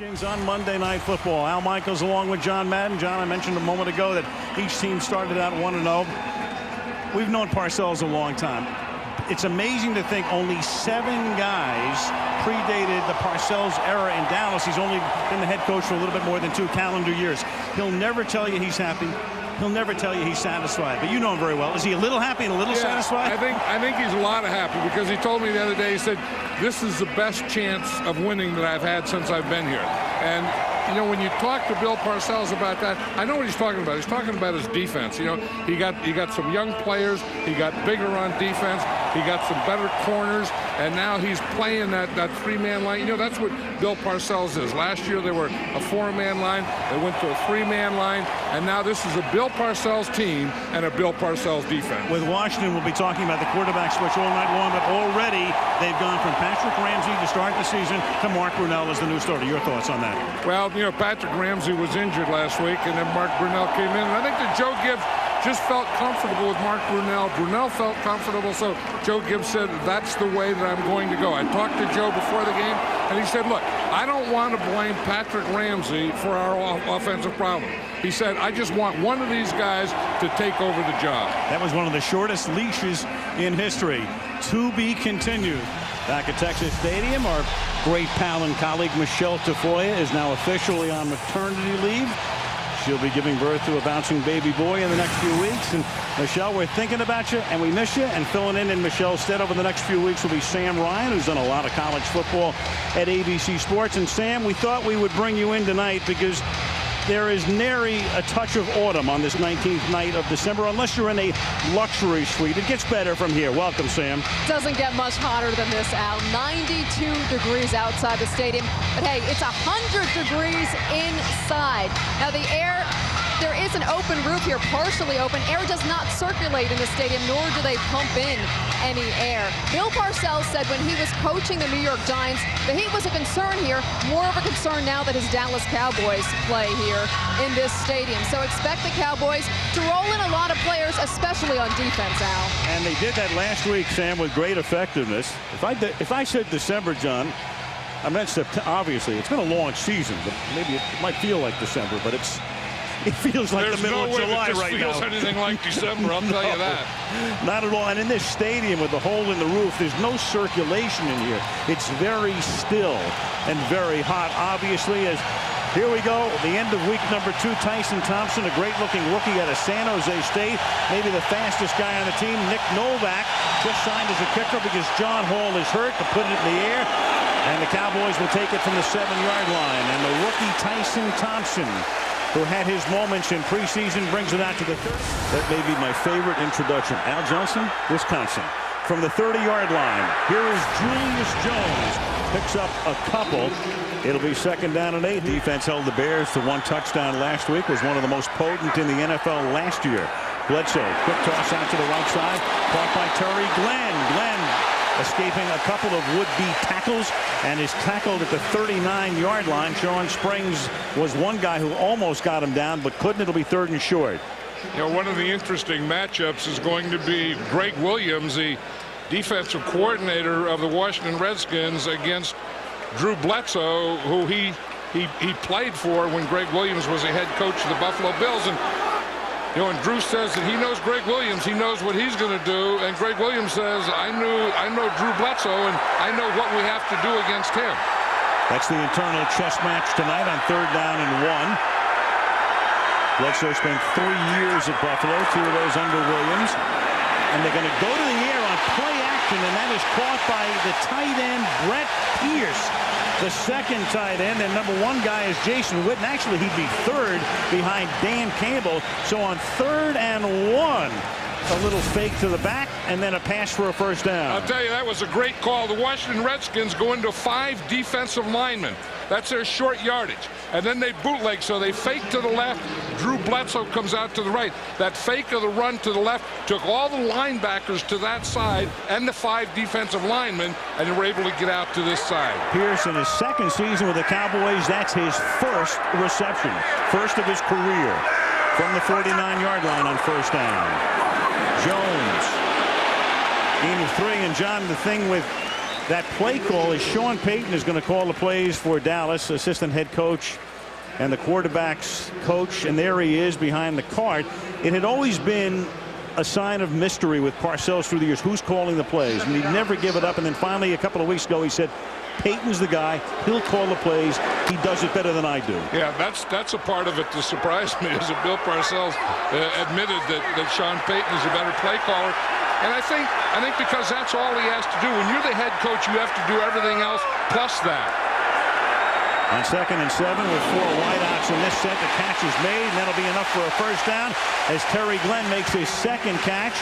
Redskins on Monday Night Football. Al Michaels along with John Madden. John, I mentioned a moment ago that each team started out 1-0. We've known Parcells a long time. It's amazing to think only 7 guys predated the Parcells era in Dallas. He's only been the head coach for a little bit more than 2 calendar years. He'll never tell you he's happy. He'll never tell you he's satisfied, but you know him very well. Is he a little happy and a little satisfied? I think he's a lot of happy, because he told me the other day, he said, this is the best chance of winning that I've had since I've been here. And you know, when you talk to Bill Parcells about that, I know what he's talking about. He's talking about his defense. You know, he got some young players. He got bigger on defense. He got some better corners, and now he's playing that 3-man line. You know, that's what Bill Parcells is. Last year they were a 4-man line. They went to a 3-man line, and now this is a Bill Parcells team and a Bill Parcells defense. With Washington, we'll be talking about the quarterback switch all night long, but already they've gone from Patrick Ramsey to start the season to Mark Brunell as the new starter. Your thoughts on that? Well, you know, Patrick Ramsey was injured last week, and then Mark Brunell came in. And I think that Joe Gibbs just felt comfortable with Mark Brunell. Brunell felt comfortable, so Joe Gibbs said, that's the way that I'm going to go. I talked to Joe before the game, and he said, look, I don't want to blame Patrick Ramsey for our offensive problem. He said, I just want one of these guys to take over the job. That was one of the shortest leashes in history. To be continued. Back at Texas Stadium, our great pal and colleague Michelle Tafoya is now officially on maternity leave. She'll be giving birth to a bouncing baby boy in the next few weeks. And Michelle, we're thinking about you, and we miss you. And filling in Michelle's stead over the next few weeks will be Sam Ryan, who's done a lot of college football at ABC Sports. And Sam, we thought we would bring you in tonight because there is nary a touch of autumn on this 19th night of December, unless you're in a luxury suite. It gets better from here. Welcome, Sam. Doesn't get much hotter than this, Al. 92 degrees outside the stadium. But hey, it's 100 degrees inside. Now the air, there is an open roof here, partially open. Air does not circulate in the stadium, nor do they pump in any air. Bill Parcells said when he was coaching the New York Giants, the heat was a concern here, more of a concern now that his Dallas Cowboys play here in this stadium. So expect the Cowboys to roll in a lot of players, especially on defense, Al. And they did that last week, Sam, with great effectiveness. If I said December, John, I meant September. Obviously, it's been a long season, but maybe it might feel like December, but it feels like the middle of July right now. There's no way that this feels anything like December, I'll tell you that. Not at all. And in this stadium with the hole in the roof, there's no circulation in here. It's very still and very hot, obviously, as here we go, the end of week number 2. Tyson Thompson, a great-looking rookie out of San Jose State, maybe the fastest guy on the team. Nick Novak just signed as a kicker because John Hall is hurt, to put it in the air. And the Cowboys will take it from the 7-yard line. And the rookie Tyson Thompson, who had his moments in preseason, brings it out to the 30. That may be my favorite introduction. Al Johnson, Wisconsin. From the 30-yard line, here is Julius Jones. Picks up a couple. It'll be 2nd down and 8. Defense held the Bears to 1 touchdown last week. Was one of the most potent in the NFL last year. Bledsoe, quick toss out to the right side. Caught by Terry Glenn. Glenn escaping a couple of would-be tackles and is tackled at the 39-yard line. Sean Springs was one guy who almost got him down, but couldn't. It'll be 3rd and short. You know, one of the interesting matchups is going to be Greg Williams, the defensive coordinator of the Washington Redskins, against Drew Bledsoe, who he played for when Greg Williams was the head coach of the Buffalo Bills. And you know, and Drew says that he knows Greg Williams, he knows what he's going to do, and Greg Williams says, I know Drew Bledsoe, and I know what we have to do against him. That's the internal chess match tonight on 3rd down and 1. Bledsoe spent 3 years at Buffalo, 2 of those under Williams. And they're going to go to the air on play action, and that is caught by the tight end, Brett Pierce, the 2nd tight end. And number 1 guy is Jason Witten. Actually, he'd be 3rd behind Dan Campbell. So on 3rd and 1, a little fake to the back, and then a pass for a 1st down. I'll tell you, that was a great call. The Washington Redskins go into 5 defensive linemen. That's their short yardage. And then they bootleg, so they fake to the left. Drew Bledsoe comes out to the right. That fake of the run to the left took all the linebackers to that side and the 5 defensive linemen, and they were able to get out to this side. Pierce in his 2nd season with the Cowboys, that's his 1st reception. 1st of his career from the 49-yard line on 1st down. Jones, gain of 3, and John, the thing with that play call is Sean Payton is going to call the plays for Dallas, assistant head coach and the quarterback's coach, and there he is behind the cart. It had always been a sign of mystery with Parcells through the years, who's calling the plays, and he'd never give it up. And then finally a couple of weeks ago he said, Payton's the guy, he'll call the plays, he does it better than I do. Yeah, that's a part of it that surprised me, is that Bill Parcells admitted that Sean Payton is a better play caller. And I think because that's all he has to do. When you're the head coach, you have to do everything else plus that. On 2nd and 7 with 4 wideouts in this set, the catch is made, and that'll be enough for a first down as Terry Glenn makes his second catch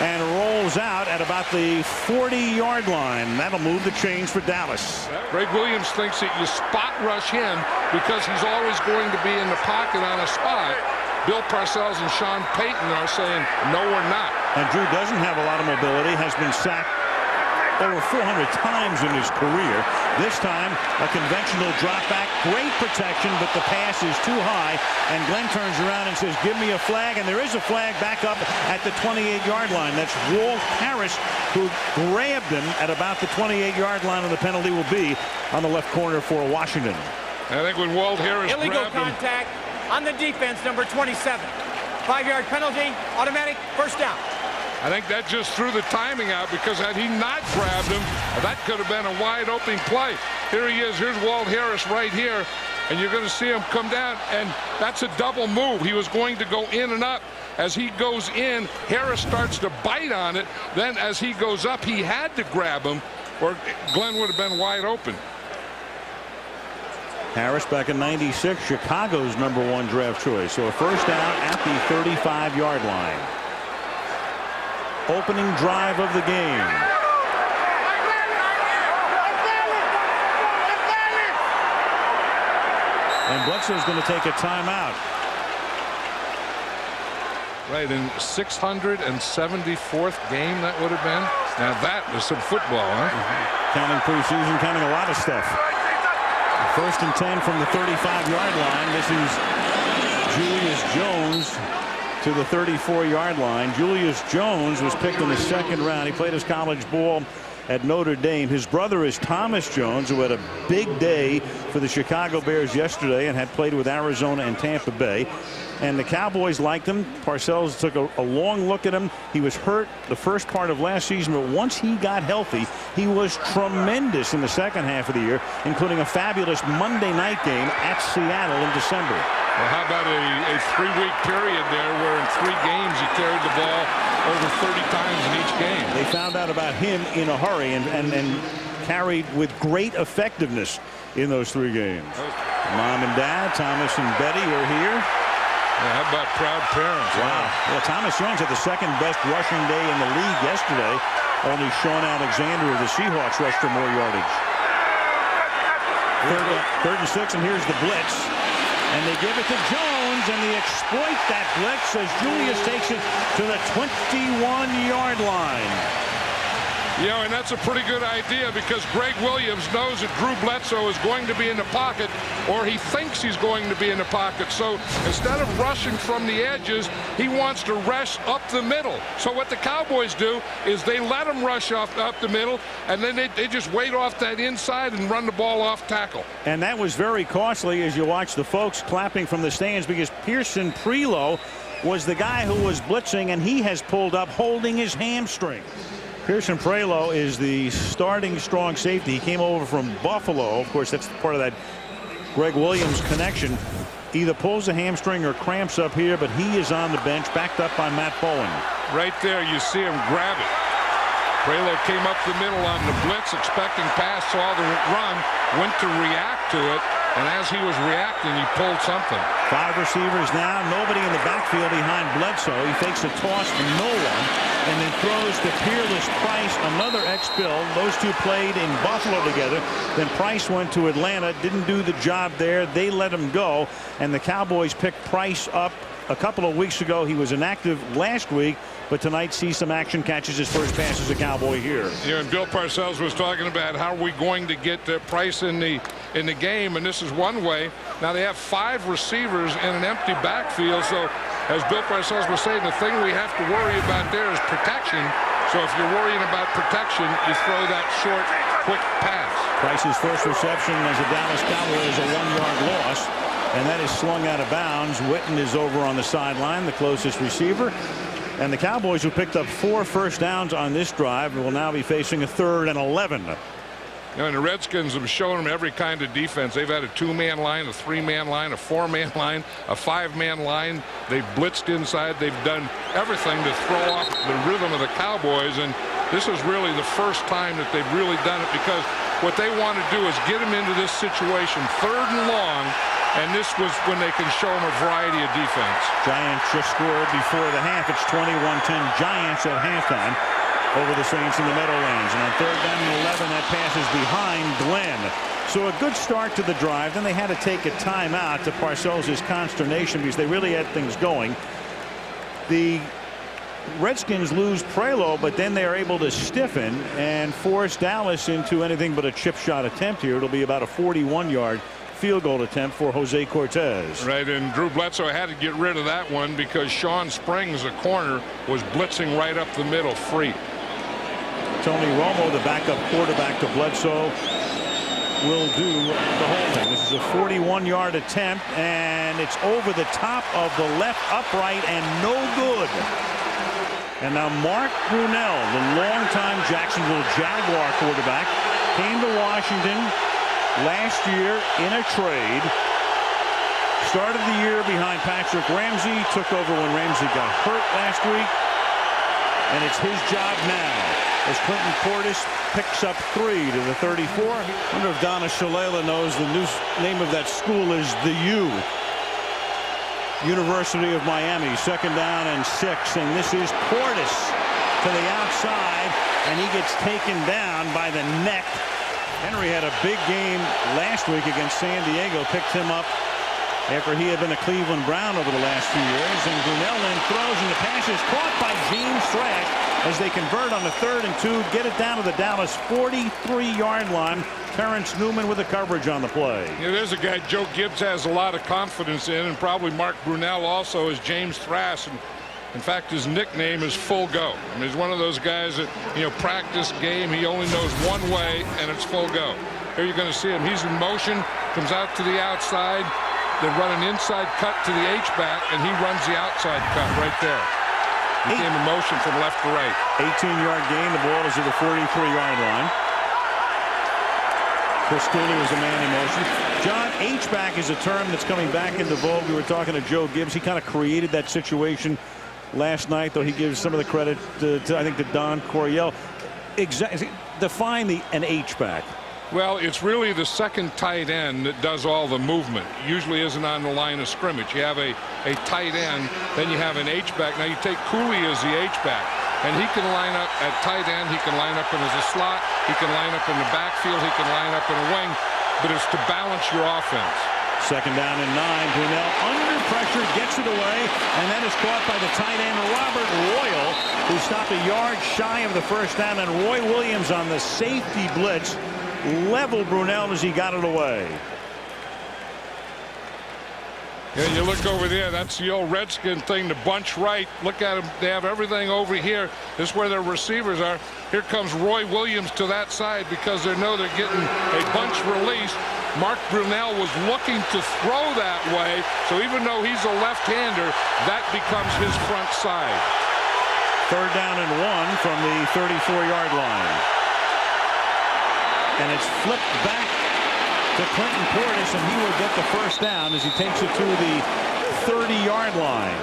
and rolls out at about the 40-yard line. That'll move the chains for Dallas. Greg Williams thinks that you spot rush him because he's always going to be in the pocket on a spot. Bill Parcells and Sean Payton are saying, no, we're not. And Drew doesn't have a lot of mobility, has been sacked over 400 times in his career. This time, a conventional drop back, great protection, but the pass is too high, and Glenn turns around and says, give me a flag, and there is a flag back up at the 28-yard line. That's Walt Harris, who grabbed him at about the 28-yard line, and the penalty will be on the left corner for Washington. I think when Walt Harris illegal grabbed him, contact on the defense, number 27. 5-yard penalty, automatic, first down. I think that just threw the timing out, because had he not grabbed him, that could have been a wide open play. Here he is. Here's Walt Harris right here, and you're going to see him come down, and that's a double move. He was going to go in and up. As he goes in, Harris starts to bite on it. Then as he goes up, he had to grab him, or Glenn would have been wide open. Harris back in '96, Chicago's #1 draft choice. So a first down at the 35-yard line. Opening drive of the game. And Bledsoe's going to take a timeout. Right, in 674th game that would have been. Now that was some football, huh? Counting preseason, counting a lot of stuff. First and 10 from the 35-yard line. This is Julius Jones to the 34-yard line. Julius Jones was picked in the 2nd round. He played his college ball at Notre Dame. His brother is Thomas Jones, who had a big day for the Chicago Bears yesterday and had played with Arizona and Tampa Bay. And the Cowboys liked him. Parcells took a long look at him. He was hurt the first part of last season, but once he got healthy, he was tremendous in the second half of the year, including a fabulous Monday night game at Seattle in December. Well, how about a 3-week period there where in 3 games he carried the ball over 30 times in each game? They found out about him in a hurry and carried with great effectiveness in those 3 games. Mom and Dad, Thomas and Betty, are here. Yeah, how about proud parents? Wow. Well, Thomas Jones had the 2nd best rushing day in the league yesterday. Only Sean Alexander of the Seahawks rushed for more yardage. Third and 6, and here's the blitz. And they give it to Jones, and they exploit that blitz as Julius takes it to the 21-yard line. You know, and that's a pretty good idea, because Greg Williams knows that Drew Bledsoe is going to be in the pocket, or he thinks he's going to be in the pocket. So instead of rushing from the edges, he wants to rush up the middle. So what the Cowboys do is they let him rush up the middle, and then they just wait off that inside and run the ball off tackle. And that was very costly as you watch the folks clapping from the stands, because Pearson Prelo was the guy who was blitzing, and he has pulled up holding his hamstring. Pearson Prelo is the starting strong safety. He came over from Buffalo. Of course, that's part of that Greg Williams connection. Either pulls a hamstring or cramps up here, but he is on the bench, backed up by Matt Bowen. Right there, you see him grab it. Prelo came up the middle on the blitz, expecting pass, saw the run, went to react to it, and as he was reacting, he pulled something. 5 receivers now, nobody in the backfield behind Bledsoe. He fakes a toss to no one, and then throws to Peerless Price, another ex-Bill. Those two played in Buffalo together. Then Price went to Atlanta, didn't do the job there. They let him go, and the Cowboys picked Price up a couple of weeks ago. He was inactive last week, but tonight sees some action, catches his first pass as a Cowboy here. Yeah, and Bill Parcells was talking about how are we going to get Price in the game, and this is one way. Now they have 5 receivers in an empty backfield, so as Bill Parcells was saying, the thing we have to worry about there is protection. So if you're worrying about protection, you throw that short, quick pass. Price's first reception as a Dallas Cowboy is a 1-yard loss, and that is slung out of bounds. Witten is over on the sideline, the closest receiver. And the Cowboys, who picked up 4 first downs on this drive, will now be facing a 3rd and 11. You know, and the Redskins have shown them every kind of defense. They've had a 2-man line, a 3-man line, a 4-man line, a 5-man line. They've blitzed inside. They've done everything to throw off the rhythm of the Cowboys. And this is really the first time that they've really done it, because what they want to do is get them into this situation 3rd and long. And this was when they can show them a variety of defense. Giants just scored before the half. It's 21-10 Giants at halftime over the Saints in the Meadowlands. And on 3rd down and 11, that pass is behind Glenn. So a good start to the drive. Then they had to take a timeout to Parcells' consternation, because they really had things going. The Redskins lose Prelo, but then they're able to stiffen and force Dallas into anything but a chip shot attempt here. It'll be about a 41-yard field goal attempt for Jose Cortez. Right, and Drew Bledsoe had to get rid of that one because Sean Springs, a corner, was blitzing right up the middle free. Tony Romo, the backup quarterback to Bledsoe, will do the holding. This is a 41-yard attempt, and it's over the top of the left upright and no good. And now Mark Brunell, the longtime Jacksonville Jaguar quarterback, came to Washington last year in a trade. Started the year behind Patrick Ramsey, took over when Ramsey got hurt last week, and it's his job now as Clinton Portis picks up 3 to the 34. I wonder if Donna Shalala knows the new name of that school is the U. University of Miami. 2nd down and 6, and this is Portis to the outside, and he gets taken down by the neck. Henry had a big game last week against San Diego, picked him up after he had been a Cleveland Brown over the last few years. And Brunell then throws, and the pass is caught by James Thrash as they convert on the 3rd and 2, get it down to the Dallas 43-yard line. Terrence Newman with the coverage on the play. Yeah, there's a guy Joe Gibbs has a lot of confidence in, and probably Mark Brunell also, is James Thrash. And in fact, his nickname is Full Go. I mean, he's one of those guys that, you know, practice game, he only knows one way, and it's full go. Here you're going to see him. He's in motion, comes out to the outside. They run an inside cut to the H-back, and he runs the outside cut right there. He came in motion from left to right. 18-yard gain. The ball is at the 43-yard line. Chris Cooley was a man in motion. John, H-back is a term that's coming back into vogue. We were talking to Joe Gibbs. He kind of created that situation last night, though he gives some of the credit to I think, to Don Coryell. Define an H-back. Well, it's really the second tight end that does all the movement. Usually isn't on the line of scrimmage. You have a tight end, then you have an H-back. Now you take Cooley as the H-back, and he can line up at tight end. He can line up in as a slot. He can line up in the backfield. He can line up in a wing. But it's to balance your offense. 2nd down and 9. Brunell under pressure gets it away, and that is caught by the tight end Robert Royal, who stopped a yard shy of the first down. And Roy Williams on the safety blitz leveled Brunell as he got it away. Yeah, you look over there, that's the old Redskin thing, to bunch right. Look at them, they have everything over here. This is where their receivers are. Here comes Roy Williams to that side because they know they're getting a bunch release. Mark Brunell was looking to throw that way, so even though he's a left-hander, that becomes his front side. 3rd down and 1 from the 34-yard line. And it's flipped back to Clinton Portis, and he will get the first down as he takes it to the 30-yard line.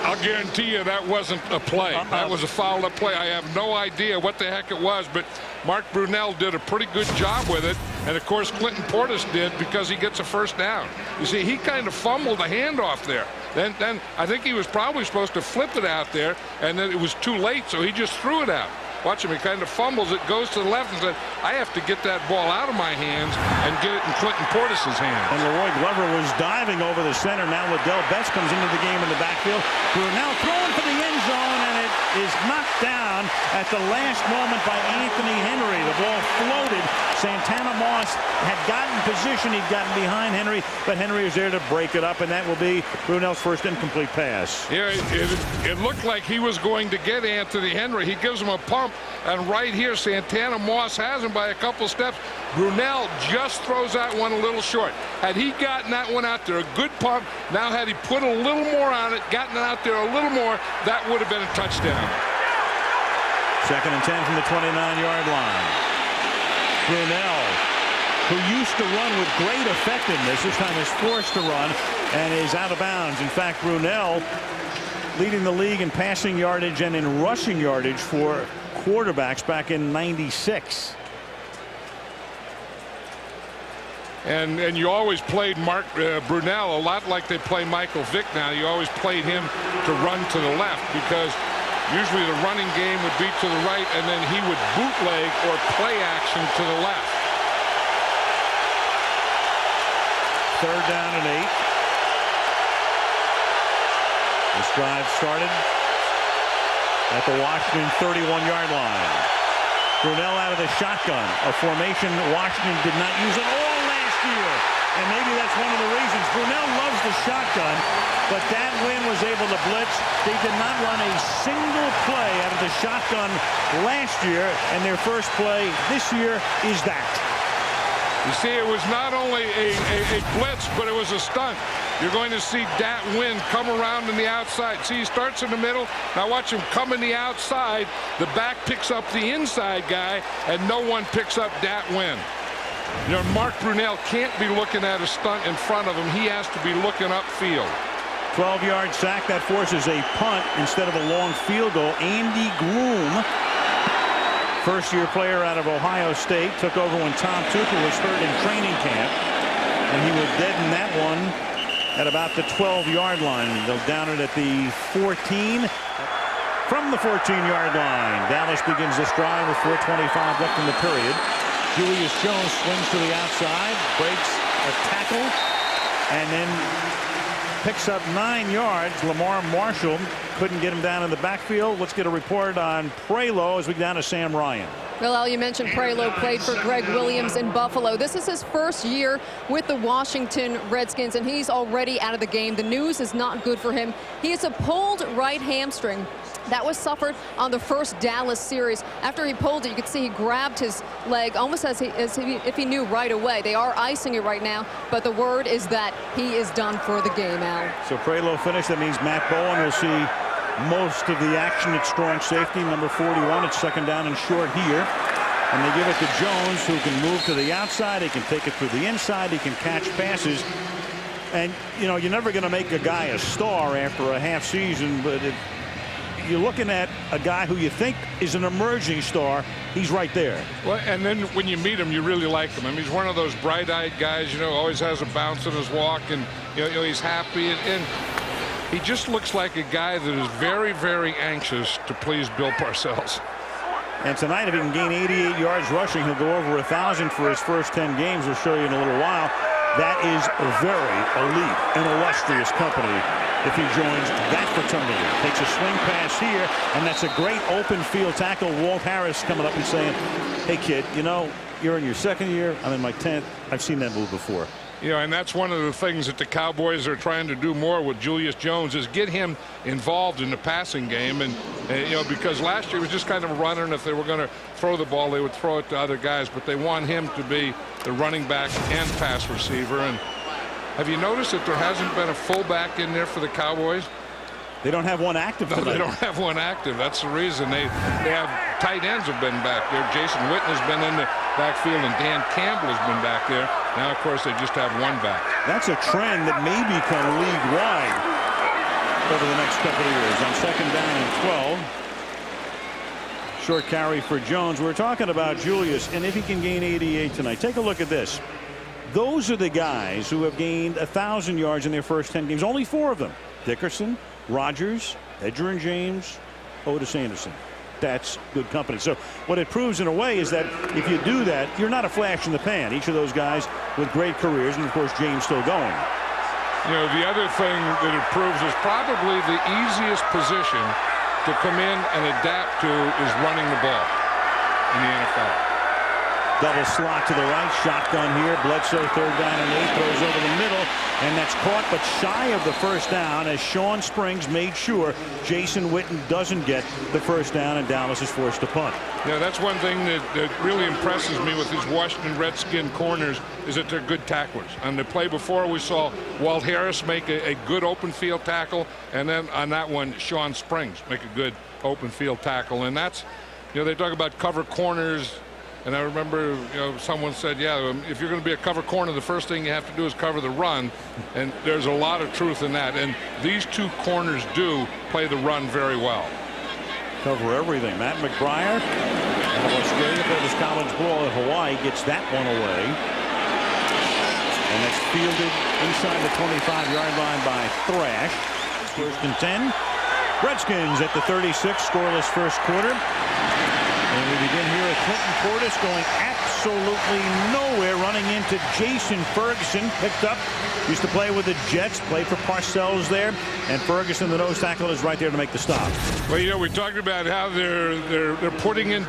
I'll guarantee you that wasn't a play. That was a fouled up play. I have no idea what the heck it was, but Mark Brunell did a pretty good job with it. And, of course, Clinton Portis did because he gets a first down. You see, he kind of fumbled the handoff there. Then I think he was probably supposed to flip it out there, and then it was too late, so he just threw it out. Watch him, he kind of fumbles it, goes to the left, and said, I have to get that ball out of my hands and get it in Clinton Portis' hands. And Leroy Glover was diving over the center. Now Liddell Betts comes into the game in the backfield. Brunell throwing for the end zone, and it is knocked down at the last moment by Anthony Henry. The ball floated. Santana Moss had gotten position. He'd gotten behind Henry, but Henry was there to break it up, and that will be Brunell's first incomplete pass. Yeah, it looked like he was going to get Anthony Henry. He gives him a pump, and right here, Santana Moss has him by a couple steps. Brunell just throws that one a little short. Had he gotten that one out there, a good pump, now had he put a little more on it, gotten it out there a little more, that would have been a touchdown. 2nd and 10 from the 29-yard line. Brunell, who used to run with great effectiveness, this time is forced to run and is out of bounds. In fact, Brunell leading the league in passing yardage and in rushing yardage for quarterbacks back in '96. And you always played Mark Brunell a lot like they play Michael Vick now. You always played him to run to the left because usually the running game would be to the right, and then he would bootleg or play action to the left. 3rd down and 8. This drive started at the Washington 31-yard line. Brunell out of the shotgun, a formation Washington did not use at all last year. And maybe that's one of the reasons. Brunell loves the shotgun, but that win was able to blitz. They did not run a single play out of the shotgun last year, and their first play this year is that. You see, it was not only a blitz, but it was a stunt. You're going to see Dat Win come around in the outside. See, he starts in the middle. Now watch him come in the outside. The back picks up the inside guy, and no one picks up Dat Win. You know, Mark Brunell can't be looking at a stunt in front of him. He has to be looking upfield. 12-yard sack. That forces a punt instead of a long field goal. Andy Groom, first-year player out of Ohio State, took over when Tom Tuchel was hurt in training camp, and he would deaden that one at about the 12-yard line. They'll down it at the 14. From the 14-yard line, Dallas begins this drive with 4:25 left in the period. Julius Jones swings to the outside, breaks a tackle, and then picks up 9 yards. Lamar Marshall couldn't get him down in the backfield. Let's get a report on Prelo as we go down to Sam Ryan. Well, Al, you mentioned Prelo played for Greg Williams in Buffalo. This is his first year with the Washington Redskins, and he's already out of the game. The news is not good for him. He has a pulled right hamstring. That was suffered on the first Dallas series. After he pulled it, you could see he grabbed his leg almost as if he knew right away. They are icing it right now, but the word is that he is done for the game, Al. So Prelo finished. That means Matt Bowen will see most of the action at strong safety. Number 41. It's 2nd down and short here. And they give it to Jones, who can move to the outside. He can take it through the inside. He can catch passes. And, you know, you're never going to make a guy a star after a half season, but you're looking at a guy who you think is an emerging star. He's right there. Well, and then when you meet him, you really like him. I mean, he's one of those bright-eyed guys, you know, always has a bounce in his walk, and you know he's happy, and he just looks like a guy that is very, very anxious to please Bill Parcells. And tonight, if he can gain 88 yards rushing, he'll go over 1,000 for his first 10 games. We'll show you in a little while. That is a very elite and illustrious company if he joins that fraternity. Takes a swing pass here, and that's a great open field tackle. Walt Harris coming up and saying, hey, kid, you know, you're in your 2nd year. I'm in my 10th. I've seen that move before. You know, and that's one of the things that the Cowboys are trying to do more with Julius Jones is get him involved in the passing game. And you know, because last year he was just kind of a runner, and if they were going to throw the ball, they would throw it to other guys. But they want him to be the running back and pass receiver. And have you noticed that there hasn't been a fullback in there for the Cowboys? They don't have one active tonight. No, they don't have one active. That's the reason. They have tight ends have been back there. Jason Witten has been in the backfield, and Dan Campbell has been back there. Now, of course, they just have one back. That's a trend that may become league-wide over the next couple of years. On 2nd down and 12. Short carry for Jones. We're talking about Julius, and if he can gain 88 tonight. Take a look at this. Those are the guys who have gained 1,000 yards in their first 10 games. Only 4 of them. Dickerson, Rodgers, Edgerrin James, Otis Anderson. That's good company. So what it proves in a way is that if you do that, you're not a flash in the pan. Each of those guys with great careers, and of course James still going. You know, the other thing that it proves is probably the easiest position to come in and adapt to is running the ball in the NFL. Double slot to the right, shotgun here. Bledsoe, 3rd down and 8, throws over the middle, and that's caught but shy of the first down as Sean Springs made sure Jason Witten doesn't get the first down, and Dallas is forced to punt. Yeah, that's one thing that really impresses me with these Washington Redskin corners is that they're good tacklers. On the play before, we saw Walt Harris make a good open field tackle, and then on that one, Sean Springs make a good open field tackle. And that's, they talk about cover corners. And I remember, someone said, yeah, if you're going to be a cover corner, the first thing you have to do is cover the run. And there's a lot of truth in that. And these two corners do play the run very well. Cover everything. Matt McBriar out of Australia played his college ball at Hawaii, gets that one away. And that's fielded inside the 25-yard line by Thrash. 1st and 10. Redskins at the 36, scoreless first quarter. And we begin here at Clinton Portis going absolutely nowhere, running into Jason Ferguson, picked up. Used to play with the Jets, played for Parcells there, and Ferguson, the nose tackle, is right there to make the stop. Well, we talked about how they're putting in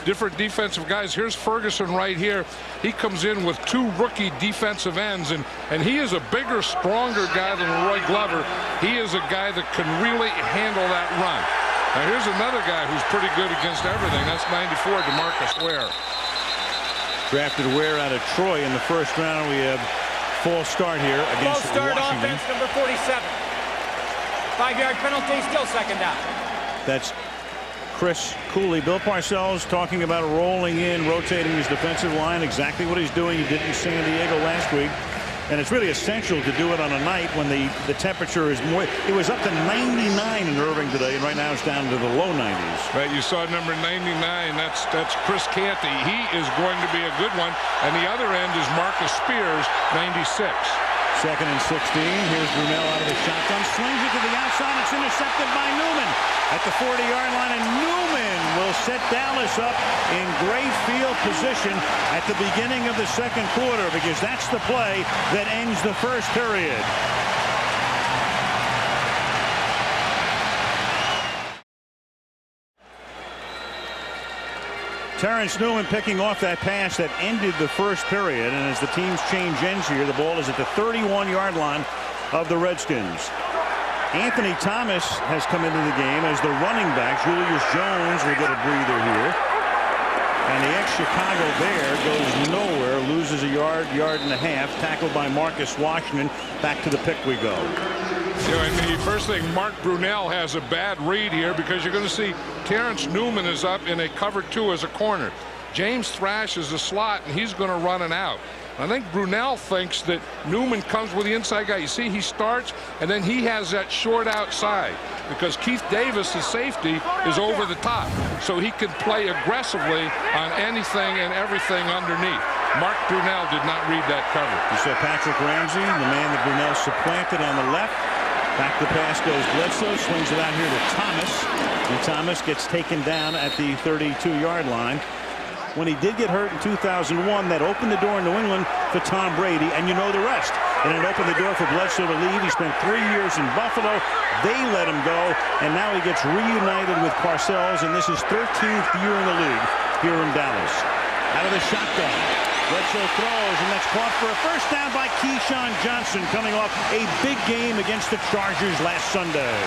different defensive guys. Here's Ferguson right here. He comes in with 2 rookie defensive ends, and he is a bigger, stronger guy than Roy Glover. He is a guy that can really handle that run. Now here's another guy who's pretty good against everything. That's 94, DeMarcus Ware. Drafted Ware out of Troy in the first round. We have false start here against Washington. Offense number 47. 5-yard penalty, still 2nd down. That's Chris Cooley. Bill Parcells talking about rolling in, rotating his defensive line. Exactly what he's doing. He did in San Diego last week. And it's really essential to do it on a night when the temperature is more. It was up to 99 in Irving today, and right now it's down to the low 90s. Right, you saw number 99. That's Chris Canty. He is going to be a good one. And the other end is Marcus Spears, 96. 2nd and 16. Here's Brunell out of the shotgun. Slings it to the outside. It's intercepted by Newman at the 40-yard line. And Newman will set Dallas up in great field position at the beginning of the 2nd quarter, because that's the play that ends the first period. Terrence Newman picking off that pass that ended the first period, and as the teams change ends here, the ball is at the 31-yard line of the Redskins. Anthony Thomas has come into the game as the running back. Julius Jones will get a breather here. And the ex-Chicago Bear goes nowhere, loses a yard and a half, tackled by Marcus Washington. Back to the pick we go. And the first thing, Mark Brunell has a bad read here, because you're going to see Terrence Newman is up in a cover 2 as a corner. James Thrash is a slot, and he's going to run an out. I think Brunell thinks that Newman comes with the inside guy. You see, he starts, and then he has that short outside, because Keith Davis, his safety, is over the top. So he can play aggressively on anything and everything underneath. Mark Brunell did not read that cover. You saw Patrick Ramsey, the man that Brunell supplanted, on the left. Back the pass goes Bledsoe, swings it out here to Thomas. And Thomas gets taken down at the 32-yard line. When he did get hurt in 2001, that opened the door in New England for Tom Brady, and you know the rest. And it opened the door for Bledsoe to leave. He spent 3 years in Buffalo. They let him go, and now he gets reunited with Parcells, and this is 13th year in the league here in Dallas. Out of the shotgun, Bledsoe throws, and that's caught for a first down by Keyshawn Johnson, coming off a big game against the Chargers last Sunday.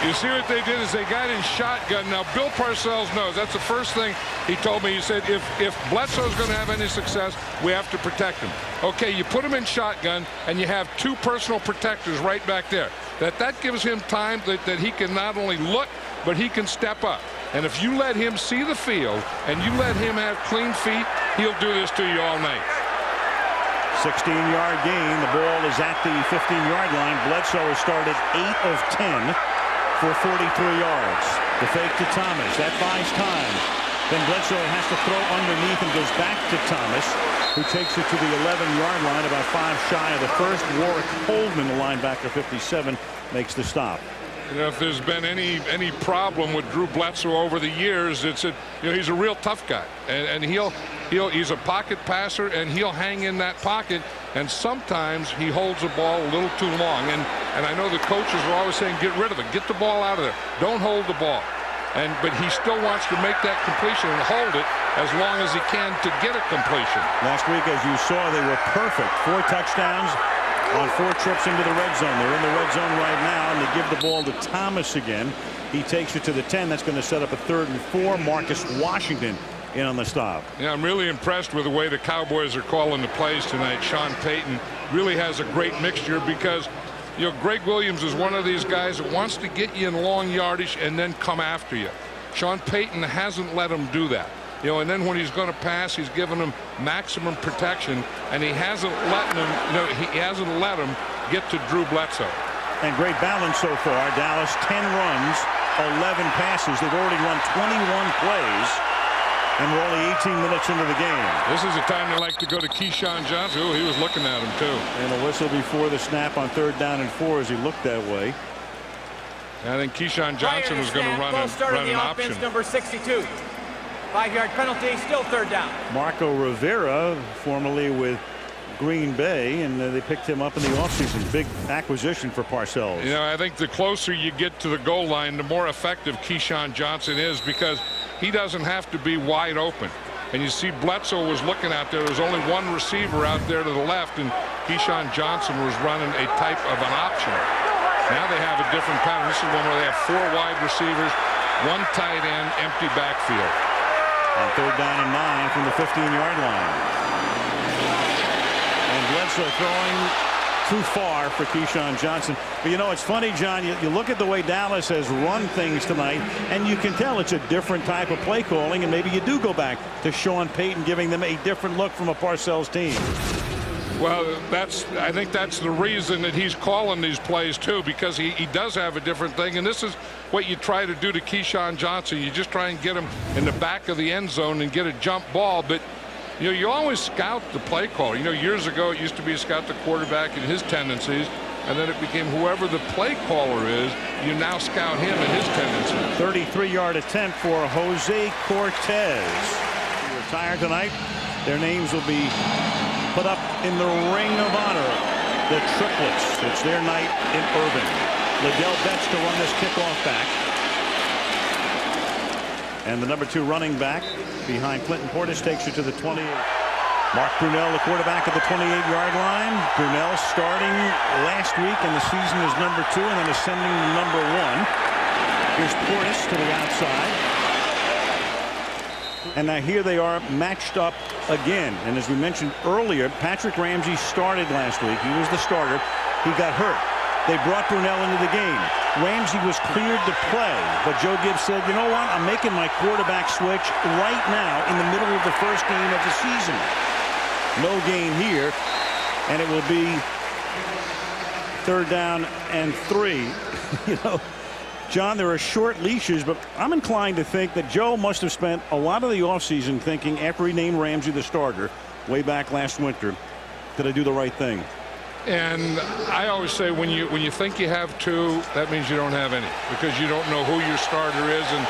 You see what they did is they got in shotgun. Now, Bill Parcells knows. That's the first thing he told me. He said, if Bledsoe's going to have any success, we have to protect him. Okay, you put him in shotgun, and you have 2 personal protectors right back there. That gives him time that he can not only look, but he can step up. And if you let him see the field, and you let him have clean feet, he'll do this to you all night. 16-yard gain. The ball is at the 15-yard line. Bledsoe has started 8 of 10. For 43 yards. The fake to Thomas. That buys time. Then Bledsoe has to throw underneath and goes back to Thomas, who takes it to the 11-yard line, about 5 shy of the first. Warwick Coleman, the linebacker, 57, makes the stop. If there's been any problem with Drew Bledsoe over the years, it's he's a real tough guy, and he's a pocket passer, and he'll hang in that pocket, and sometimes he holds the ball a little too long. And I know the coaches are always saying, get rid of it, get the ball out of there, don't hold the ball. But he still wants to make that completion and hold it as long as he can to get a completion. Last week, as you saw, they were perfect. 4 touchdowns on 4 trips into the red zone. They're in the red zone right now, and they give the ball to Thomas again. He takes it to the 10. That's going to set up a 3rd and 4. Marcus Washington in on the stop. Yeah, I'm really impressed with the way the Cowboys are calling the plays tonight. Sean Payton really has a great mixture because, you know, Greg Williams is one of these guys that wants to get you in long yardage and then come after you. Sean Payton hasn't let him do that. You know, and then when he's going to pass, he's given him maximum protection, and he hasn't let him, he hasn't let him get to Drew Bledsoe. And great balance so far. Dallas 10 runs, 11 passes. They've already run 21 plays, and we're only 18 minutes into the game. This is the time they like to go to Keyshawn Johnson. Ooh, he was looking at him too. And a whistle before the snap on 3rd down and 4 as he looked that way. I think Keyshawn Johnson was going to run an option. Number 62. 5-yard penalty, still 3rd down. Marco Rivera, formerly with Green Bay, and they picked him up in the offseason. Big acquisition for Parcells. You know, I think the closer you get to the goal line, the more effective Keyshawn Johnson is because he doesn't have to be wide open. And you see Bledsoe was looking out there. There's only one receiver out there to the left, and Keyshawn Johnson was running a type of an option. Now they have a different pattern. This is one where they have 4 wide receivers, 1 tight end, empty backfield. On 3rd down and 9 from the 15-yard line. And Bledsoe throwing too far for Keyshawn Johnson. But you know, it's funny, John, you look at the way Dallas has run things tonight, and you can tell it's a different type of play calling, and maybe you do go back to Sean Payton giving them a different look from a Parcells team. Well, I think that's the reason that he's calling these plays too, because he does have a different thing, and this is what you try to do to Keyshawn Johnson. You just try and get him in the back of the end zone and get a jump ball, but you know, you always scout the play caller. You know, years ago it used to be to scout the quarterback and his tendencies, and then it became whoever the play caller is, you now scout him and his tendencies. 33-yard attempt for Jose Cortez. He retired tonight. Their names will be put up in the Ring of Honor. The triplets. It's their night in Irving. Liddell Betts to run this kickoff back. And the number 2 running back behind Clinton Portis takes it to the 28. Mark Brunell, the quarterback, at the 28-yard line. Brunell starting last week, and the season is number 2, and then ascending to number 1. Here's Portis to the outside. And now here they are matched up again. And as we mentioned earlier, Patrick Ramsey started last week. He was the starter. He got hurt. They brought Brunell into the game. Ramsey was cleared to play, but Joe Gibbs said, you know what, I'm making my quarterback switch right now in the middle of the first game of the season. No gain here, and it will be 3rd down and 3. You know, John, there are short leashes, but I'm inclined to think that Joe must have spent a lot of the offseason thinking, after he named Ramsey the starter way back last winter, did I do the right thing? And I always say when you think you have 2, that means you don't have any, because you don't know who your starter is. And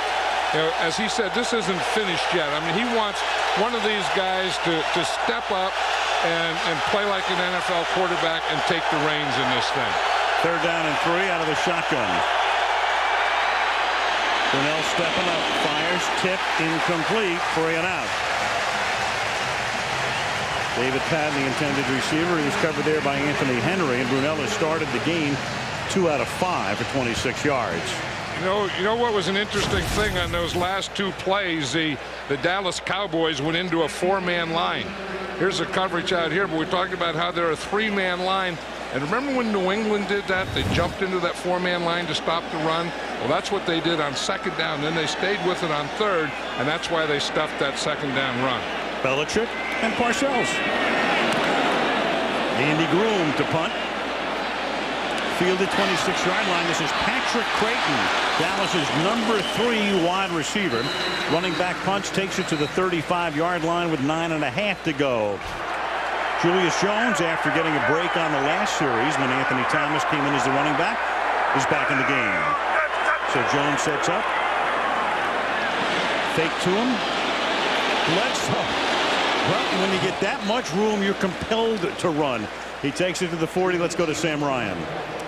you know, as he said, this isn't finished yet. I mean, he wants one of these guys to step up and play like an NFL quarterback and take the reins in this thing. 3rd down and 3 out of the shotgun. Brunell stepping up, fires, tip, incomplete, 3 and out. David Patton, the intended receiver, he was covered there by Anthony Henry, and Brunell has started the game 2 out of 5 for 26 yards. You know what was an interesting thing on those last 2 plays? The Dallas Cowboys went into a 4-man line. Here's the coverage out here, but we talked about how they're a 3-man line. And remember when New England did that? They jumped into that 4-man line to stop the run. Well, that's what they did on 2nd down. Then they stayed with it on 3rd, and that's why they stuffed that 2nd down run. Belichick and Parcells. Andy Groom to punt. Fielded 26-yard line. This is Patrick Creighton, Dallas's number 3 wide receiver. Running back punts, takes it to the 35-yard line with 9.5 to go. Julius Jones, after getting a break on the last series when Anthony Thomas came in as the running back, is back in the game. So Jones sets up. Fake to him. Bledsoe Well, when you get that much room, you're compelled to run. He takes it to the 40. Let's go to Sam Ryan.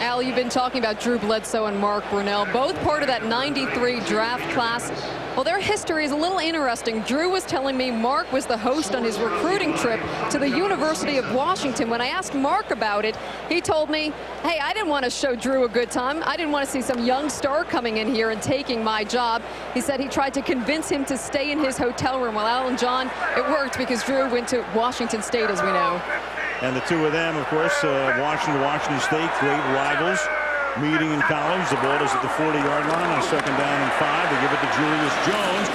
Al, you've been talking about Drew Bledsoe and Mark Brunell, both part of that '93 draft class. Well, their history is a little interesting. Drew was telling me Mark was the host on his recruiting trip to the University of Washington. When I asked Mark about it, he told me, hey, I didn't want to show Drew a good time. I didn't want to see some young star coming in here and taking my job. He said he tried to convince him to stay in his hotel room. Well, Al and John, it worked because Drew went to Washington State, as we know. And the two of them, of course, Washington State, great rivals, meeting in college. The ball is at the 40-yard line on 2nd down and 5. They give it to Julius Jones.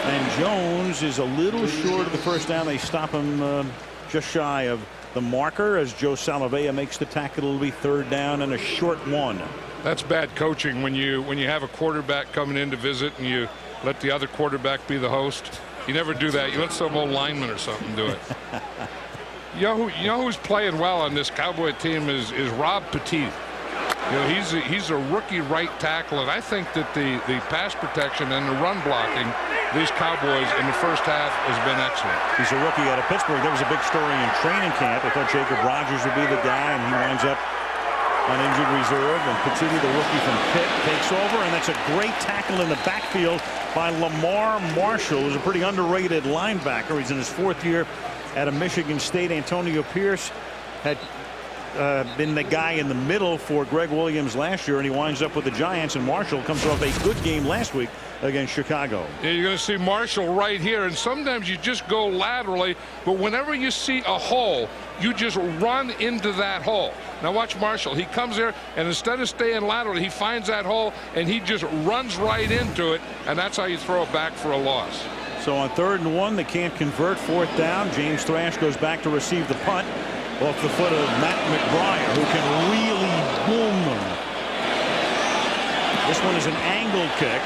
And Jones is a little short of the first down. They stop him just shy of the marker as Joe Salavea makes the tackle. It'll be 3rd down and a short one. That's bad coaching when you have a quarterback coming in to visit and you let the other quarterback be the host. You never do that. You let some old lineman or something do it. You know who's playing well on this Cowboy team is Rob Petit. You know, he's a rookie right tackle, and I think that the pass protection and the run blocking these Cowboys in the first half has been excellent. He's a rookie out of Pittsburgh. There was a big story in training camp. I thought Jacob Rogers would be the guy, and he winds up on injured reserve. And Petit, the rookie from Pitt, takes over, and that's a great tackle in the backfield by Lamar Marshall, who's a pretty underrated linebacker. He's in his 4th year out of Michigan State. Antonio Pierce had been the guy in the middle for Greg Williams last year, and he winds up with the Giants. And Marshall comes off a good game last week against Chicago. Yeah, you're going to see Marshall right here, and sometimes you just go laterally, but whenever you see a hole, you just run into that hole. Now watch Marshall. He comes there, and instead of staying laterally, he finds that hole, and he just runs right into it, and that's how you throw it back for a loss. So on 3rd and 1, they can't convert. 4th down. James Thrash goes back to receive the punt off the foot of Matt McBride, who can really boom them. This one is an angled kick,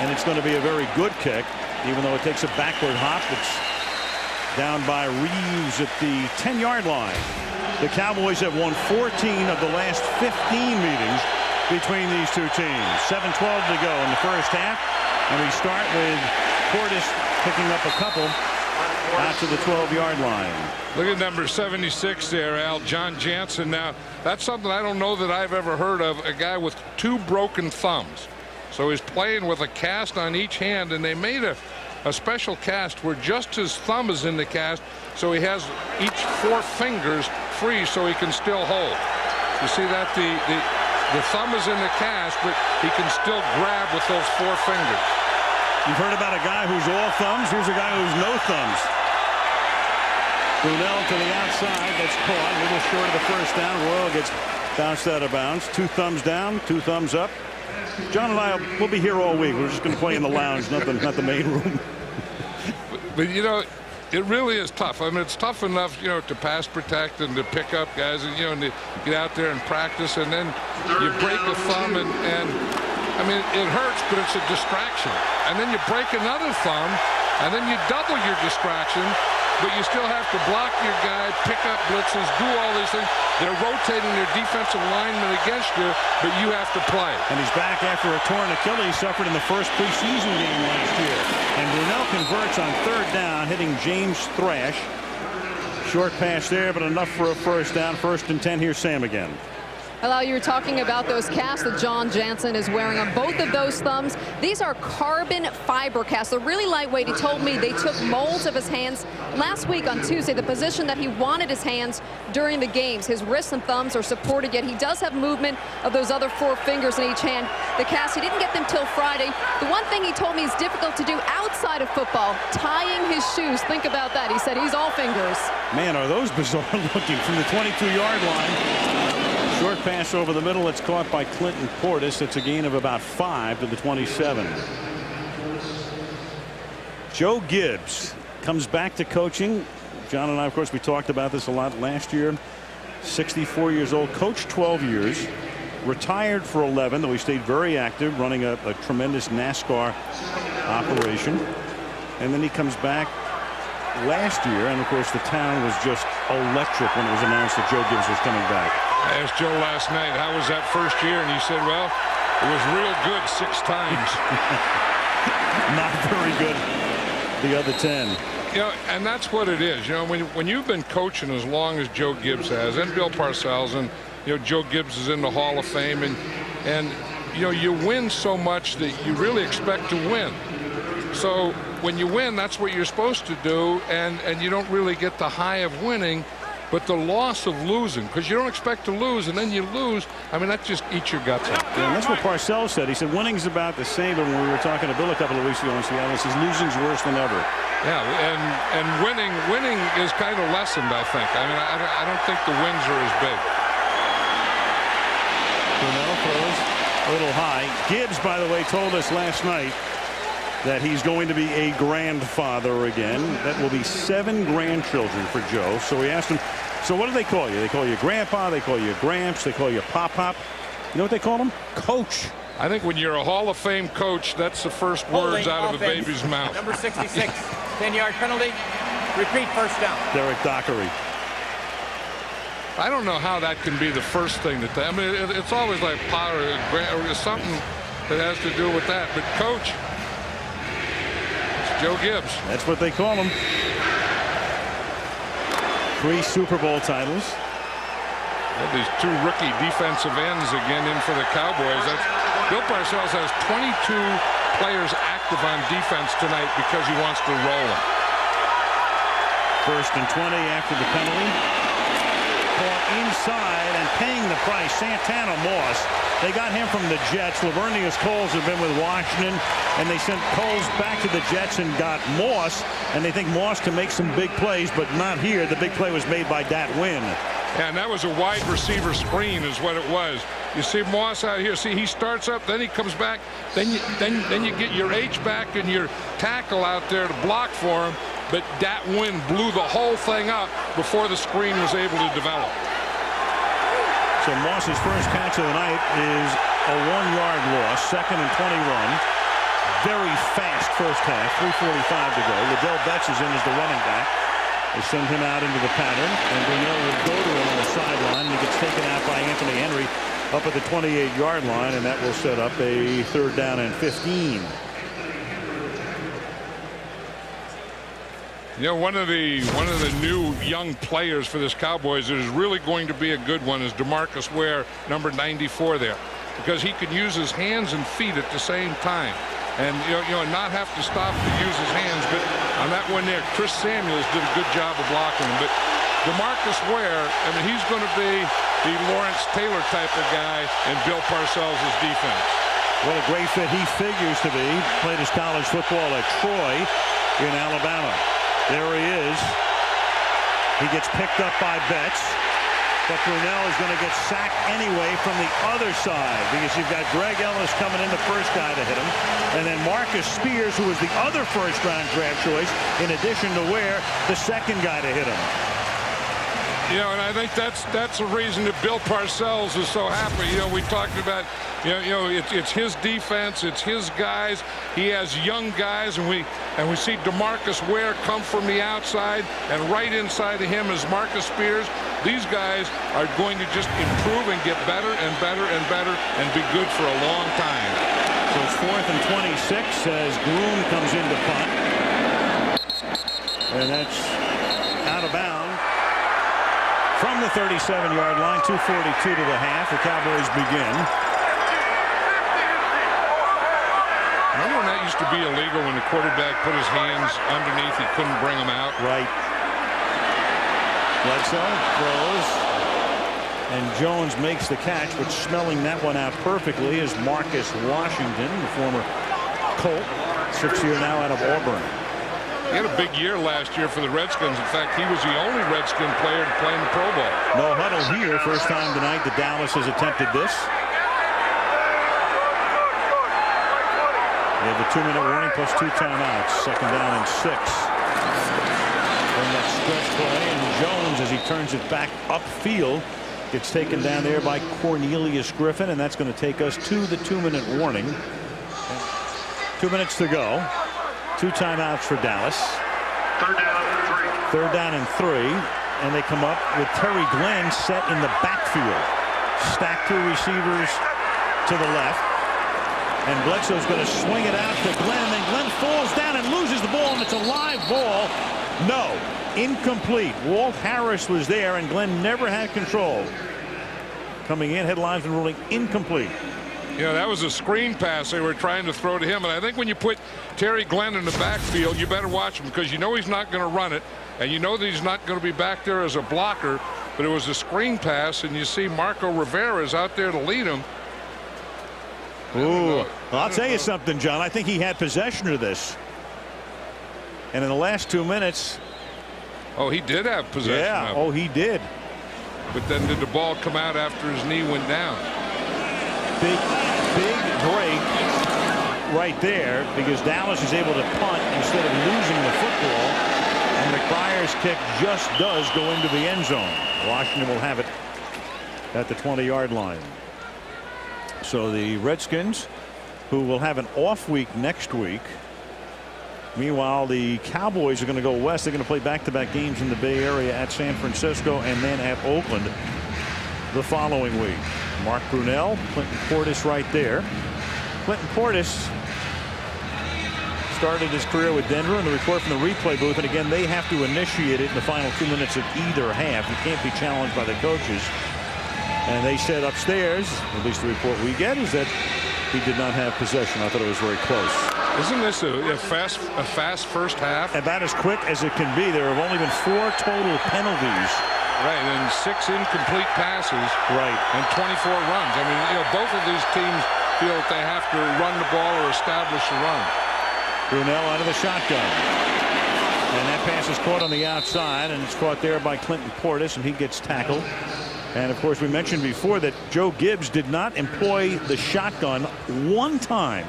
and it's going to be a very good kick, even though it takes a backward hop. It's down by Reeves at the 10-yard line. The Cowboys have won 14 of the last 15 meetings between these two teams. 7:12 to go in the first half, and we start with Portis picking up a couple out to the 12-yard line. Look at number 76 there, Al. John Jansen. Now, that's something I don't know that I've ever heard of, a guy with 2 broken thumbs. So he's playing with a cast on each hand, and they made a special cast where just his thumb is in the cast, so he has each 4 fingers free so he can still hold. You see that? The thumb is in the cast, but he can still grab with those 4 fingers. You've heard about a guy who's all thumbs. Here's a guy who's no thumbs. Brunell to the outside. That's caught. A little short of the first down. Royal gets bounced out of bounds. 2 thumbs down, 2 thumbs up. John and I will be here all week. We're just going to play in the lounge, not the main room. But you know, it really is tough. I mean, it's tough enough, you know, to pass protect and to pick up guys, and you know, and to get out there and practice, and then you break a thumb, and I mean, it hurts, but it's a distraction. And then you break another thumb, and then you double your distraction, but you still have to block your guy, pick up blitzes, do all these things. They're rotating their defensive linemen against you, but you have to play. And he's back after a torn Achilles suffered in the first preseason game last year. And Brunell converts on 3rd down, hitting James Thrash. Short pass there, but enough for a first down. 1st and 10. Here's Sam again. Hello, you were talking about those casts that John Jansen is wearing on both of those thumbs. These are carbon fiber casts. They're really lightweight. He told me they took molds of his hands last week on Tuesday, the position that he wanted his hands during the games. His wrists and thumbs are supported, yet he does have movement of those other 4 fingers in each hand. The cast, he didn't get them till Friday. The one thing he told me is difficult to do outside of football, tying his shoes. Think about that. He said he's all fingers. Man, are those bizarre looking from the 22-yard line. Short pass over the middle. It's caught by Clinton Portis. It's a gain of about 5 to the 27. Joe Gibbs comes back to coaching. John and I, of course, we talked about this a lot last year. 64 years old, coached 12 years, retired for 11, though he stayed very active, running a tremendous NASCAR operation. And then he comes back last year, and of course the town was just electric when it was announced that Joe Gibbs was coming back. I asked Joe last night, how was that first year? And he said, well, it was real good 6 times. Not very good the other 10. You know, and that's what it is. You know, when you've been coaching as long as Joe Gibbs has, and Bill Parcells, and you know, Joe Gibbs is in the Hall of Fame, and you know, you win so much that you really expect to win. So when you win, that's what you're supposed to do, and you don't really get the high of winning, but the loss of losing, because you don't expect to lose, and then you lose. I mean, that just eats your guts out. Yeah, and that's what Parcells said. He said winning's about the same, but when we were talking to Bill a couple of weeks ago in Seattle, he says losing's worse than ever. Yeah, and winning is kind of lessened, I think. I mean, I don't think the wins are as big. Brunell throws a little high. Gibbs, by the way, told us last night that he's going to be a grandfather again. That will be 7 grandchildren for Joe. So we asked him, so what do they call you? They call you Grandpa, they call you Gramps, they call you Pop-Pop. You know what they call him? Coach. I think when you're a Hall of Fame coach, that's the first words out of a baby's mouth. Number 66, 10-yard penalty. Repeat, first down. Derek Dockery. I don't know how that can be the first thing that I mean, it's always like power or something that has to do with that. But coach, it's Joe Gibbs. That's what they call him. 3 Super Bowl titles. Well, these 2 rookie defensive ends again in for the Cowboys. Bill Parcells has 22 players active on defense tonight because he wants to roll them. 1st and 20 after the penalty. Ball inside and paying the price. Santana Moss. They got him from the Jets. Lavernius Coles had been with Washington, and they sent Coles back to the Jets and got Moss, and they think Moss can make some big plays, but not here. The big play was made by Dat Wynn. Yeah, and that was a wide receiver screen is what it was. You see Moss out here. See, he starts up, then he comes back. Then you get your H-back and your tackle out there to block for him. But Dat Wynn blew the whole thing up before the screen was able to develop. So Moss's first catch of the night is a 1-yard loss. 2nd and 21. Very fast first half. 3:45 to go. Liddell Betts is in as the running back. They send him out into the pattern, and Brunell will go to him on the sideline. He gets taken out by Anthony Henry up at the 28-yard line, and that will set up a 3rd down and 15. You know, one of the new young players for this Cowboys that is really going to be a good one is DeMarcus Ware, number 94 there, because he can use his hands and feet at the same time, and you know, not have to stop to use his hands. But on that one there, Chris Samuels did a good job of blocking him. But DeMarcus Ware, I mean, he's going to be the Lawrence Taylor type of guy in Bill Parcells' defense. What a great fit he figures to be. Played his college football at Troy in Alabama. There he is. He gets picked up by Betts, but Brunell is going to get sacked anyway from the other side because you've got Greg Ellis coming in, the first guy to hit him, and then Marcus Spears, who was the other first-round draft choice, in addition to Ware, the second guy to hit him. You know, and I think that's the reason that Bill Parcells is so happy. You know, we talked about, you know, it's his defense, it's his guys. He has young guys, and we see DeMarcus Ware come from the outside, and right inside of him is Marcus Spears. These guys are going to just improve and get better and better and better and be good for a long time. So it's 4th and 26 as Groom comes in to punt, and that's out of bounds. From the 37-yard line, 2:42 to the half, the Cowboys begin. Remember when that used to be illegal when the quarterback put his hands underneath, he couldn't bring them out? Right. Bledsoe throws, and Jones makes the catch, but smelling that one out perfectly is Marcus Washington, the former Colt, 6th year now out of Auburn. He had a big year last year for the Redskins. In fact, he was the only Redskin player to play in the Pro Bowl. No huddle here. First time tonight that Dallas has attempted this. They have a 2-minute warning plus 2 timeouts. 2nd down and 6. From that stretch play, and Jones, as he turns it back upfield, gets taken down there by Cornelius Griffin, and that's going to take us to the 2-minute warning. 2 minutes to go. 2 timeouts for Dallas. 3rd down and 3. 3rd down and 3, and they come up with Terry Glenn set in the backfield. Stacked 2 receivers to the left, and Bledsoe's going to swing it out to Glenn, and Glenn falls down and loses the ball, and it's a live ball No. Incomplete. Walt Harris was there, and Glenn never had control. Coming in, headlines and ruling incomplete. Yeah, that was a screen pass they were trying to throw to him. And I think when you put Terry Glenn in the backfield, you better watch him, because you know he's not going to run it. And you know that he's not going to be back there as a blocker. But it was a screen pass, and you see Marco Rivera is out there to lead him. Ooh, well, I'll tell you something, John. I think he had possession of this. And in the last 2 minutes. Oh, he did have possession. Yeah, of it. oh, he did. But then did the ball come out after his knee went down? Big break right there, because Dallas is able to punt instead of losing the football. And McBriar's kick just does go into the end zone. Washington will have it at the 20-yard line. So the Redskins, who will have an off week next week. Meanwhile, the Cowboys are going to go west. They're going to play back-to-back games in the Bay Area at San Francisco and then at Oakland the following week. Mark Brunell, Clinton Portis right there. Clinton Portis started his career with Denver, and the report from the replay booth, and again, they have to initiate it in the final 2 minutes of either half. You can't be challenged by the coaches. And they said upstairs, at least the report we get, is that he did not have possession. I thought it was very close. Isn't this a fast first half? About as quick as it can be. There have only been 4 total penalties. Right, and 6 incomplete passes. Right. And 24 runs. I mean, you know, both of these teams feel that they have to run the ball or establish a run. Brunell out of the shotgun. And that pass is caught on the outside, and it's caught there by Clinton Portis, and he gets tackled. And of course, we mentioned before that Joe Gibbs did not employ the shotgun one time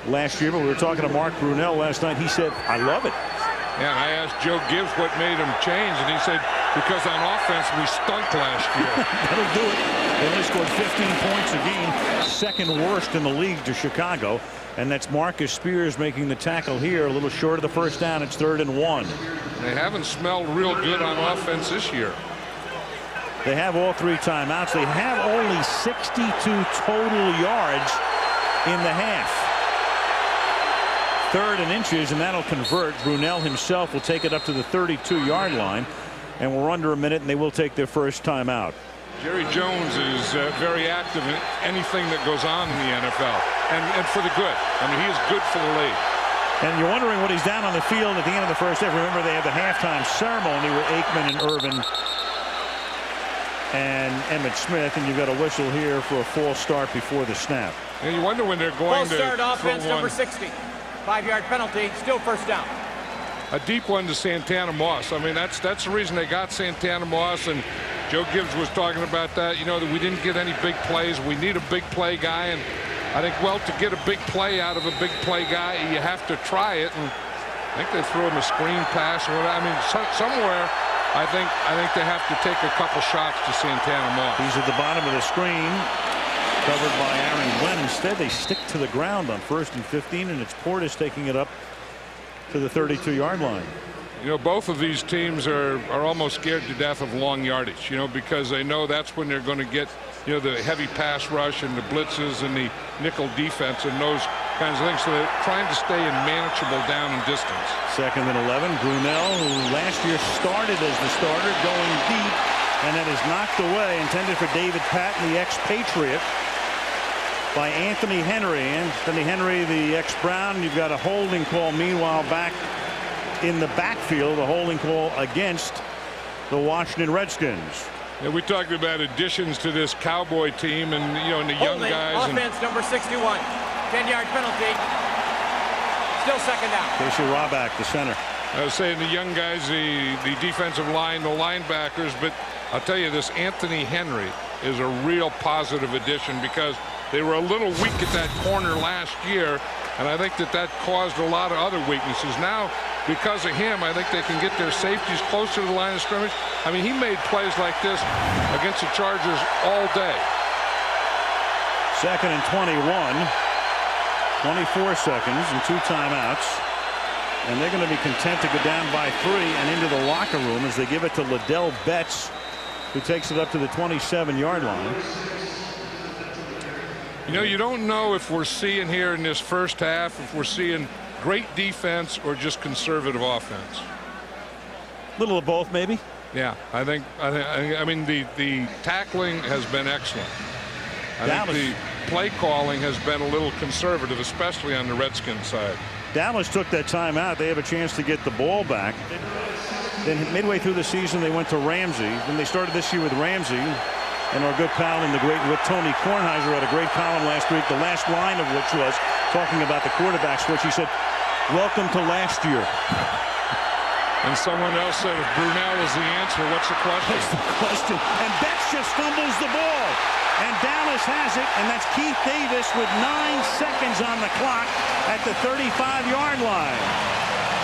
last year, but we were talking to Mark Brunell last night. He said, I love it. Yeah, I asked Joe Gibbs what made him change, and he said, because on offense we stunk last year. That'll do it. They only scored 15 points a game, second worst in the league to Chicago. And that's Marcus Spears making the tackle here, a little short of the first down. It's 3rd and 1. They haven't smelled real good on offense this year. They have all 3 timeouts. They have only 62 total yards in the half. 3rd and inches, and that'll convert. Brunell himself will take it up to the 32-yard line, and we're under a minute, and they will take their first timeout. Jerry Jones is very active in anything that goes on in the NFL, and for the good. I mean, he is good for the league. And you're wondering what he's down on the field at the end of the first half. Remember, they had the halftime ceremony with Aikman and Irvin and Emmitt Smith, and you've got a whistle here for a false start before the snap. And you wonder when they're going false start offense number 60. 5-yard penalty, still first down. A deep one to Santana Moss. I mean, that's the reason they got Santana Moss, and Joe Gibbs was talking about that. You know, that we didn't get any big plays. We need a big play guy, and I think, well, to get a big play out of a big play guy, you have to try it. And I think they threw him a screen pass or whatever. I mean, somewhere I think they have to take a couple shots to Santana Moss. He's at the bottom of the screen, covered by Aaron Glenn. Instead, they stick to the ground on 1st and 15, and it's Portis taking it up to the 32-yard line. You know, both of these teams are almost scared to death of long yardage, you know, because they know that's when they're going to get, you know, the heavy pass rush and the blitzes and the nickel defense and those kinds of things. So they're trying to stay in manageable down and distance. 2nd and 11. Brunell, who last year started as the starter, going deep, and that is knocked away, intended for David Patton, the ex-Patriot, by Anthony Henry. Anthony Henry, the ex-Brown. You've got a holding call, meanwhile, back in the backfield, a holding call against the Washington Redskins. Yeah, we talked about additions to this Cowboy team, and you know, and the young guys. Offense number 61, 10-yard penalty. Still second down. Casey Roback, the center. I was saying the young guys, the defensive line, the linebackers, but I'll tell you this, Anthony Henry is a real positive addition because they were a little weak at that corner last year, and I think that caused a lot of other weaknesses. Now, because of him, I think they can get their safeties closer to the line of scrimmage. I mean, he made plays like this against the Chargers all day. 2nd and 21. 24 seconds and 2 timeouts. And they're going to be content to go down by 3 and into the locker room as they give it to Liddell Betts, who takes it up to the 27-yard line. You know, you don't know if we're seeing here in this first half, if we're seeing great defense or just conservative offense. Little of both, maybe. Yeah, I mean, the tackling has been excellent. I think the play calling has been a little conservative, especially on the Redskins side. Dallas took that timeout. They have a chance to get the ball back. Then midway through the season, they went to Ramsey. Then they started this year with Ramsey, and our good pal and the great Tony Kornheiser had a great column last week. The last line of which was talking about the quarterback switch. He said, "Welcome to last year." And someone else said, if Brunel was the answer, what's the question? What's the question? And Betts just fumbles the ball. And Dallas has it, and that's Keith Davis with 9 seconds on the clock at the 35-yard line.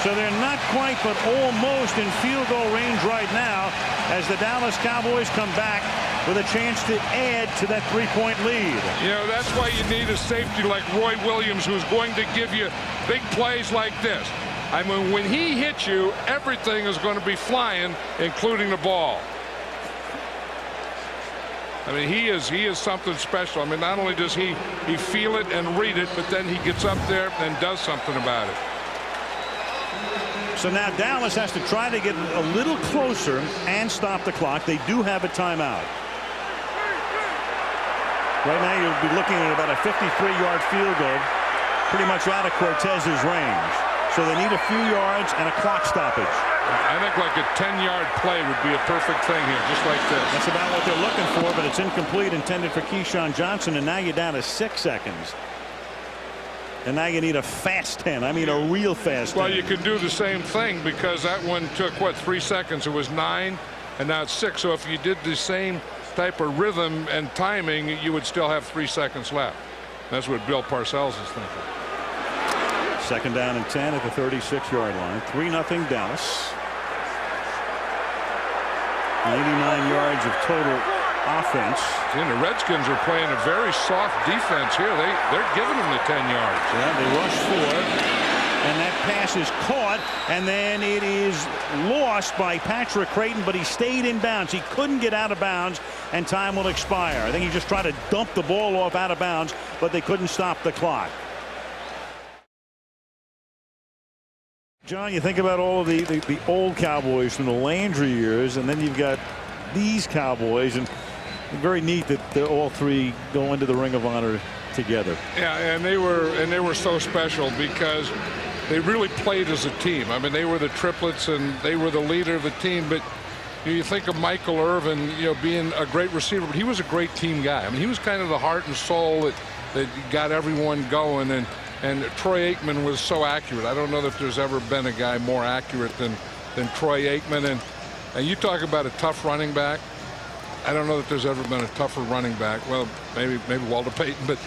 So they're not quite, but almost in field goal range right now as the Dallas Cowboys come back with a chance to add to that 3-point lead. You know, that's why you need a safety like Roy Williams, who's going to give you big plays like this. I mean, when he hits you, everything is going to be flying, including the ball. I mean, he is something special. I mean, not only does he feel it and read it, but then he gets up there and does something about it. So now Dallas has to try to get a little closer and stop the clock. They do have a timeout. Right now you'll be looking at about a 53-yard field goal, pretty much out of Cortez's range. So they need a few yards and a clock stoppage. I think like a 10-yard play would be a perfect thing here, just like this. That's about what they're looking for, but it's incomplete, intended for Keyshawn Johnson, and now you're down to 6 seconds. And now you need a fast 10. I mean, a real fast 10. Well, you can do the same thing because that one took, what, 3 seconds? It was 9, and now it's 6. So if you did the same type of rhythm and timing, you would still have 3 seconds left. That's what Bill Parcells is thinking. Second down and 10 at the 36-yard line. 3-0 Dallas. 89 yards of total offense. And the Redskins are playing a very soft defense here. They're giving them the 10 yards. Yeah, they rush 4. And that pass is caught, and then it is lost by Patrick Creighton, but he stayed in bounds. He couldn't get out of bounds, and time will expire. I think he just tried to dump the ball off out of bounds, but they couldn't stop the clock. John, you think about all of the old Cowboys from the Landry years, and then you've got these Cowboys, and very neat that all three go into the Ring of Honor together. Yeah, and they were so special because they really played as a team. I mean, they were the triplets and they were the leader of the team. But you think of Michael Irvin, you know, being a great receiver, but he was a great team guy. I mean, he was kind of the heart and soul that got everyone going. And Troy Aikman was so accurate. I don't know that there's ever been a guy more accurate than Troy Aikman. And you talk about a tough running back. I don't know that there's ever been a tougher running back. Well, maybe Walter Payton, but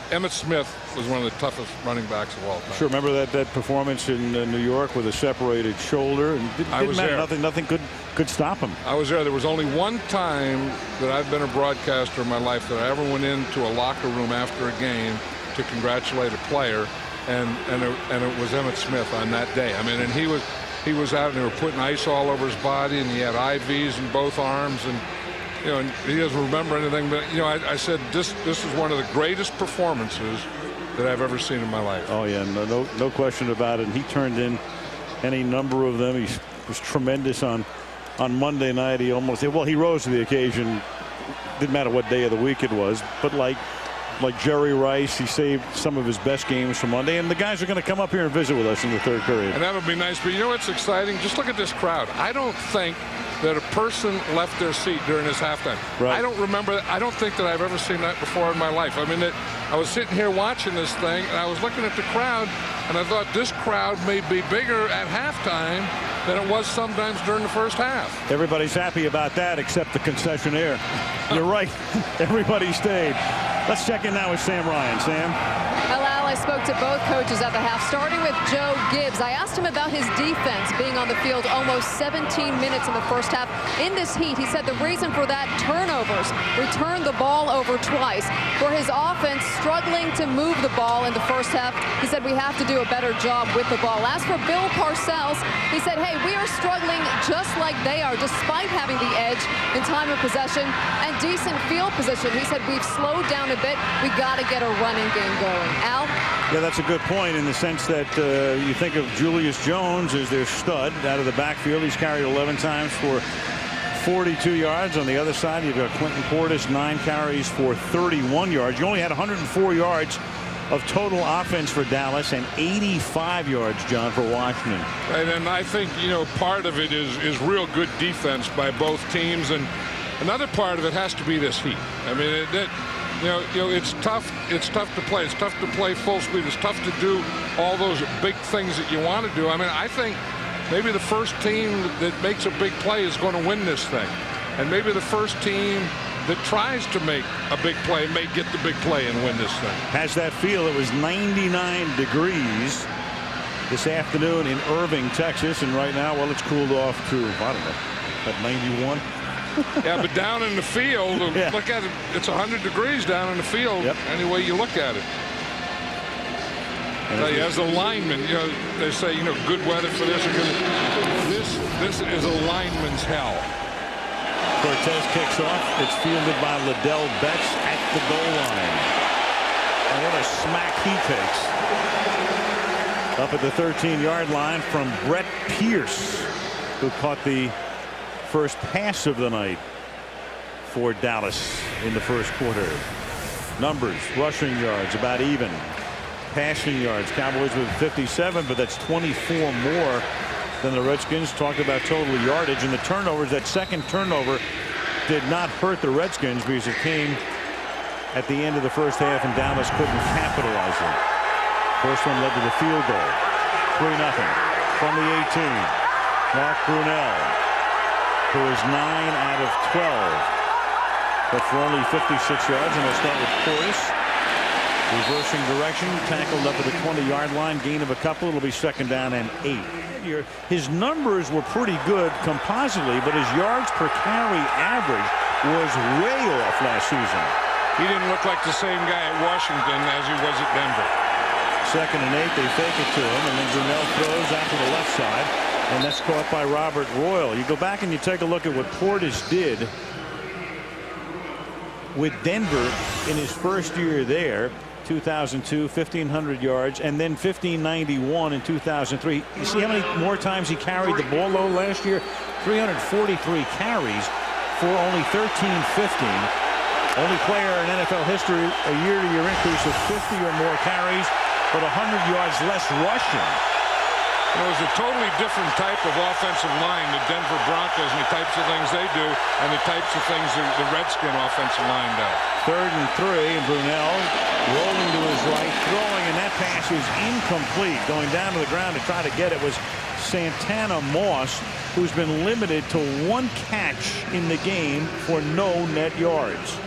Emmitt Smith was one of the toughest running backs of all time. Sure, remember that performance in New York with a separated shoulder, and didn't matter. Nothing could stop him. I was there. There was only one time that I've been a broadcaster in my life that I ever went into a locker room after a game to congratulate a player, and it was Emmitt Smith on that day. I mean, and he was out, and they were putting ice all over his body, and he had IVs in both arms, and you know, and he doesn't remember anything. But you know, I said this is one of the greatest performances that I've ever seen in my life. Oh yeah, no question about it. And he turned in any number of them. He was tremendous on Monday night. He rose to the occasion. Didn't matter what day of the week it was, but like Jerry Rice, he saved some of his best games from Monday, and the guys are going to come up here and visit with us in the third period. And that'll be nice. But you know what's exciting? Just look at this crowd. I don't think that a person left their seat during this halftime. Right. I don't remember. I don't think that I've ever seen that before in my life. I mean, I was sitting here watching this thing, and I was looking at the crowd, and I thought this crowd may be bigger at halftime than it was sometimes during the first half. Everybody's happy about that except the concessionaire. You're right. Everybody stayed. Let's check in now with Sam Ryan. Sam? Well, Al, I spoke to both coaches at the half, starting with Joe Gibbs. I asked him about his defense being on the field almost 17 minutes in the first half. In this heat, he said the reason for that, turnovers. We turned the ball over twice. For his offense, struggling to move the ball in the first half, he said we have to do a better job with the ball. As for Bill Parcells, he said, hey, we are struggling just like they are, despite having the edge in time of possession and decent field position. He said we've slowed down a bit. We got to get a running game going. Al? Yeah, that's a good point in the sense that you think of Julius Jones as their stud out of the backfield. He's carried 11 times for 42 yards. On the other side, you've got Clinton Portis, 9 carries for 31 yards. You only had 104 yards of total offense for Dallas and 85 yards, John, for Washington. Right, and I think, you know, part of it is real good defense by both teams, and another part of it has to be this heat. I mean, you know, it's tough. It's tough to play. It's tough to play full speed. It's tough to do all those big things that you want to do. I mean, I think maybe the first team that makes a big play is going to win this thing, and maybe the first team that tries to make a big play may get the big play and win this thing. Has that feel? It was 99 degrees this afternoon in Irving, Texas, and right now, well, it's cooled off to, I don't know, at 91. Yeah, but down in the field, yeah. Look at it. It's 100 degrees down in the field. Yep. Any way you look at it. As a lineman, you know, they say, you know, good weather for this. This is a lineman's hell. Cortez kicks off. It's fielded by Liddell Betts at the goal line. And what a smack he takes. Up at the 13-yard line from Brett Pierce, who caught the first pass of the night for Dallas in the first quarter. Numbers, rushing yards about even. Passing yards, Cowboys with 57, but that's 24 more than the Redskins. Talked about total yardage, and the turnovers, that second turnover did not hurt the Redskins because it came at the end of the first half and Dallas couldn't capitalize it. First one led to the field goal. 3-0 from the 18. Mark Brunell, who is 9 out of 12, but for only 56 yards. And we'll start with Portis. Reversing direction, tackled up at the 20-yard line, gain of a couple. It'll be 2nd down and 8. His numbers were pretty good compositely, but his yards per carry average was way off last season. He didn't look like the same guy at Washington as he was at Denver. 2nd and 8, they fake it to him, and then Brunell throws out to the left side, and that's caught by Robert Royal. You go back and you take a look at what Portis did with Denver in his first year there. 2002, 1,500 yards, and then 1,591 in 2003. You see how many more times he carried the ball though last year? 343 carries for only 1,315. Only player in NFL history a year-to-year increase of 50 or more carries, but 100 yards less rushing. It was a totally different type of offensive line, the Denver Broncos, and the types of things they do, and the types of things the Redskin offensive line does. 3rd and 3, and Brunell rolling to his right, throwing, and that pass is incomplete. Going down to the ground to try to get it was Santana Moss, who's been limited to 1 catch in the game for no net yards.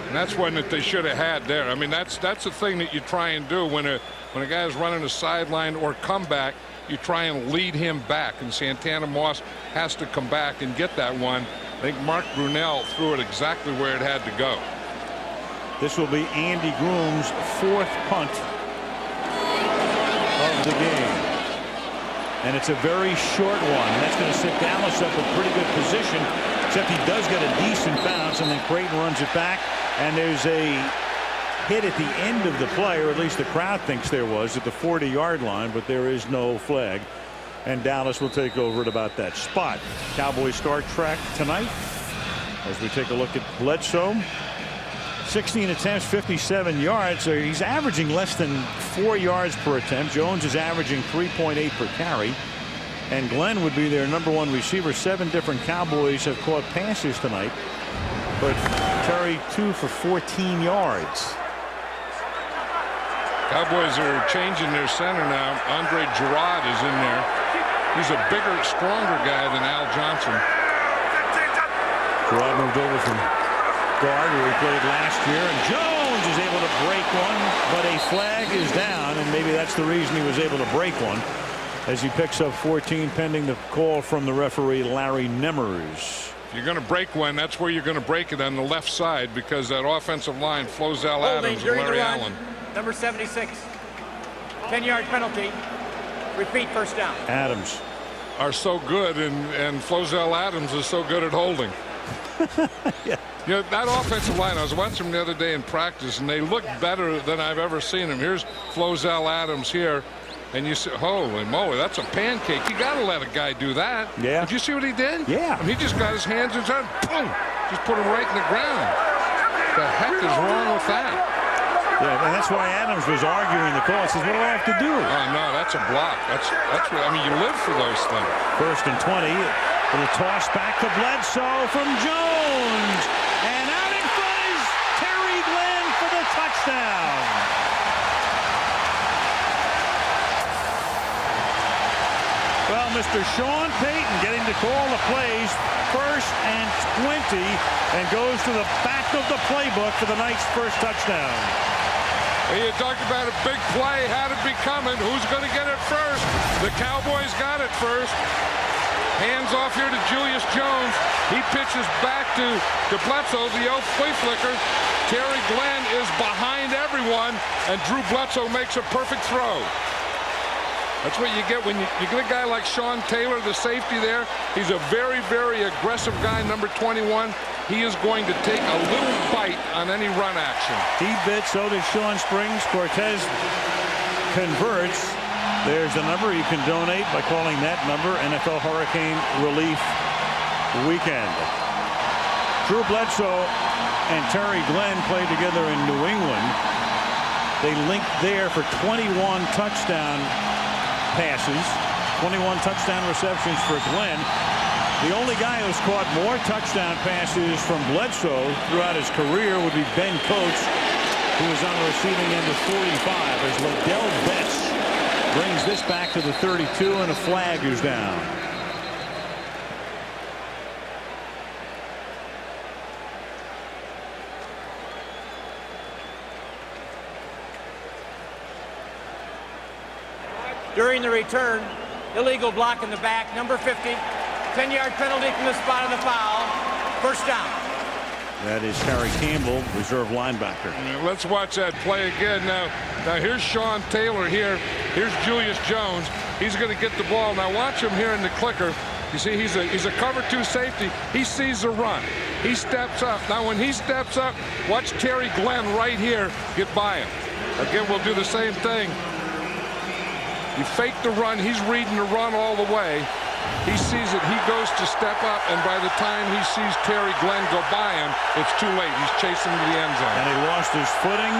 And that's one that they should have had there. I mean, that's the thing that you try and do when a guy's running a sideline or comeback. You try and lead him back, and Santana Moss has to come back and get that one. I think Mark Brunell threw it exactly where it had to go. This will be Andy Groom's 4th punt of the game. And it's a very short one. That's going to sit Dallas up in pretty good position, except he does get a decent bounce, and then Creighton runs it back. And there's a hit at the end of the play, or at least the crowd thinks there was, at the 40-yard line, but there is no flag. And Dallas will take over at about that spot. Cowboys start track tonight as we take a look at Bledsoe. 16 attempts, 57 yards. So he's averaging less than 4 yards per attempt. Jones is averaging 3.8 per carry. And Glenn would be their #1 receiver. 7 different Cowboys have caught passes tonight, but Terry 2 for 14 yards. Cowboys are changing their center now. Andre Gerard is in there. He's a bigger, stronger guy than Al Johnson. Gerard moved over from guard where he played last year, and Jones is able to break one, but a flag is down, and maybe that's the reason he was able to break one, as he picks up 14 pending the call from the referee Larry Nemmers. If you're going to break one, that's where you're going to break it, on the left side, because that offensive line, Flozell Adams and Larry Allen. Number 76. 10-yard penalty. Repeat, 1st down. Adams are so good, and Flozell Adams is so good at holding. You know, that offensive line, I was watching them the other day in practice, and they look better than I've ever seen them. Here's Flozell Adams here, and you say, holy moly, that's a pancake. You got to let a guy do that. Yeah. Did you see what he did? Yeah. I mean, he just got his hands inside, boom, just put him right in the ground. What the heck is wrong with that? Yeah, and that's why Adams was arguing the call. He says, what do I have to do? Oh, no, that's a block. That's what, I mean, you live for those things. 1st and 20. With a toss back to Bledsoe from Jones. And out in front is Terry Glenn for the touchdown. Well, Mr. Sean Payton getting to call the plays. 1st and 20, and goes to the back of the playbook for the night's first touchdown. You talked about a big play, had it be coming. Who's going to get it first? The Cowboys got it first. Hands off here to Julius Jones. He pitches back to Bledsoe, the flea flicker. Terry Glenn is behind everyone, and Drew Bledsoe makes a perfect throw. That's what you get when you get a guy like Sean Taylor, the safety there. He's a very, very aggressive guy, number 21. He is going to take a little bite on any run action. He bit, so does Sean Springs. Cortez converts. There's a number you can donate by calling that number, NFL Hurricane Relief Weekend. Drew Bledsoe and Terry Glenn played together in New England. They linked there for 21 touchdown passes, 21 touchdown receptions for Glenn. The only guy who's caught more touchdown passes from Bledsoe throughout his career would be Ben Coates, who is on the receiving end of 45 as Liddell Betts brings this back to the 32, and a flag is down. During the return, illegal block in the back, number 50, 10-yard penalty from the spot of the foul. First down. That is Harry Campbell, reserve linebacker. Let's watch that play again. Now here's Sean Taylor here. Here's Julius Jones. He's going to get the ball. Now watch him here in the clicker. You see, he's a cover 2 safety. He sees the run. He steps up. Now when he steps up, watch Terry Glenn right here get by him. Again, we'll do the same thing. You fake the run. He's reading the run all the way. He sees it. He goes to step up, and by the time he sees Terry Glenn go by him, it's too late. He's chasing to the end zone. And he lost his footing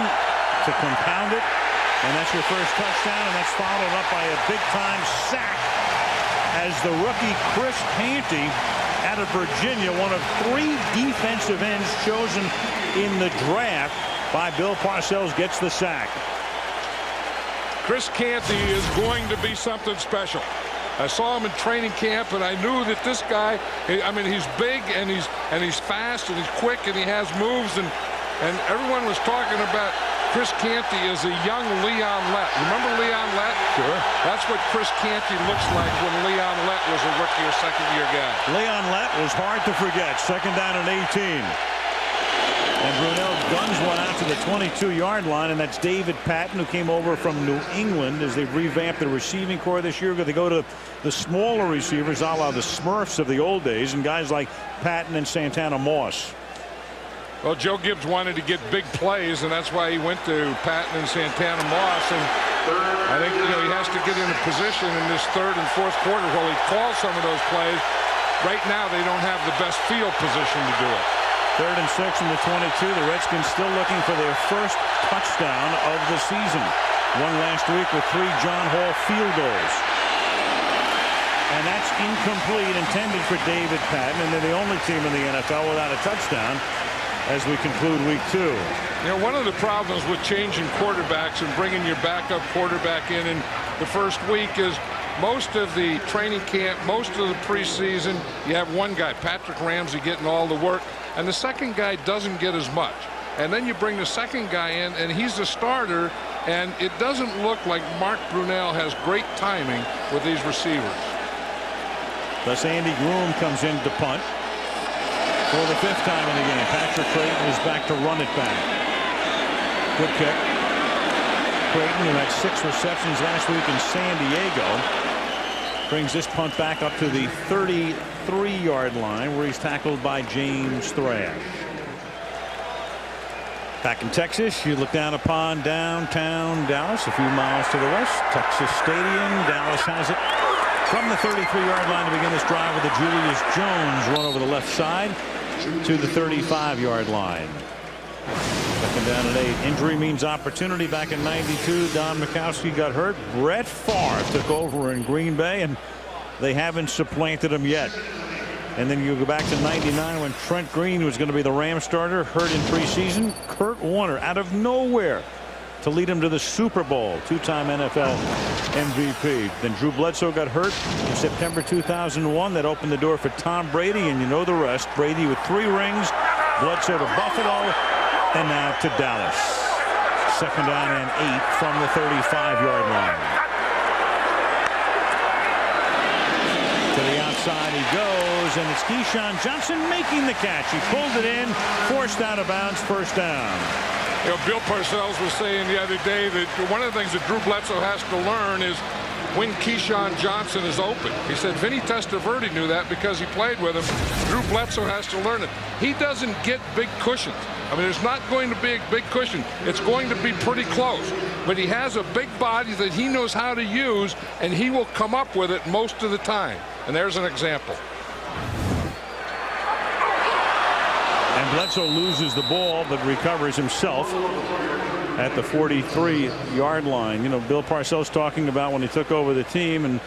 to compound it. And that's your first touchdown, and that's followed up by a big-time sack as the rookie Chris Canty out of Virginia, one of 3 defensive ends chosen in the draft by Bill Parcells, gets the sack. Chris Canty is going to be something special. I saw him in training camp, and I knew that this guy, I mean, he's big, and he's fast, and he's quick, and he has moves, and everyone was talking about Chris Canty as a young Leon Lett. Remember Leon Lett? Sure. That's what Chris Canty looks like when Leon Lett was a rookie or second-year guy. Leon Lett was hard to forget. 2nd down and 18. And Brunell guns one out to the 22-yard line, and that's David Patton, who came over from New England as they've revamped the receiving corps this year. They go to the smaller receivers, a la the Smurfs of the old days, and guys like Patton and Santana Moss. Well, Joe Gibbs wanted to get big plays, and that's why he went to Patton and Santana Moss. And I think he has to get in a position in this 3rd and 4th quarter while he calls some of those plays. Right now, they don't have the best field position to do it. 3rd and 6 from the 22. The Redskins still looking for their first touchdown of the season. One last week with 3 John Hall field goals. And that's incomplete, intended for David Patton, and they're the only team in the NFL without a touchdown as we conclude week 2. You know, one of the problems with changing quarterbacks and bringing your backup quarterback in the first week is most of the training camp, most of the preseason, you have one guy, Patrick Ramsey, getting all the work, and the second guy doesn't get as much. And then you bring the second guy in, and he's the starter, and it doesn't look like Mark Brunell has great timing with these receivers. Thus Andy Groom comes in to punt for the 5th time in the game. Patrick Creighton is back to run it back. Good kick. Creighton, who had 6 receptions last week in San Diego. Brings this punt back up to the 33-yard line, where he's tackled by James Thrash. Back in Texas, you look down upon downtown Dallas, a few miles to the west. Texas Stadium. Dallas has it from the 33-yard line to begin this drive with a Julius Jones run over the left side to the 35-yard line. Second down and 8. Injury means opportunity. Back in '92, Don Mikowski got hurt. Brett Favre took over in Green Bay, and they haven't supplanted him yet. And then you go back to '99 when Trent Green was going to be the Rams starter, hurt in preseason. Kurt Warner out of nowhere to lead him to the Super Bowl. Two-time NFL MVP. Then Drew Bledsoe got hurt in September 2001. That opened the door for Tom Brady, and you know the rest. Brady with 3 rings. Bledsoe to Buffalo, and now to Dallas. Second down and 8 from the 35-yard line. To the outside he goes, and it's Keyshawn Johnson making the catch. He pulled it in, forced out of bounds, first down. You know, Bill Parcells was saying the other day that one of the things that Drew Bledsoe has to learn is when Keyshawn Johnson is open. He said Vinny Testaverde knew that because he played with him. Drew Bledsoe has to learn it. He doesn't get big cushions. I mean, there's not going to be a big cushion. It's going to be pretty close. But he has a big body that he knows how to use, and he will come up with it most of the time. And there's an example. And Bledsoe loses the ball, but recovers himself at the 43-yard line. You know, Bill Parcells talking about when he took over the team and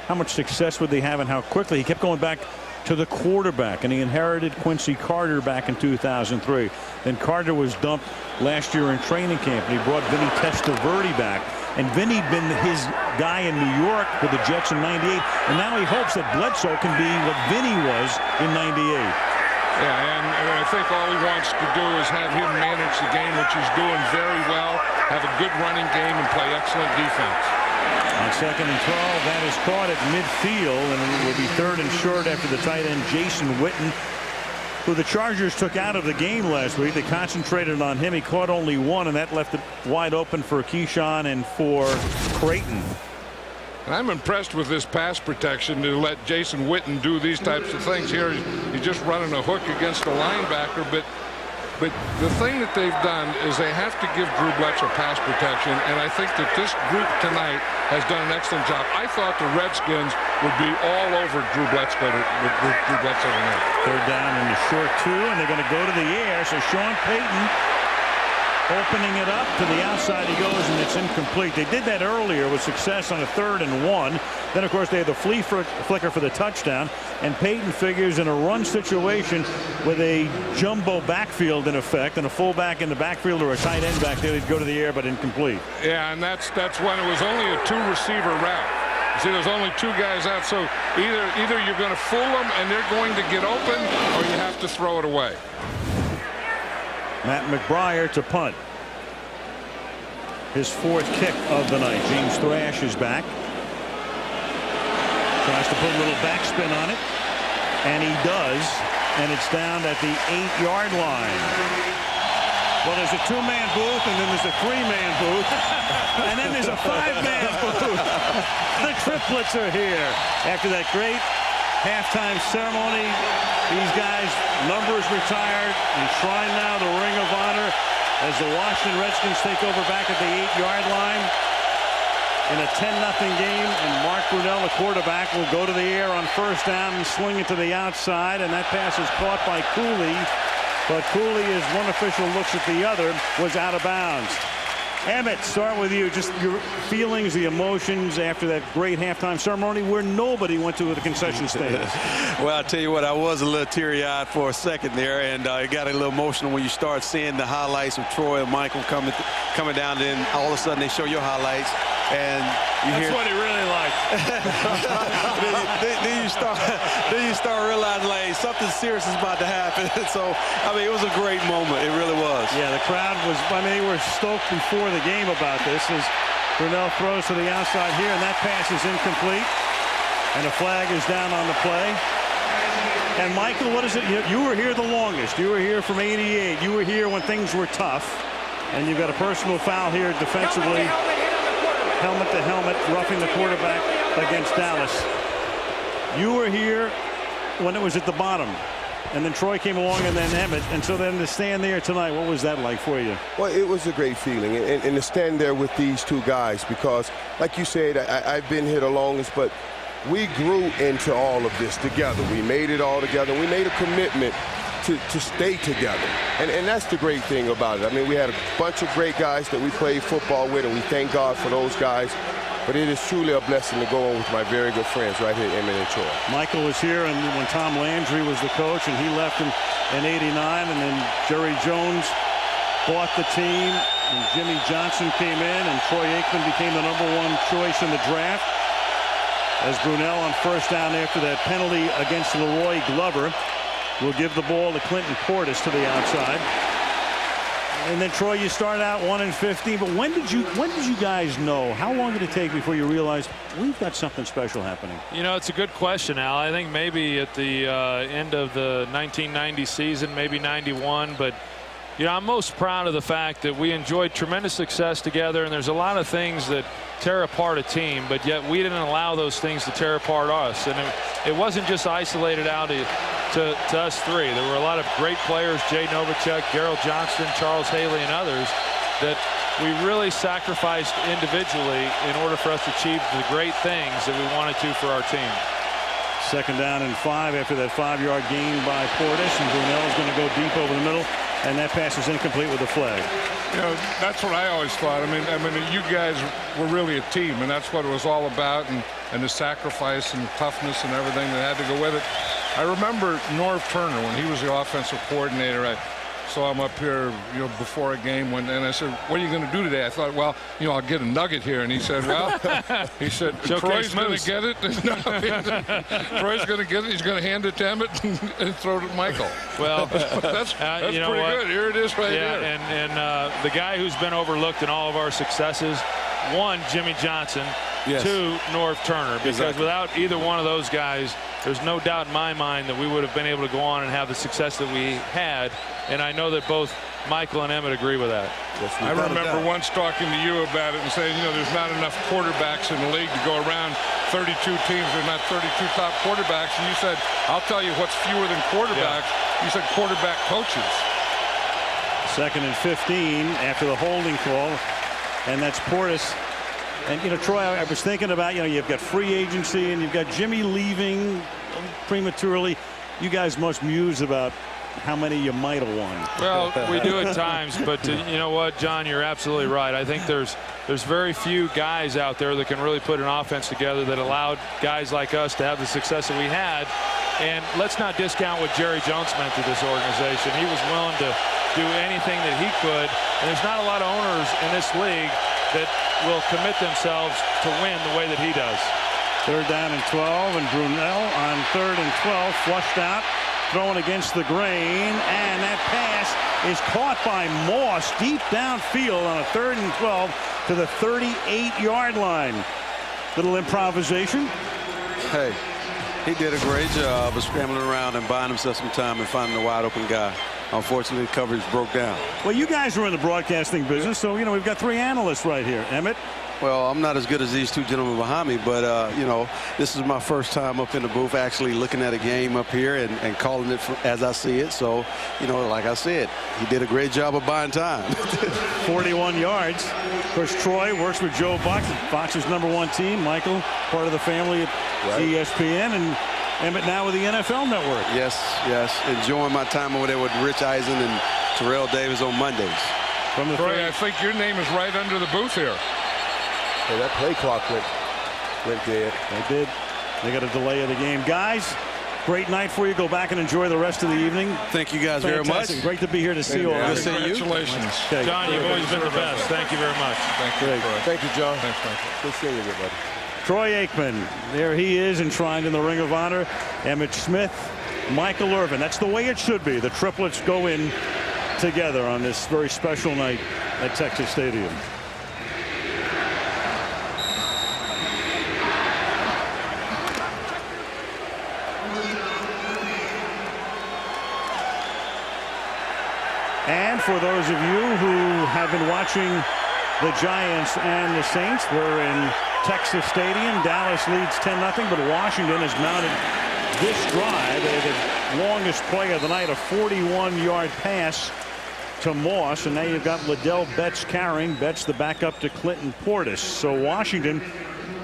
how much success would they have and how quickly. He kept going back to the quarterback, and he inherited Quincy Carter back in 2003. Then Carter was dumped last year in training camp, and he brought Vinny Testaverde back. And Vinny'd been his guy in New York with the Jets in '98, and now he hopes that Bledsoe can be what Vinny was in '98. Yeah, and I think all he wants to do is have him manage the game, which he's doing very well, have a good running game, and play excellent defense. On second and 12, that is caught at midfield, and it will be 3rd and short after the tight end Jason Witten, who the Chargers took out of the game last week. They concentrated on him. He caught only 1, and that left it wide open for Keyshawn and for Creighton. And I'm impressed with this pass protection to let Jason Witten do these types of things. Here he's just running a hook against the linebacker, but the thing that they've done is they have to give Drew Bledsoe pass protection, and I think that this group tonight has done an excellent job. I thought the Redskins would be all over Drew Bledsoe tonight. 3rd down in the short 2, and they're going to go to the air. So Sean Payton opening it up to the outside he goes, and it's incomplete. They did that earlier with success on a 3rd and 1. Then of course they had the flea flicker for the touchdown, and Payton figures in a run situation with a jumbo backfield in effect and a fullback in the backfield or a tight end back there, they'd go to the air, but incomplete. Yeah, and that's when it was only a 2-receiver route. See, there's only 2 guys out, so either you're going to fool them and they're going to get open, or you have to throw it away. Matt McBriar to punt. His 4th kick of the night. James Thrash is back. Tries to put a little backspin on it, and he does, and it's down at the 8-yard line. Well, there's a 2-man booth, and then there's a 3-man booth, and then there's a 5-man booth. The triplets are here after that great halftime ceremony. These guys, numbers retired, enshrined now the Ring of Honor as the Washington Redskins take over back at the 8-yard line in a 10-0 game, and Mark Brunell, the quarterback, will go to the air on 1st down and swing it to the outside, and that pass is caught by Cooley, but Cooley, as one official looks at the other, was out of bounds. Emmett, start with you. Just your feelings, the emotions after that great halftime ceremony where nobody went to the concession stand. Well, I tell you what, I was a little teary-eyed for a second there, and it got a little emotional when you start seeing the highlights of Troy and Michael coming down, and then all of a sudden they show your highlights, and you hear. That's what he really liked. then you start realizing like something serious is about to happen. So I mean, it was a great moment. It really was. Yeah, the crowd was. I mean, they were stoked before the game about this. As Brunell throws to the outside here, and that pass is incomplete, and a flag is down on the play. And Michael, what is it? You were here the longest. You were here from '88. You were here when things were tough, and you've got a personal foul here defensively. Helmet to helmet, roughing the quarterback against Dallas. You were here when it was at the bottom, and then Troy came along, and then Emmett, and so then to stand there tonight, what was that like for you? Well, it was a great feeling, and to stand there with these two guys, because, like you said, I've been here the longest, but we grew into all of this together. We made it all together. We made a commitment to stay together, and that's the great thing about it. I mean, we had a bunch of great guys that we played football with, and we thank God for those guys. But it is truly a blessing to go on with my very good friends right here, Emmett and Troy. Michael was here and when Tom Landry was the coach, and he left in '89, and then Jerry Jones bought the team, and Jimmy Johnson came in, and Troy Aikman became the #1 choice in the draft. As Brunell on first down after that penalty against Leroy Glover will give the ball to Clinton Portis to the outside. And then Troy, you started out 1-15, but when did you guys know? How long did it take before you realized we've got something special happening? You know, it's a good question, Al. I think maybe at the end of the 1990 season, maybe 91, but you know, I'm most proud of the fact that we enjoyed tremendous success together, and there's a lot of things that tear apart a team, but yet we didn't allow those things to tear apart us. And it wasn't just isolated out to us three. There were a lot of great players, Jay Novacek, Gerald Johnston, Charles Haley, and others, that we really sacrificed individually in order for us to achieve the great things that we wanted to for our team. Second down and 5 after that 5-yard gain by Portis, and Brunell's going to go deep over the middle, and that pass is incomplete with a flag. You know, that's what I always thought. I mean, you guys were really a team, and that's what it was all about, and the sacrifice and toughness and everything that had to go with it. I remember Norv Turner when he was the offensive coordinator. I saw him up here, you know, before a game, and I said, "What are you going to do today?" I thought, "Well, you know, I'll get a nugget here." And he said, "Well," he said, "Troy's going to get it." No, Troy's going to get it. He's going to hand it to Emmett and throw it to Michael. Well, that's you know pretty what? good. Here it is, right here. And the guy who's been overlooked in all of our successes, one, Jimmy Johnson. Yes. 2, Norv Turner, because Exactly. without either one of those guys, there's no doubt in my mind that we would have been able to go on and have the success that we had. And I know that both Michael and Emmett agree with that. Yes, I remember once talking to you about it and saying, you know, there's not enough quarterbacks in the league to go around 32 teams. There's not 32 top quarterbacks. And you said, I'll tell you what's fewer than quarterbacks. Yeah. You said quarterback coaches. Second and 15 after the holding call, and that's Portis. And, you know, Troy, I was thinking about, you know, you've got free agency and you've got Jimmy leaving prematurely. You guys must muse about how many you might have won. Well, we do at times, but you know what, John, you're absolutely right. I think there's very few guys out there that can really put an offense together that allowed guys like us to have the success that we had. And let's not discount what Jerry Jones meant to this organization. He was willing to do anything that he could, and there's not a lot of owners in this league that will commit themselves to win the way that he does. Third down and 12, and Brunell on 3rd and 12, flushed out, thrown against the grain, and that pass is caught by Moss deep downfield on a 3rd and 12 to the 38-yard line. Little improvisation. Hey, he did a great job of scrambling around and buying himself some time and finding a wide open guy. Unfortunately, coverage broke down. Well, you guys are in the broadcasting business, so, you know, we've got 3 analysts right here. Emmett? Well, I'm not as good as these 2 gentlemen behind me, but, you know, this is my first time up in the booth actually looking at a game up here and calling it as I see it. So, you know, like I said, he did a great job of buying time. 41 yards. Of course, Troy works with Joe Buck, Fox's #1 team. Michael, part of the family at ESPN, and Emmett now with the NFL Network. Yes, yes. Enjoying my time over there with Rich Eisen and Terrell Davis on Mondays. From the Troy, I think your name is right under the booth here. Hey, that play clock went dead. They did. They got a delay of the game. Guys, great night for you. Go back and enjoy the rest of the evening. Thank you guys very much. Great to be here to see you all. Good to see you. Congratulations. Okay. John, you've always been the best. Thank you very much. Thank you. Great. Troy. Thank you, John. Thanks, Michael. Good seeing you, everybody. Troy Aikman, there he is, enshrined in the Ring of Honor. Emmett Smith, Michael Irvin. That's the way it should be. The triplets go in together on this very special night at Texas Stadium. And for those of you who have been watching the Giants and the Saints, we're in Texas Stadium. Dallas leads 10-0, but Washington has mounted this drive. They had the longest play of the night, a 41-yard pass to Moss, and now you've got Liddell Betts carrying. Betts the backup to Clinton Portis. So Washington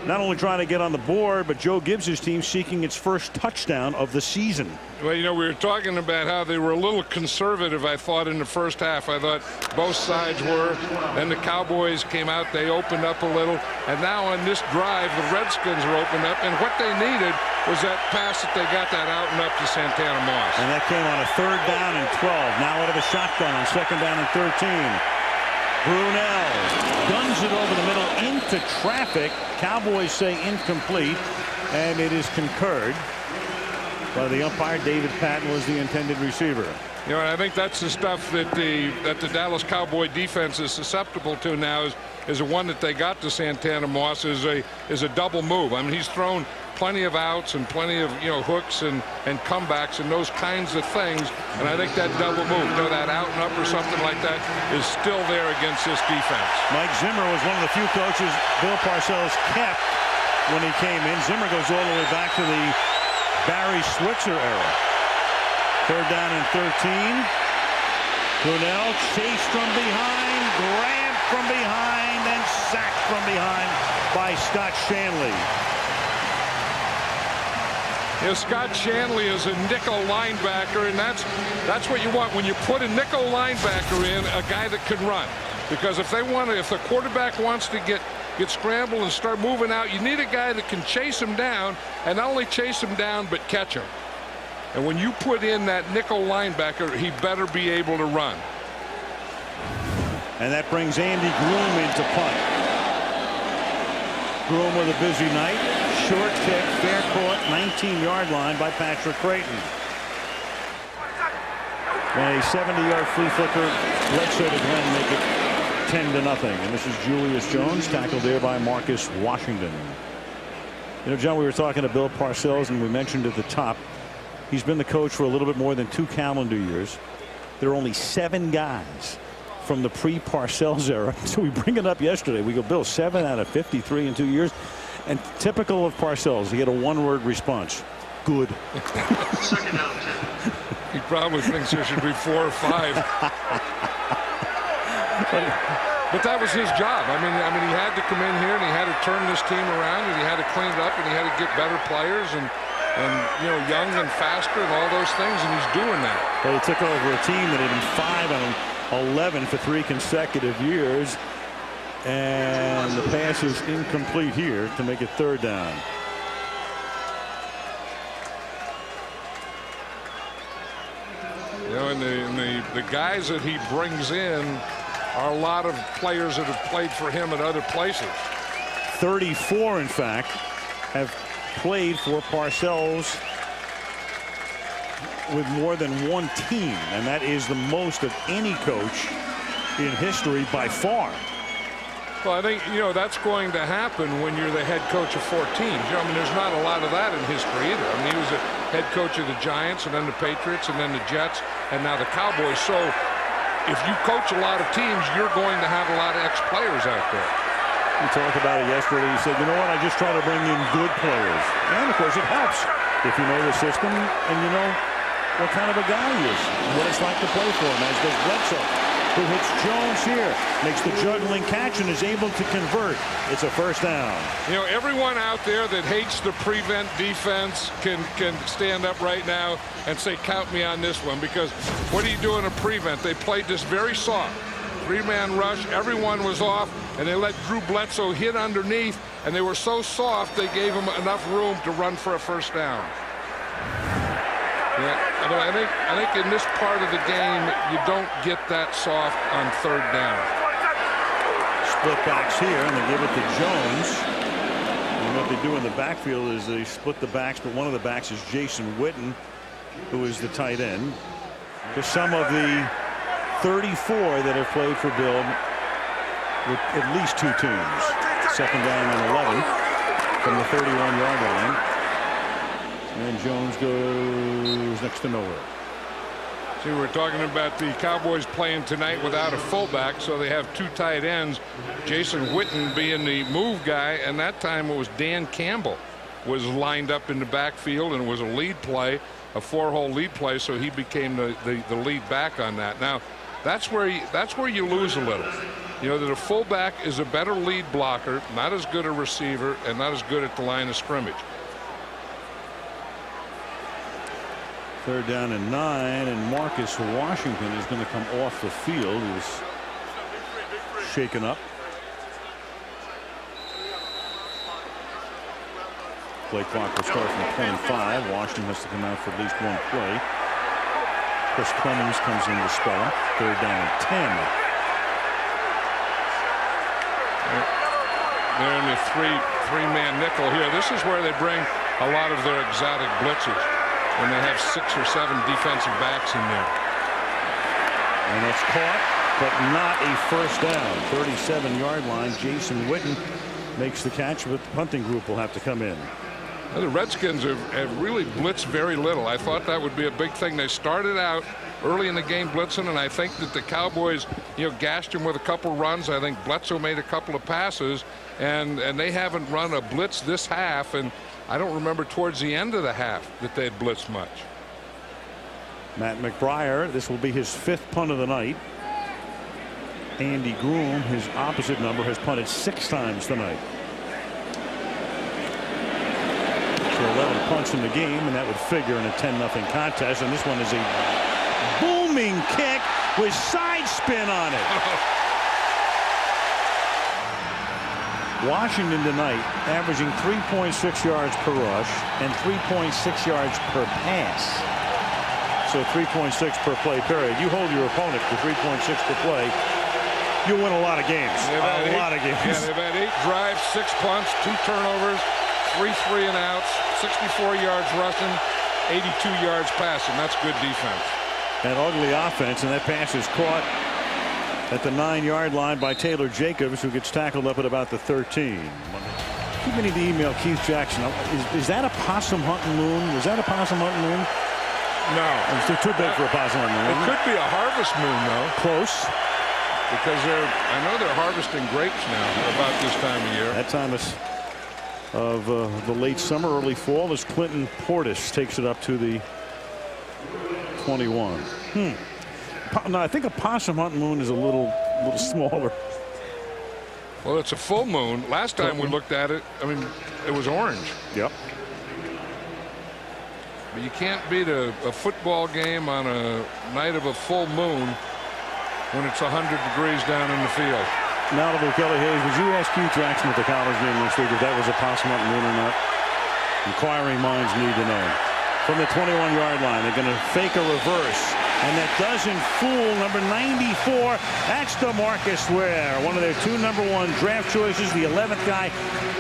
not only trying to get on the board, but Joe Gibbs' team seeking its first touchdown of the season. Well, you know, we were talking about how they were a little conservative, I thought, in the first half. I thought both sides were. Then the Cowboys came out. They opened up a little. And now on this drive, the Redskins are opened up. And what they needed was that pass that they got that out and up to Santana Moss. And that came on a 3rd down and 12. Now out of a shotgun on 2nd down and 13. Brunell guns it over the middle into traffic. Cowboys say incomplete, and it is concurred by the umpire. David Patton was the intended receiver. You know, and I think that's the stuff that the Dallas Cowboy defense is susceptible to now. Is the one that they got to Santana Moss is a double move. I mean, he's thrown plenty of outs and plenty of, you know, hooks and comebacks and those kinds of things. And I think that double move, you know, that out and up or something like that, is still there against this defense. Mike Zimmer was one of the few coaches Bill Parcells kept when he came in. Zimmer goes all the way back to the Barry Switzer era. 3rd down and 13. Brunell chased from behind, grabbed from behind, and sacked from behind by Scott Shanley. You know, Scott Shanley is a nickel linebacker, and that's what you want when you put a nickel linebacker in, a guy that can run. Because if the quarterback wants to get scrambled and start moving out, you need a guy that can chase him down, and not only chase him down but catch him. And when you put in that nickel linebacker, he better be able to run. And that brings Andy Groom into punt. Groom with a busy night. Short kick, fair caught, 19-yard line by Patrick Creighton. And a 70-yard flea flicker. Bledsoe to Glenn make it 10-0. And this is Julius Jones, tackled there by Marcus Washington. You know, John, we were talking to Bill Parcells, and we mentioned at the top, he's been the coach for a little bit more than 2 calendar years. There are only 7 guys from the pre-Parcells era. So we bring it up yesterday. We go, Bill, 7 out of 53 in 2 years. And typical of Parcells, he had a 1-word response. Good. 2nd down 10. He probably thinks there should be 4 or 5. But that was his job. I mean, he had to come in here and he had to turn this team around and he had to clean it up and he had to get better players and you know, young and faster and all those things, and he's doing that. Well, he took over a team that had been 5 on 11 for 3 consecutive years. And the pass is incomplete here to make it 3rd down. You know, and the guys that he brings in are a lot of players that have played for him at other places. 34, in fact, have played for Parcells with more than 1 team, and that is the most of any coach in history by far. Well, I think, you know, that's going to happen when you're the head coach of 4 teams. You know, I mean, there's not a lot of that in history either. I mean, he was a head coach of the Giants and then the Patriots and then the Jets and now the Cowboys. So if you coach a lot of teams, you're going to have a lot of ex-players out there. We talked about it yesterday. He said, you know what, I just try to bring in good players. And, of course, it helps if you know the system and you know what kind of a guy he is and what it's like to play for him, as does Bledsoe, who hits Jones here, makes the juggling catch and is able to convert. It's a 1st down. You know, everyone out there that hates the prevent defense can stand up right now and say, count me on this one, because what do you do in a prevent? They played this very soft. 3-man rush, everyone was off, and they let Drew Bledsoe hit underneath, and they were so soft they gave him enough room to run for a 1st down. Yeah, I mean, I think in this part of the game, you don't get that soft on 3rd down. Split backs here, and they give it to Jones. And what they do in the backfield is they split the backs, but one of the backs is Jason Witten, who is the tight end. To some of the 34 that have played for Bill with at least 2 teams. 2nd down and 11 from the 31-yard line. And Jones goes next to nowhere. See, we're talking about the Cowboys playing tonight without a fullback, so they have 2 tight ends. Jason Witten being the move guy, and that time it was Dan Campbell was lined up in the backfield, and it was a lead play, a 4-hole lead play, so he became the lead back on that. Now, that's where you lose a little. You know that a fullback is a better lead blocker, not as good a receiver, and not as good at the line of scrimmage. 3rd down and 9, and Marcus Washington is going to come off the field. He's shaken up. Play clock will start from 25. Washington has to come out for at least 1 play. Chris Clemens comes in to spell. 3rd down and 10. They're in the three-man nickel here. This is where they bring a lot of their exotic blitzes, when they have 6 or 7 defensive backs in there. And it's caught, but not a first down. 37-yard line. Jason Witten makes the catch, but the punting group will have to come in. Well, the Redskins have really blitzed very little. I thought that would be a big thing. They started out early in the game blitzing, and I think that the Cowboys, gashed him with a couple runs. I think Bledsoe made a couple of passes, and they haven't run a blitz this half, and I don't remember towards the end of the half that they'd blitzed much. Matt McBriar, this will be his 5th punt of the night. Andy Groom, his opposite number, has punted 6 times tonight. So 11 punts in the game, and that would figure in a 10-0 contest. And this one is a booming kick with side spin on it. Washington tonight averaging 3.6 yards per rush and 3.6 yards per pass. So 3.6 per play period. You hold your opponent to 3.6 per play, you'll win a lot of games. A lot of games. Yeah, they've had 8 drives, 6 punts, 2 turnovers, 3 3-and-outs, 64 yards rushing, 82 yards passing. That's good defense. An ugly offense, and that pass is caught at the 9-yard line by Taylor Jacobs, who gets tackled up at about the 13. Keep meaning to email Keith Jackson. Is that a possum hunting moon? Was that a possum hunting moon? No. It's too big for a possum hunting moon. It could be a harvest moon, though. Close. Because I know they're harvesting grapes now about this time of year. That time of the late summer, early fall, as Clinton Portis takes it up to the 21. No, I think a possum hunting moon is a little smaller. Well, it's a full moon. Last time we looked at it, I mean, it was orange. Yep. But you can't beat a football game on a night of a full moon when it's 100 degrees down in the field. Malibu, Kelly Hayes, would you ask Keith Jackson at the college game next week if that was a possum hunting moon or not? Inquiring minds need to know. From the 21-yard line, they're going to fake a reverse, and that doesn't fool number 94. That's DeMarcus Ware, one of their 2 #1 draft choices, the 11th guy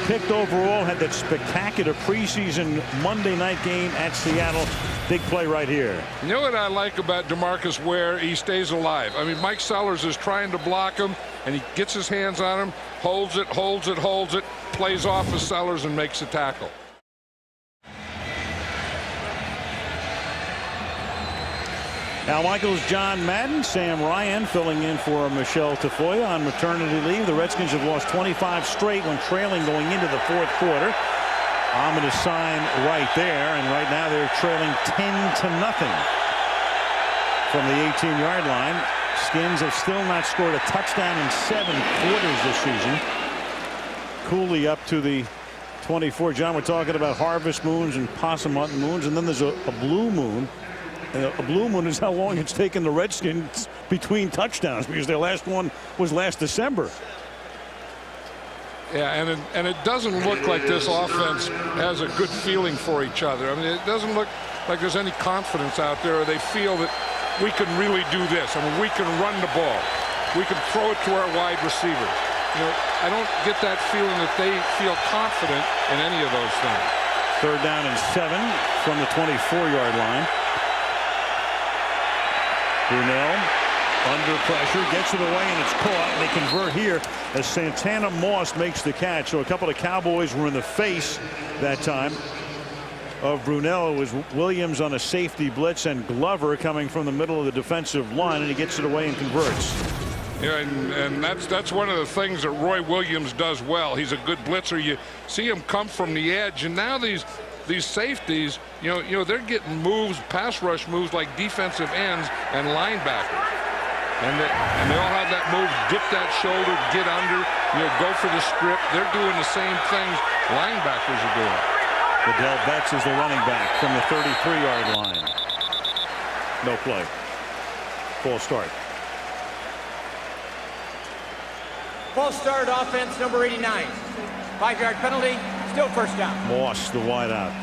picked overall, had that spectacular preseason Monday night game at Seattle. Big play right here. You know what I like about DeMarcus Ware? He stays alive. I mean, Mike Sellers is trying to block him, and he gets his hands on him, holds it, plays off of Sellers, and makes a tackle. Al Michaels, John Madden, Sam Ryan filling in for Michelle Tafoya on maternity leave. The Redskins have lost 25 straight when trailing going into the 4th quarter. Ominous sign right there, and right now they're trailing 10-0 from the 18-yard line. Skins have still not scored a touchdown in 7 quarters this season. Cooley up to the 24. John, we're talking about harvest moons and possum hunting moons, and then there's a blue moon. And a blue moon is how long it's taken the Redskins between touchdowns, because their last one was last December. Yeah, and it doesn't look like this offense has a good feeling for each other. I mean, it doesn't look like there's any confidence out there, or they feel that we can really do this. I mean, we can run the ball. We can throw it to our wide receivers. You know, I don't get that feeling that they feel confident in any of those things. 3rd down and 7 from the 24-yard line. Brunell under pressure, gets it away, and it's caught. And they convert here as Santana Moss makes the catch. So a couple of Cowboys were in the face that time. of Brunell. It was Williams on a safety blitz and Glover coming from the middle of the defensive line, and he gets it away and converts. Yeah, and that's one of the things that Roy Williams does well. He's a good blitzer. You see him come from the edge, and now these safeties, you know, they're getting moves, pass rush moves like defensive ends and linebackers. And they all have that move, dip that shoulder, get under, go for the strip. They're doing the same things linebackers are doing. Adell Betts is the running back from the 33-yard line. No play. Full start. False start, offense number 89. 5-yard penalty, still first down. Moss, the wideout.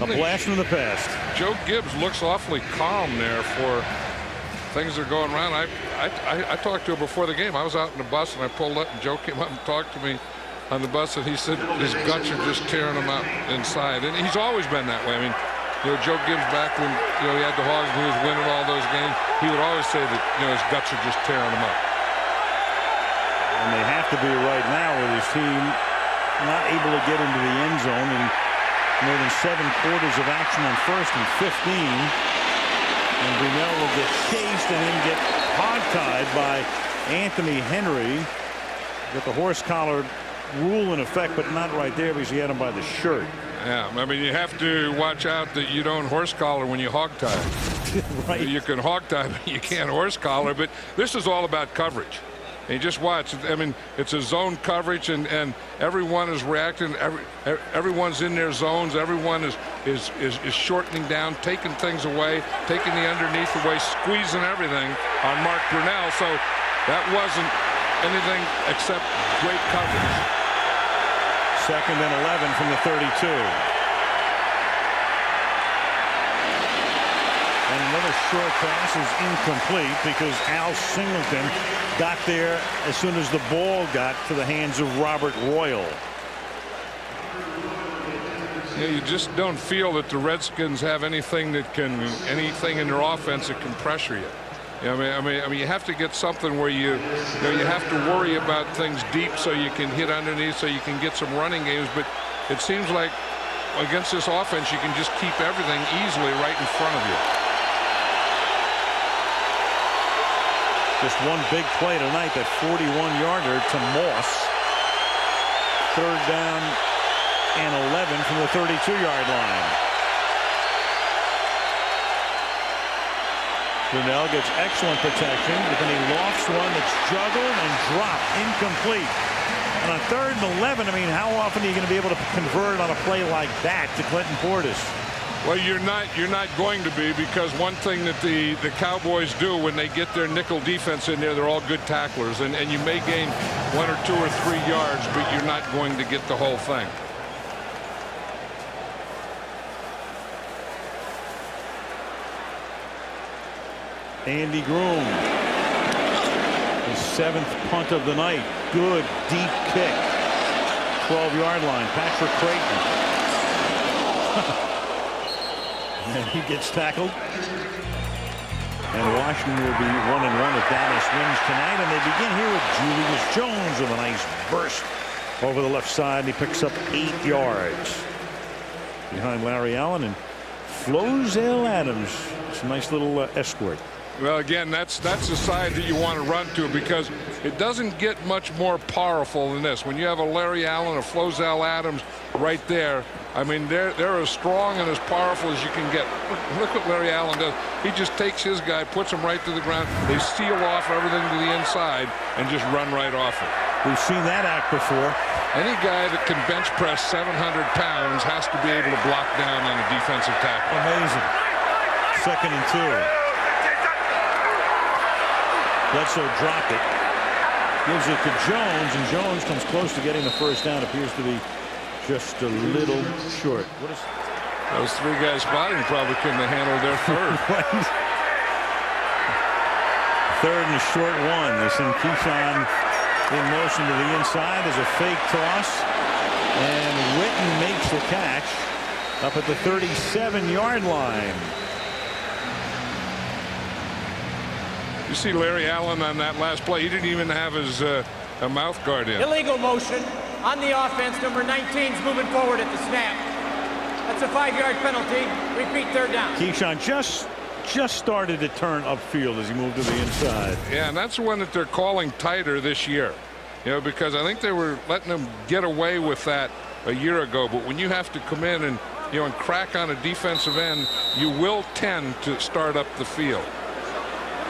A blast from the past. Joe Gibbs looks awfully calm there for things that are going around. I talked to him before the game. I was out in the bus and I pulled up and Joe came up and talked to me on the bus, and he said his guts are just tearing him out inside. And he's always been that way. I mean, Joe Gibbs, back when he had the Hogs and he was winning all those games, he would always say that his guts are just tearing him up. And they have to be right now with his team not able to get into the end zone in more than 7 quarters of action on 1st and 15. And Brunell will get chased and then get hog-tied by Anthony Henry. Got the horse collar rule in effect, but not right there because he had him by the shirt. Yeah, I mean, you have to watch out that you don't horse collar when you hog tie. Right. You can hog tie, but you can't horse collar. But this is all about coverage. And you just watch. I mean, it's a zone coverage, and everyone is reacting. Everyone's in their zones. Everyone is shortening down, taking things away, taking the underneath away, squeezing everything on Mark Brunell. So that wasn't anything except great coverage. 2nd and 11 from the 32. And another short pass is incomplete because Al Singleton got there as soon as the ball got to the hands of Robert Royal. Yeah, you just don't feel that the Redskins have anything in their offense that can pressure you. I mean, you have to get something where you have to worry about things deep so you can hit underneath, so you can get some running games. But it seems like against this offense, you can just keep everything easily right in front of you. Just one big play tonight, that 41-yarder to Moss. 3rd down and 11 from the 32-yard line. Brunell gets excellent protection, but then he lofts one that's juggled and dropped, incomplete. And on 3rd and 11, I mean, how often are you going to be able to convert on a play like that to Clinton Portis? Well, you're not going to be, because one thing that the Cowboys do when they get their nickel defense in there, they're all good tacklers, and you may gain 1 or 2 or 3 yards, but you're not going to get the whole thing. Andy Groom, his 7th punt of the night. Good deep kick. 12-yard line. Patrick Creighton. And he gets tackled. And Washington will be 1-1 if Dallas wins tonight. And they begin here with Julius Jones with a nice burst over the left side. And he picks up 8 yards. Behind Larry Allen and Flozell Adams. It's a nice little escort. Well, again, that's the side that you want to run to, because it doesn't get much more powerful than this. When you have a Larry Allen, a Flozell Adams right there, I mean, they're as strong and as powerful as you can get. Look what Larry Allen does. He just takes his guy, puts him right to the ground. They seal off everything to the inside and just run right off it. We've seen that act before. Any guy that can bench press 700 pounds has to be able to block down on a defensive tackle. Amazing. 2nd and 2. Bledsoe dropped it. Gives it to Jones, and Jones comes close to getting the first down. Appears to be just a little short. What is... Those 3 guys spotting probably couldn't have handled their 3rd. 3rd and a short 1. They send Keyshawn in motion to the inside as a fake toss. And Witten makes the catch up at the 37-yard line. You see Larry Allen on that last play. He didn't even have his a mouth guard in. Illegal motion. On the offense, number 19's moving forward at the snap. That's a 5-yard penalty. Repeat, third down. Keyshawn just started to turn upfield as he moved to the inside. Yeah, and that's the one that they're calling tighter this year. You know, because I think they were letting them get away with that a year ago. But when you have to come in and, you know, and crack on a defensive end, you will tend to start up the field.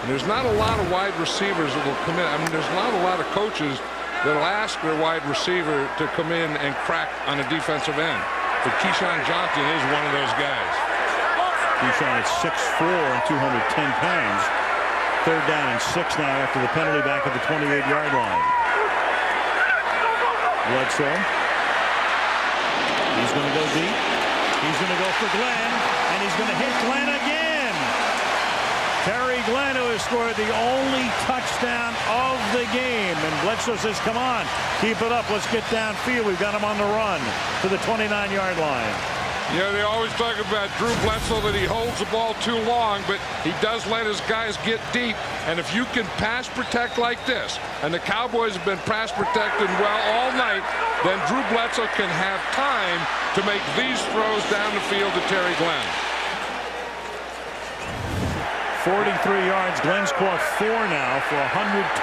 And there's not a lot of wide receivers that will come in. I mean, there's not a lot of coaches that'll ask their wide receiver to come in and crack on a defensive end. But Keyshawn Johnson is one of those guys. Keyshawn is 6'4" and 210 pounds. Third down and 6 now after the penalty back at the 28-yard line. Bledsoe. He's going to go deep. He's going to go for Glenn, and he's going to hit Glenn again. Terry Glenn, who has scored the only touchdown of the game. And Bledsoe says, come on, keep it up. Let's get downfield. We've got him on the run to the 29-yard line. Yeah, they always talk about Drew Bledsoe, that he holds the ball too long, but he does let his guys get deep. And if you can pass protect like this, and the Cowboys have been pass protected well all night, then Drew Bledsoe can have time to make these throws down the field to Terry Glenn. 43 yards. Glenn's caught 4 now for 127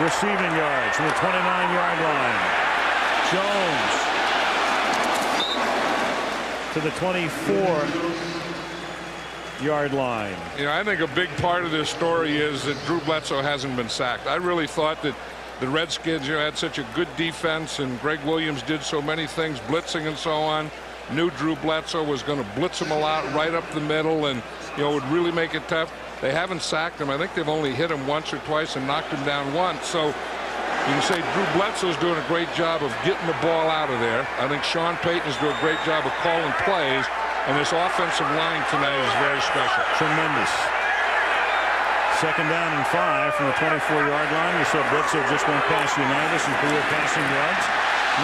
receiving yards from the 29-yard line. Jones to the 24-yard line. You know, I think a big part of this story is that Drew Bledsoe hasn't been sacked. I really thought that the Redskins, you know, had such a good defense, and Greg Williams did so many things, blitzing and so on. Knew Drew Bledsoe was going to blitz him a lot right up the middle, and, you know, would really make it tough. They haven't sacked him. I think they've only hit him once or twice and knocked him down once. So you can say Drew Bledsoe's doing a great job of getting the ball out of there. I think Sean Payton's doing a great job of calling plays, and this offensive line tonight is very special. Tremendous. Second down and 5 from the 24-yard line. You saw Bledsoe just went past Unitas in career passing yards.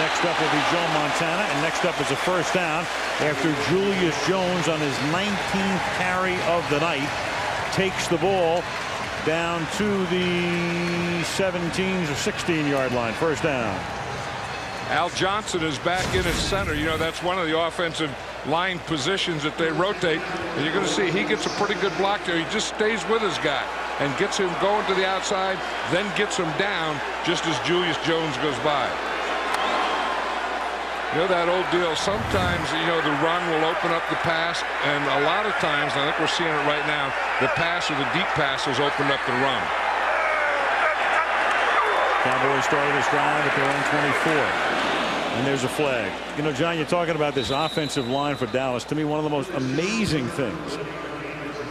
Next up will be Joe Montana, and next up is a first down after Julius Jones on his 19th carry of the night takes the ball down to the 17 or 16-yard line. First down. Al Johnson is back in at center. You know, that's one of the offensive line positions that they rotate. And you're going to see he gets a pretty good block there. He just stays with his guy and gets him going to the outside, then gets him down just as Julius Jones goes by. You know that old deal, sometimes, you know, the run will open up the pass, and a lot of times, I think we're seeing it right now, the pass or the deep pass has opened up the run. Cowboys started this drive at their own 24. And there's a flag. You know, John, you're talking about this offensive line for Dallas. To me, one of the most amazing things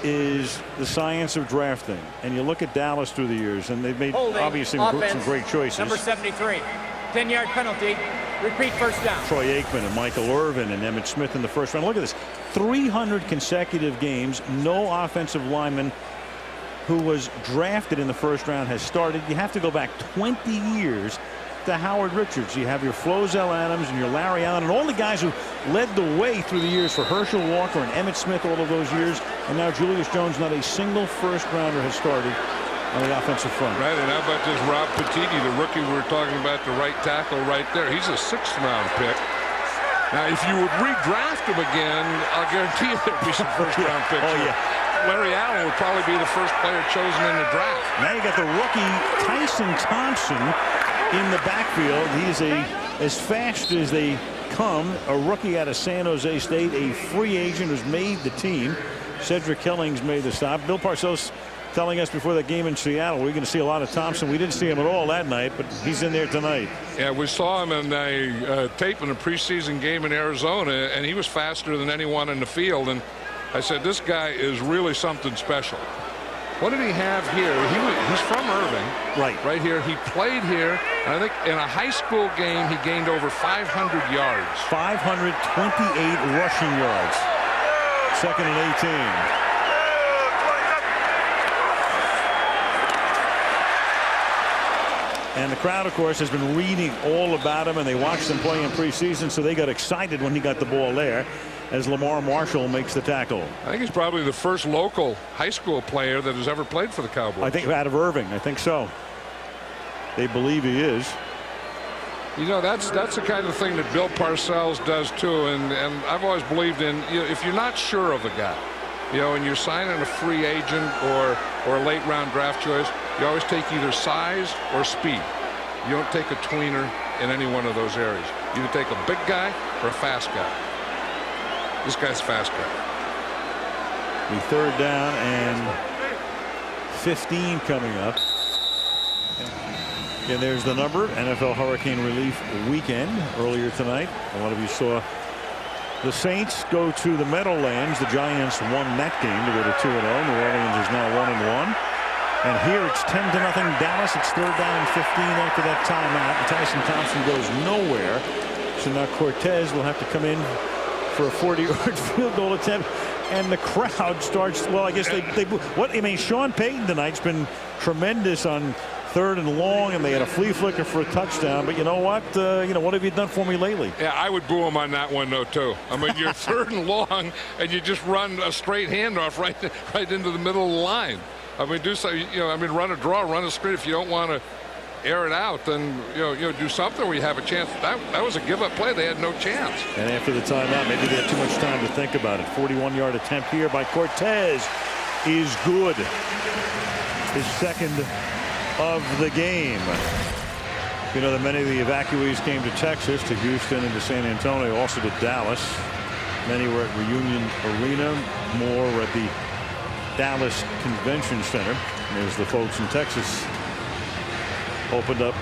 is the science of drafting. And you look at Dallas through the years, and they've made, obviously, some great choices. Number 73, 10-yard penalty. Repeat, first down. Troy Aikman and Michael Irvin and Emmitt Smith in the first round. Look at this. 300 consecutive games. No offensive lineman who was drafted in the first round has started. You have to go back 20 years to Howard Richards. You have your Flozell Adams and your Larry Allen and all the guys who led the way through the years for Herschel Walker and Emmitt Smith all of those years. And now Julius Jones, not a single first rounder has started on the offensive front. Right, and how about this Rob Petiti, the rookie we were talking about, the right tackle right there. He's a 6th-round pick. Now, if you would redraft him again, I'll guarantee you there'd be some first-round picks. Oh, yeah. Larry Allen would probably be the first player chosen in the draft. Now you got the rookie Tyson Thompson in the backfield. He's as fast as they come. A rookie out of San Jose State, a free agent who's made the team. Cedric Killings made the stop. Bill Parcells telling us before the game in Seattle we're going to see a lot of Thompson. We didn't see him at all that night, but he's in there tonight. Yeah, we saw him in a tape in a preseason game in Arizona, and he was faster than anyone in the field. And I said, this guy is really something special. What did he have here? He's from Irving. Right here. He played here. And I think in a high school game, he gained over 500 yards. 528 rushing yards. Second and 18. And the crowd, of course, has been reading all about him, and they watched him play in preseason, so they got excited when he got the ball there as Lamar Marshall makes the tackle. I think he's probably the first local high school player that has ever played for the Cowboys. I think out of Irving. I think so. They believe he is. You know, that's the kind of thing that Bill Parcells does too, and I've always believed in, you know, if you're not sure of a guy, you know, and you're signing a free agent or a late round draft choice, you always take either size or speed. You don't take a tweener in any one of those areas. You either take a big guy or a fast guy. This guy's a fast guy. The 3rd down and 15 coming up. And there's the number. NFL Hurricane Relief Weekend earlier tonight. A lot of you saw the Saints go to the Meadowlands. The Giants won that game to go to 2-0. New Orleans is now 1-1. And here it's 10-0 Dallas. It's 3rd down and 15 after that timeout. And Tyson Thompson goes nowhere. So now Cortez will have to come in for a 40-yard field goal attempt. And the crowd starts, well, I guess Sean Payton tonight's been tremendous on 3rd and long, and they had a flea flicker for a touchdown. But you know what? What have you done for me lately? Yeah, I would boo him on that one, though, too. I mean, you're 3rd and long, and you just run a straight handoff right into the middle of the line. I mean, do so. Run a draw, run a screen. If you don't want to air it out, then do something where you have a chance. That was a give-up play. They had no chance. And after the timeout, maybe they had too much time to think about it. 41-yard attempt here by Cortez is good. His 2nd of the game. You know that many of the evacuees came to Texas, to Houston, and to San Antonio, also to Dallas. Many were at Reunion Arena, more were at the Dallas Convention Center, as the folks in Texas opened up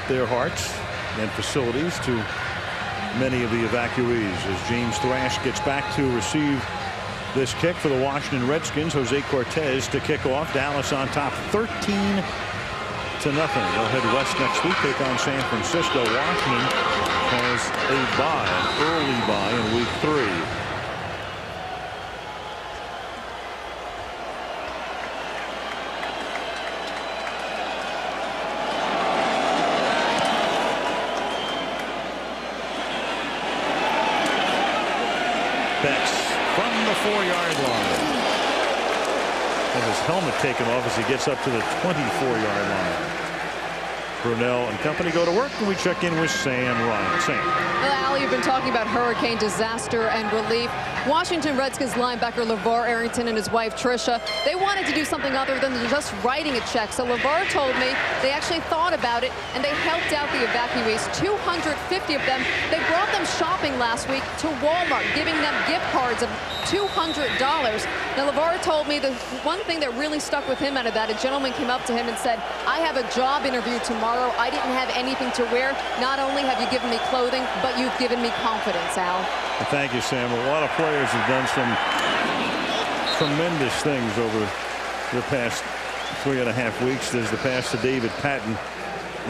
their hearts and facilities to many of the evacuees. As James Thrash gets back to receive this kick for the Washington Redskins, Jose Cortez to kick off. Dallas on top 13-0. They'll head west next week, take on San Francisco. Washington has a bye, an early bye in week 3. Betts from the 4-yard line. And his helmet taken off as he gets up to the 24-yard line. Brunell and company go to work, and we check in with Sam Ryan. Sam. Well, Al, you've been talking about hurricane disaster and relief. Washington Redskins linebacker LeVar Arrington and his wife Tricia, they wanted to do something other than just writing a check. So LeVar told me they actually thought about it, and they helped out the evacuees, 250 of them. They brought them shopping last week to Walmart, giving them gift cards of $200. Now, LeVar told me the one thing that really stuck with him out of that, a gentleman came up to him and said, I have a job interview tomorrow. I didn't have anything to wear. Not only have you given me clothing, but you've given me confidence, Al. Well, thank you, Sam. A lot of players have done some tremendous things over the past 3.5 weeks. There's the pass to David Patton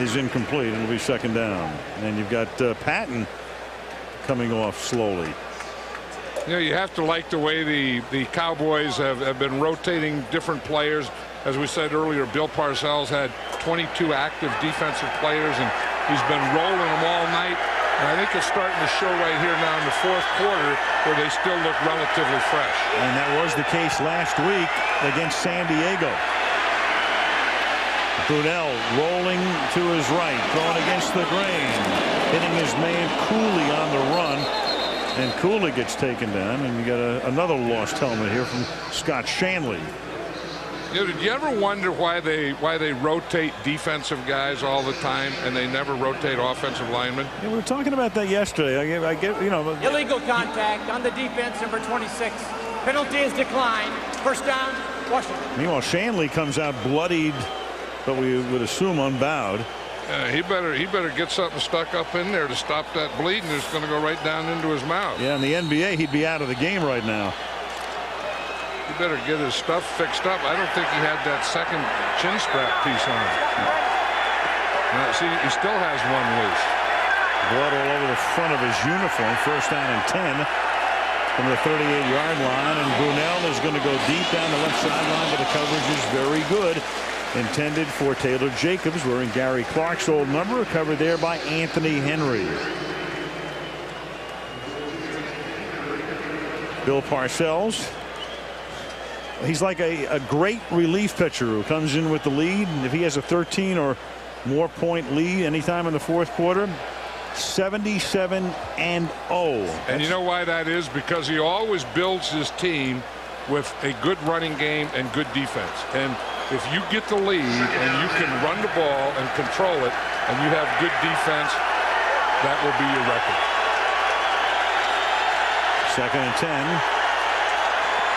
is incomplete. It'll be 2nd down. And you've got Patton coming off slowly. You know, you have to like the way the Cowboys have been rotating different players. As we said earlier, Bill Parcells had 22 active defensive players, and he's been rolling them all night. And I think it's starting to show right here now in the 4th quarter where they still look relatively fresh. And that was the case last week against San Diego. Brunell rolling to his right, going against the grain, hitting his man Cooley on the run. And Cooley gets taken down, and you got another lost helmet here from Scott Shanley. You know, did you ever wonder why they rotate defensive guys all the time and they never rotate offensive linemen? Yeah, we were talking about that yesterday. I get, you know. Illegal contact on the defense, number 26. Penalty is declined. 1st down, Washington. Meanwhile, Shanley comes out bloodied, but we would assume unbowed. He better get something stuck up in there to stop that bleeding. It's going to go right down into his mouth. Yeah, in the NBA, he'd be out of the game right now. He better get his stuff fixed up. I don't think he had that second chin strap piece on him. See, he still has one loose. Blood all over the front of his uniform. 1st down and 10 from the 38-yard line. And Brunell is going to go deep down the left sideline, but the coverage is very good. Intended for Taylor Jacobs, wearing Gary Clark's old number, covered there by Anthony Henry. Bill Parcells, he's like a great relief pitcher who comes in with the lead, and if he has a 13 or more point lead anytime in the fourth quarter. 77-0. And you know why that is? Because he always builds his team with a good running game and good defense. And if you get the lead and you can run the ball and control it and you have good defense, that will be your record. 2nd and 10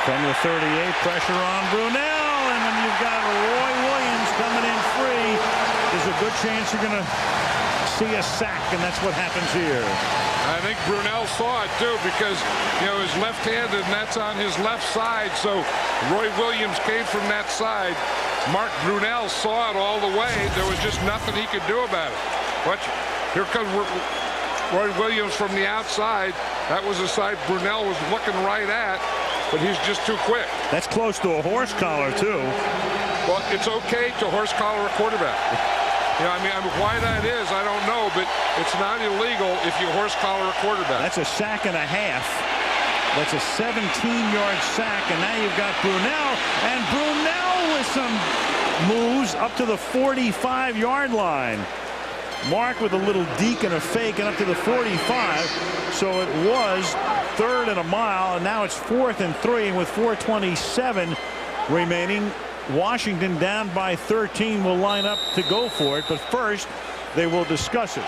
from the 38. Pressure on Brunell, and then you've got Roy Williams coming in free. There's a good chance you're going to see a sack, and that's what happens here. I think Brunell saw it too, because he's left-handed and that's on his left side. So Roy Williams came from that side. Mark Brunell saw it all the way. There was just nothing he could do about it. Watch, here comes Roy Williams from the outside. That was the side Brunell was looking right at, but he's just too quick. That's close to a horse collar too. Well, it's okay to horse collar a quarterback. I mean, why that is, I don't know, but it's not illegal if you horse collar a quarterback. That's a sack and a half. That's a 17-yard sack, and now you've got Brunell, and Brunell with some moves up to the 45-yard line. Mark with a little deke and a fake and up to the 45. So it was 3rd and a mile, and now it's 4th and 3, and with 4:27 remaining, Washington down by 13 will line up to go for it, but first they will discuss it.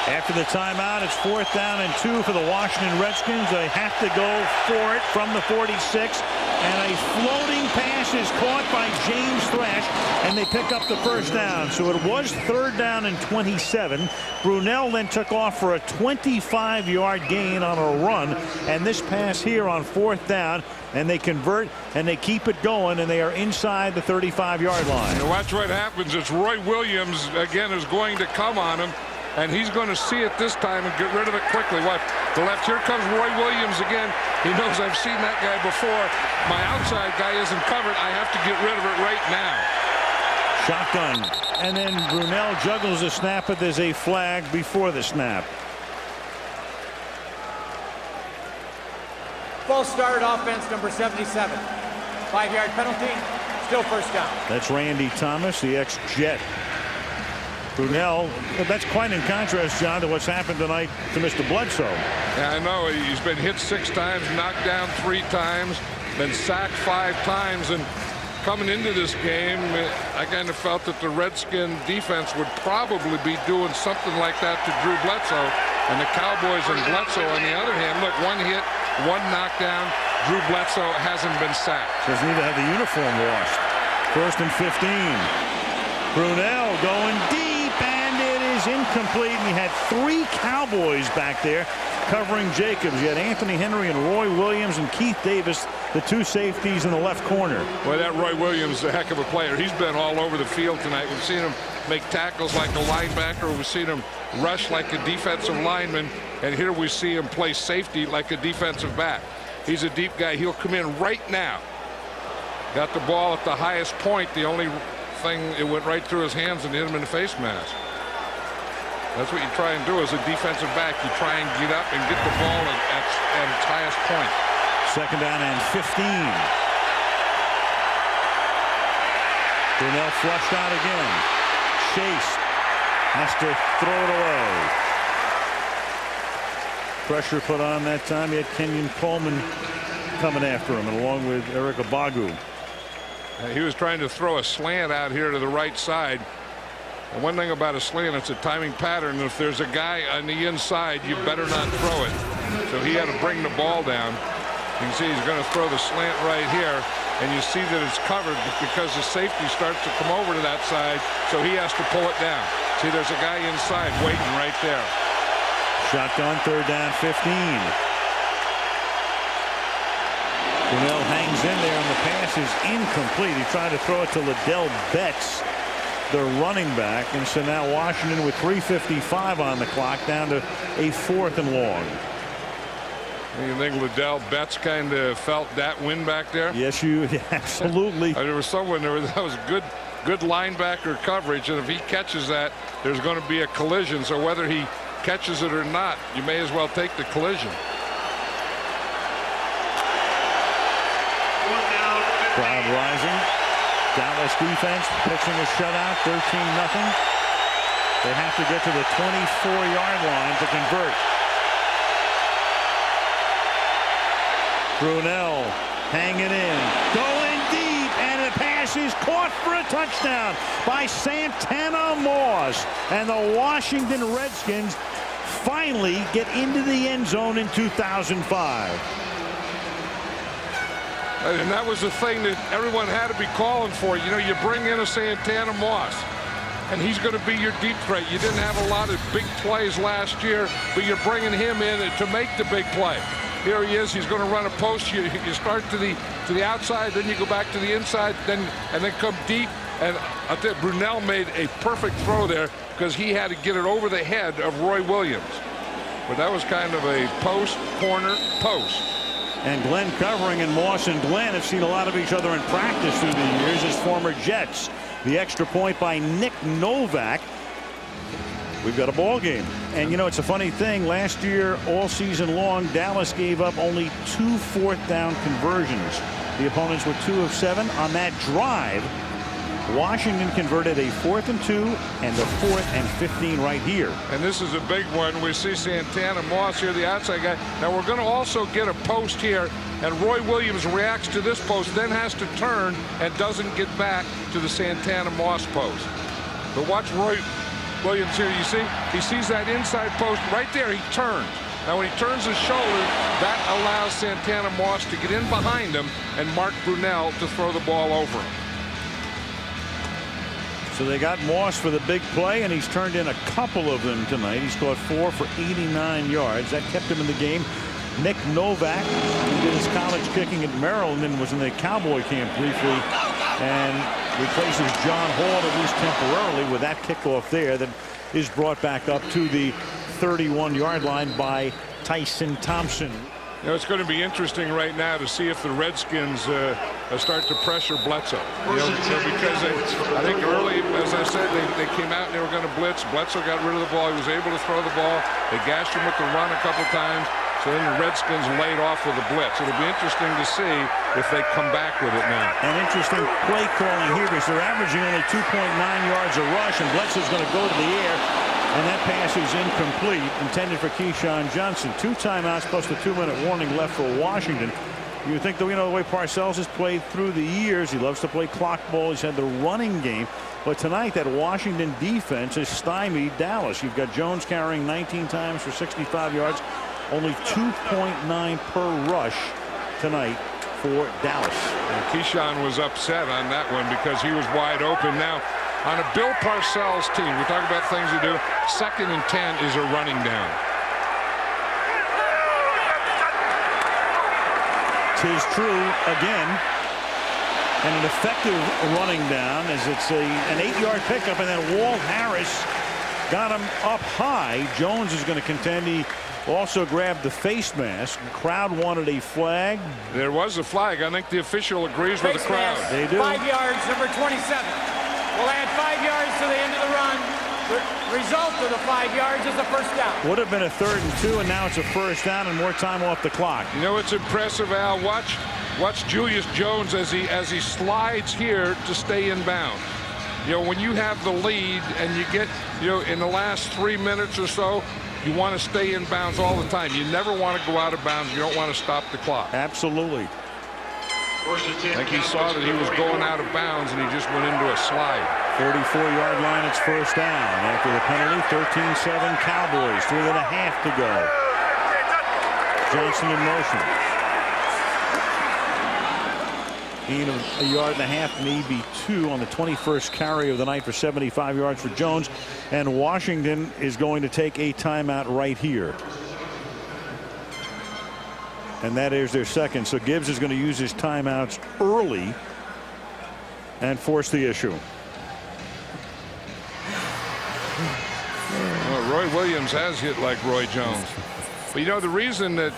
After the timeout, it's 4th down and 2 for the Washington Redskins. They have to go for it from the 46, and a floating pass is caught by James Thrash, and they pick up the first down. So it was 3rd down and 27. Brunell then took off for a 25-yard gain on a run, and this pass here on 4th down, and they convert and they keep it going, and they are inside the 35-yard line. And watch what happens. It's Roy Williams again is going to come on him, and he's going to see it this time and get rid of it quickly. Watch the left. Here comes Roy Williams again. He knows I've seen that guy before. My outside guy isn't covered. I have to get rid of it right now. Shotgun, and then Brunell juggles the snap, but there's a flag before the snap. False start, offense number 77. 5-yard penalty, still first down. That's Randy Thomas, the ex-Jet. Brunell, that's quite in contrast, John, to what's happened tonight to Mr. Bledsoe. Yeah, I know. He's been hit 6 times, knocked down 3 times, been sacked 5 times, and coming into this game, I kind of felt that the Redskin defense would probably be doing something like that to Drew Bledsoe. And the Cowboys and Bledsoe, on the other hand, look, 1 hit, 1 knockdown. Drew Bledsoe hasn't been sacked. Doesn't even have the uniform washed. 1st and 15. Brunell going deep, and it is incomplete. And you had 3 Cowboys back there covering Jacobs. You had Anthony Henry and Roy Williams and Keith Davis, the 2 safeties in the left corner. Well, that Roy Williams is a heck of a player. He's been all over the field tonight. We've seen him make tackles like a linebacker. We've seen him rush like a defensive lineman. And here we see him play safety like a defensive back. He's a deep guy. He'll come in right now. Got the ball at the highest point. The only thing, it went right through his hands and hit him in the face mask. That's what you try and do as a defensive back. You try and get up and get the ball at its highest point. 2nd down and 15. Brunell flushed out again. Chase has to throw it away. Pressure put on that time. He had Kenyon Coleman coming after him, and along with Eric Abagu. He was trying to throw a slant out here to the right side. And one thing about a slant, it's a timing pattern. If there's a guy on the inside, you better not throw it. So he had to bring the ball down. You can see he's going to throw the slant right here, and you see that it's covered because the safety starts to come over to that side, so he has to pull it down. See, there's a guy inside waiting right there. Shotgun, 3rd down, 15. Brunell hangs in there, and the pass is incomplete. He tried to throw it to Liddell Betts, the running back, and so now Washington with 3:55 on the clock, down to a 4th and long. You think Liddell Betts kind of felt that win back there? Yes, you absolutely. There was someone there that was good linebacker coverage, and if he catches that, there's going to be a collision. So whether he catches it or not, you may as well take the collision. Crowd rising. Dallas defense pitching a shutout, 13-0. They have to get to the 24-yard line to convert. Brunell hanging in, going deep, and the pass is caught for a touchdown by Santana Moss. And the Washington Redskins finally get into the end zone in 2005. And that was the thing that everyone had to be calling for. You know, you bring in a Santana Moss, and he's going to be your deep threat. You didn't have a lot of big plays last year, but you're bringing him in to make the big play. Here he is. He's going to run a post. You start to the outside, then you go back to the inside, and then come deep. And I think Brunell made a perfect throw there because he had to get it over the head of Roy Williams. But that was kind of a post, corner, post. And Glenn covering, and Moss and Glenn have seen a lot of each other in practice through the years as former Jets. The extra point by Nick Novak. We've got a ball game. And you know, it's a funny thing. Last year, all season long, Dallas gave up only 2 fourth-down conversions. The opponents were 2 of 7 on that drive. Washington converted a 4th and 2 and the 4th and 15 right here. And this is a big one. We see Santana Moss here, the outside guy. Now we're going to also get a post here, and Roy Williams reacts to this post, then has to turn and doesn't get back to the Santana Moss post. But watch Roy Williams here. You see, he sees that inside post right there. He turns. Now when he turns his shoulder, that allows Santana Moss to get in behind him and Mark Brunell to throw the ball over him. So they got Moss for the big play, and he's turned in a couple of them tonight. He scored 4 for 89 yards. That kept him in the game. Nick Novak, who did his college kicking at Maryland and was in the Cowboy camp briefly, and replaces John Hall, at least temporarily, with that kickoff there that is brought back up to the 31-yard line by Tyson Thompson. You know, it's going to be interesting right now to see if the Redskins start to pressure Bledsoe. Because I think early, as I said, they came out and they were going to blitz. Bledsoe got rid of the ball. He was able to throw the ball. They gashed him with the run a couple times. So then the Redskins laid off with a blitz. It'll be interesting to see if they come back with it now. An interesting play calling here because they're averaging only 2.9 yards a rush, and Bledsoe's going to go to the air. And that pass is incomplete, intended for Keyshawn Johnson. 2 timeouts plus the 2-minute warning left for Washington. You think that, you know, the way Parcells has played through the years, he loves to play clock ball. He's had the running game. But tonight, that Washington defense has stymied Dallas. You've got Jones carrying 19 times for 65 yards. Only 2.9 per rush tonight for Dallas. And Keyshawn was upset on that one because he was wide open. Now, on a Bill Parcells team, we talk about things to do. 2nd and 10 is a running down. Tis true again. And an effective running down as it's an 8-yard pickup, and then Walt Harris got him up high. Jones is going to contend he also grabbed the face mask. The crowd wanted a flag. There was a flag. I think the official agrees with the crowd. They do. 5 yards, number 27. We'll add 5 yards to the end of the run. The result of the 5 yards is a first down. Would have been a 3rd and 2, and now it's a first down and more time off the clock. You know, it's impressive, Al. Watch Julius Jones as he slides here to stay in bounds. You know, when you have the lead and you get, you know, in the last 3 minutes or so, you want to stay in bounds all the time. You never want to go out of bounds. You don't want to stop the clock. Absolutely. I think he saw that he was going out of bounds, and he just went into a slide. 44-yard line, it's first down. After the penalty, 13-7 Cowboys. 3.5 to go. Johnson in motion. Gain of 1.5 yards, maybe 2 on the 21st carry of the night for 75 yards for Jones. And Washington is going to take a timeout right here. And that is their second. So Gibbs is going to use his timeouts early and force the issue. Well, Roy Williams has hit like Roy Jones. But, you know, the reason that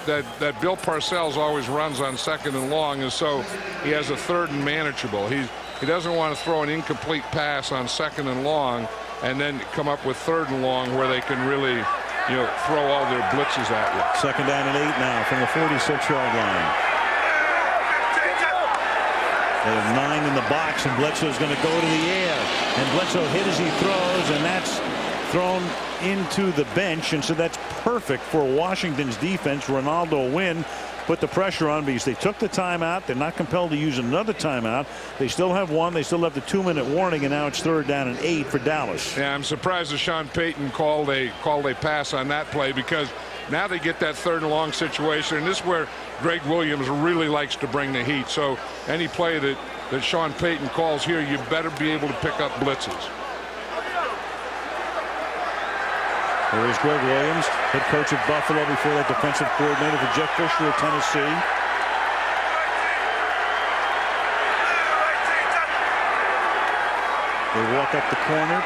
Bill Parcells always runs on 2nd and long is so he has a 3rd and manageable. He doesn't want to throw an incomplete pass on 2nd and long and then come up with 3rd and long where they can really, you know, throw all their blitzes at you. 2nd down and 8 now from the 46-yard line. They have 9 in the box, and Bledsoe's going to go to the air. And Bledsoe hit as he throws, and that's thrown into the bench. And so that's perfect for Washington's defense. Ronaldo Wynn put the pressure on because they took the timeout. They're not compelled to use another timeout. They still have one. They still have the 2-minute warning, and now it's 3rd down and 8 for Dallas. Yeah, I'm surprised that Sean Payton called a pass on that play, because now they get that 3rd and long situation, and this is where Greg Williams really likes to bring the heat. So any play that Sean Payton calls here, you better be able to pick up blitzes. There is Greg Williams, head coach of Buffalo, before that defensive coordinator for Jeff Fisher of Tennessee. They walk up the corner.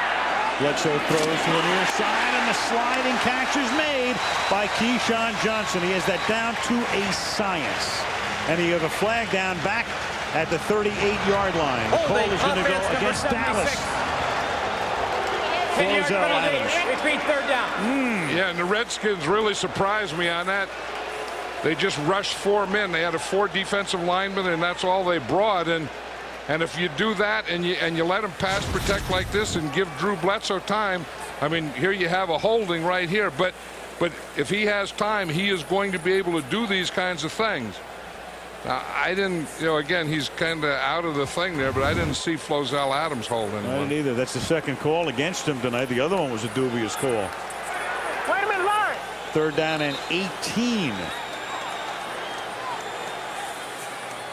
Bledsoe throws to the near side, and the sliding catch is made by Keyshawn Johnson. He has that down to a science. And he has a flag down back at the 38-yard line. The call is going to go against Dallas. 10-yard penalty. Repeat, 3rd down. Yeah, and the Redskins really surprised me on that. They just rushed 4 men. They had 4 defensive linemen, and that's all they brought. And if you do that and you let them pass protect like this and give Drew Bledsoe time, I mean, here you have a holding right here. But if he has time, he is going to be able to do these kinds of things. I didn't, again, he's kind of out of the thing there, but I didn't see Flozell Adams hold anyone. I didn't either. That's the 2nd call against him tonight. The other one was a dubious call. Wait a minute, Lauren. 3rd down and 18.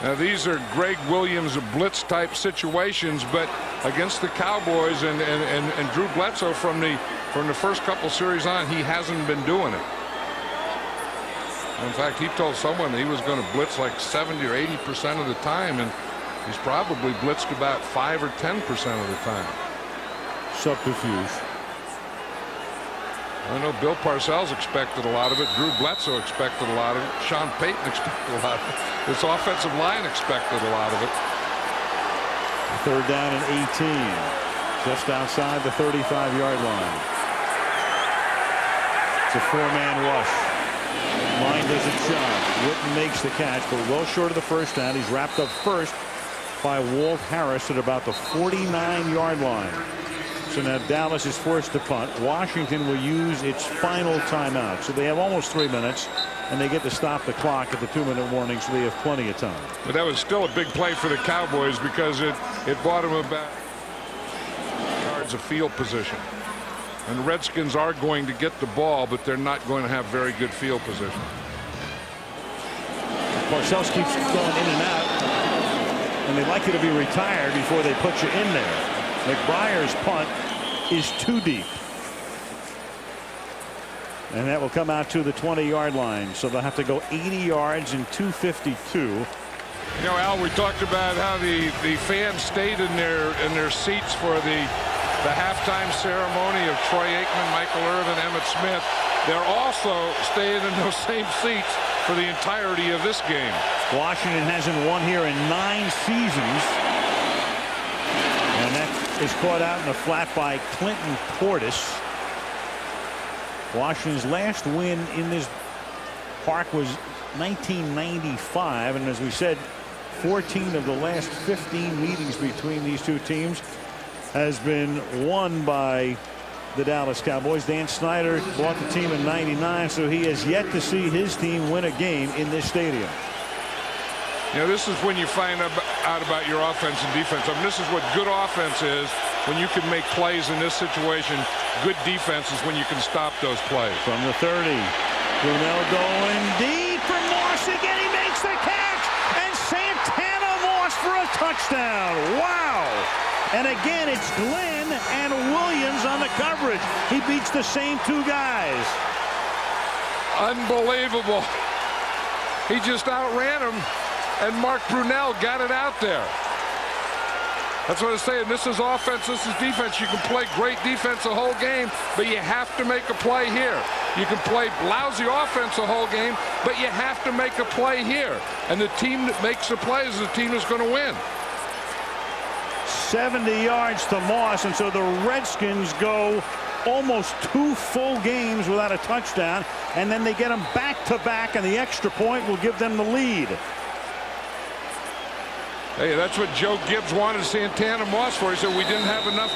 Now, these are Greg Williams blitz type situations, but against the Cowboys and Drew Bledsoe from the first couple series on, he hasn't been doing it. In fact, he told someone he was going to blitz like 70 or 80% of the time, and he's probably blitzed about 5 or 10% of the time. Subterfuge. I know Bill Parcells expected a lot of it. Drew Bledsoe expected a lot of it. Sean Payton expected a lot of it. This offensive line expected a lot of it. 3rd down and 18. Just outside the 35-yard line. It's a 4-man rush. Line does its job. Witten makes the catch, but well short of the 1st down. He's wrapped up first by Walt Harris at about the 49-yard line. So now Dallas is forced to punt. Washington will use its final timeout. So they have almost 3 minutes, and they get to stop the clock at the 2-minute warning, so they have plenty of time. But that was still a big play for the Cowboys, because it bought them about yards of field position. And the Redskins are going to get the ball, but they're not going to have very good field position. Parcells keeps going in and out, and they'd like you to be retired before they put you in there. McBriar's punt is too deep. And that will come out to the 20-yard line. So they'll have to go 80 yards in 2:52. Al, we talked about how the fans stayed in their seats for the halftime ceremony of Troy Aikman, Michael Irvin, Emmitt Smith. They're also staying in those same seats for the entirety of this game. Washington hasn't won here in 9 seasons. And that is caught out in the flat by Clinton Portis. Washington's last win in this park was 1995. And as we said, 14 of the last 15 meetings between these two teams has been won by the Dallas Cowboys. Dan Snyder bought the team in '99, so he has yet to see his team win a game in this stadium. This is when you find out about your offense and defense. I mean, this is what good offense is, when you can make plays in this situation. Good defense is when you can stop those plays. From the 30, Brunell going deep for Moss again. He makes the catch, and Santana Moss for a touchdown. Wow. And again, it's Glenn and Williams on the coverage. He beats the same 2 guys. Unbelievable. He just outran him, and Mark Brunell got it out there. That's what I'm saying. This is offense, this is defense. You can play great defense the whole game, but you have to make a play here. You can play lousy offense the whole game, but you have to make a play here. And the team that makes the plays is the team that's going to win. 70 yards to Moss, and so the Redskins go almost 2 full games without a touchdown, and then they get them back to back, and the extra point will give them the lead. Hey, that's what Joe Gibbs wanted Santana Moss for. He said we didn't have enough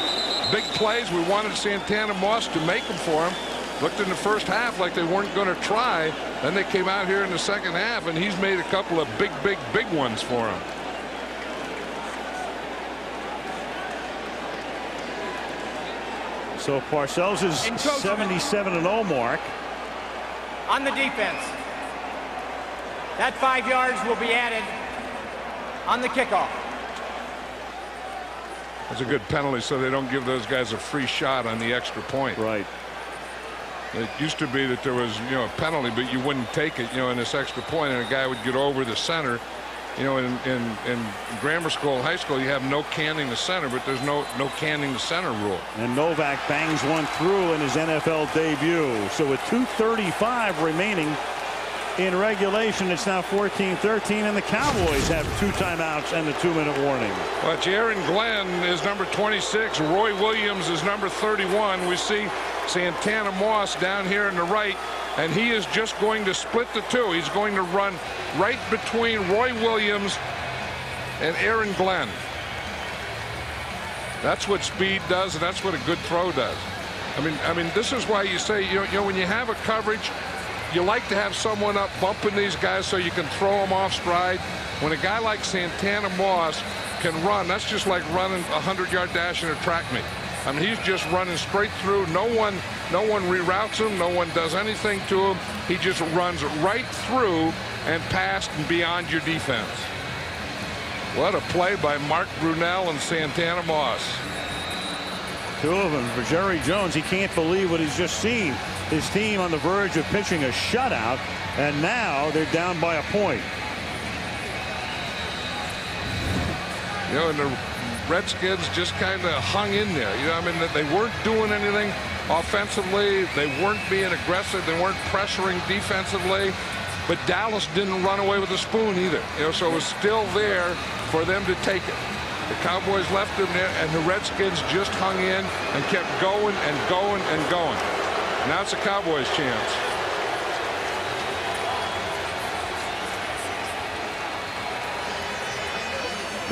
big plays. We wanted Santana Moss to make them for him. Looked in the first half like they weren't going to try. Then they came out here in the second half, and he's made a couple of big ones for him. So Parcells is 77-0 mark. On the defense. That 5 yards will be added on the kickoff. That's a good penalty, so they don't give those guys a free shot on the extra point. Right. It used to be that there was, a penalty, but you wouldn't take it, in this extra point, and a guy would get over the center. In grammar school, high school, you have no canning the center, but there's no canning the center rule. And Novak bangs one through in his NFL debut. So with 2:35 remaining in regulation, it's now 14-13, and the Cowboys have 2 timeouts and a 2-minute warning. But Aaron Glenn is number 26. Roy Williams is number 31. We see Santana Moss down here in the right, and he is just going to split the two. He's going to run right between Roy Williams and Aaron Glenn. That's what speed does, and that's what a good throw does. I mean, this is why you say, when you have a coverage, you like to have someone up bumping these guys so you can throw them off stride. When a guy like Santana Moss can run, that's just like running a 100-yard dash in a track meet. I mean, he's just running straight through. No one reroutes him. No one does anything to him. He just runs right through and past and beyond your defense. What a play by Mark Brunell and Santana Moss. 2 of them for Jerry Jones. He can't believe what he's just seen. His team on the verge of pitching a shutout, and now they're down by a point. And the Redskins just kind of hung in there. They weren't doing anything offensively. They weren't being aggressive. They weren't pressuring defensively. But Dallas didn't run away with the spoon either. So it was still there for them to take it. The Cowboys left them there, and the Redskins just hung in and kept going and going and going. Now it's the Cowboys' chance.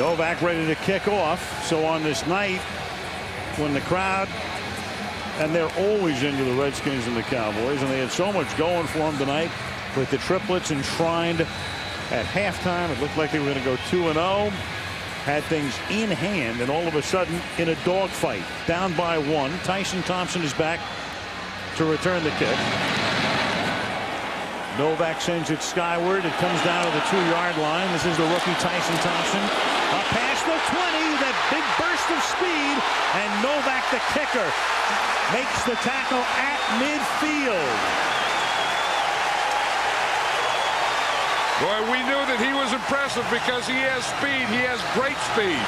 Novak ready to kick off. So on this night, when the crowd, and they're always into the Redskins and the Cowboys, and they had so much going for them tonight with the triplets enshrined at halftime. It looked like they were going to go 2-0. Had things in hand, and all of a sudden in a dogfight, down by 1. Tyson Thompson is back to return the kick. Novak sends it skyward. It comes down to the 2-yard line. This is the rookie Tyson Thompson. Up past the 20, that big burst of speed, and Novak, the kicker, makes the tackle at midfield. Boy, we knew that he was impressive because he has speed. He has great speed.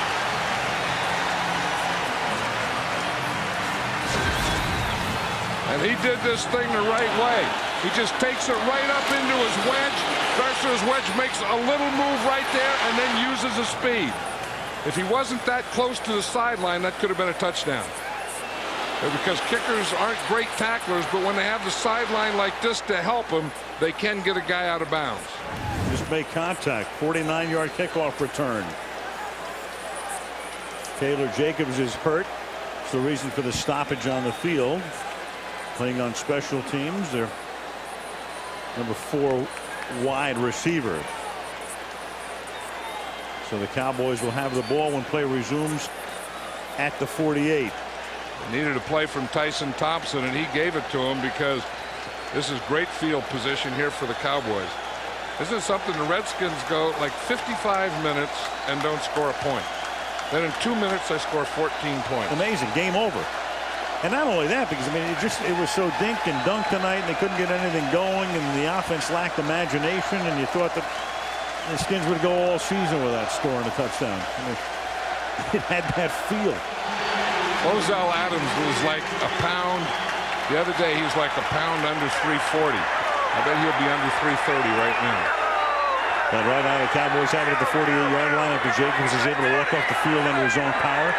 And he did this thing the right way. He just takes it right up into his wedge. Starts to his wedge, makes a little move right there, and then uses his speed. If he wasn't that close to the sideline, that could have been a touchdown. Because kickers aren't great tacklers, but when they have the sideline like this to help them, they can get a guy out of bounds. Just make contact. 49-yard kickoff return. Taylor Jacobs is hurt. It's the reason for the stoppage on the field. Playing on special teams. Their number 4 wide receiver. So the Cowboys will have the ball when play resumes at the 48. Needed a play from Tyson Thompson, and he gave it to him because this is great field position here for the Cowboys. This is something the Redskins go like 55 minutes and don't score a point. Then in 2 minutes they score 14 points. Amazing. Game over. And not only that, because it was so dink and dunk tonight, and they couldn't get anything going, and the offense lacked imagination, and you thought that the Skins would go all season without scoring a touchdown. It had that feel. Ozell Adams was like a pound. The other day he was like a pound under 340. I bet he'll be under 330 right now. But right now the Cowboys have it at the 48-yard line after Jacobs is able to walk off the field under his own power.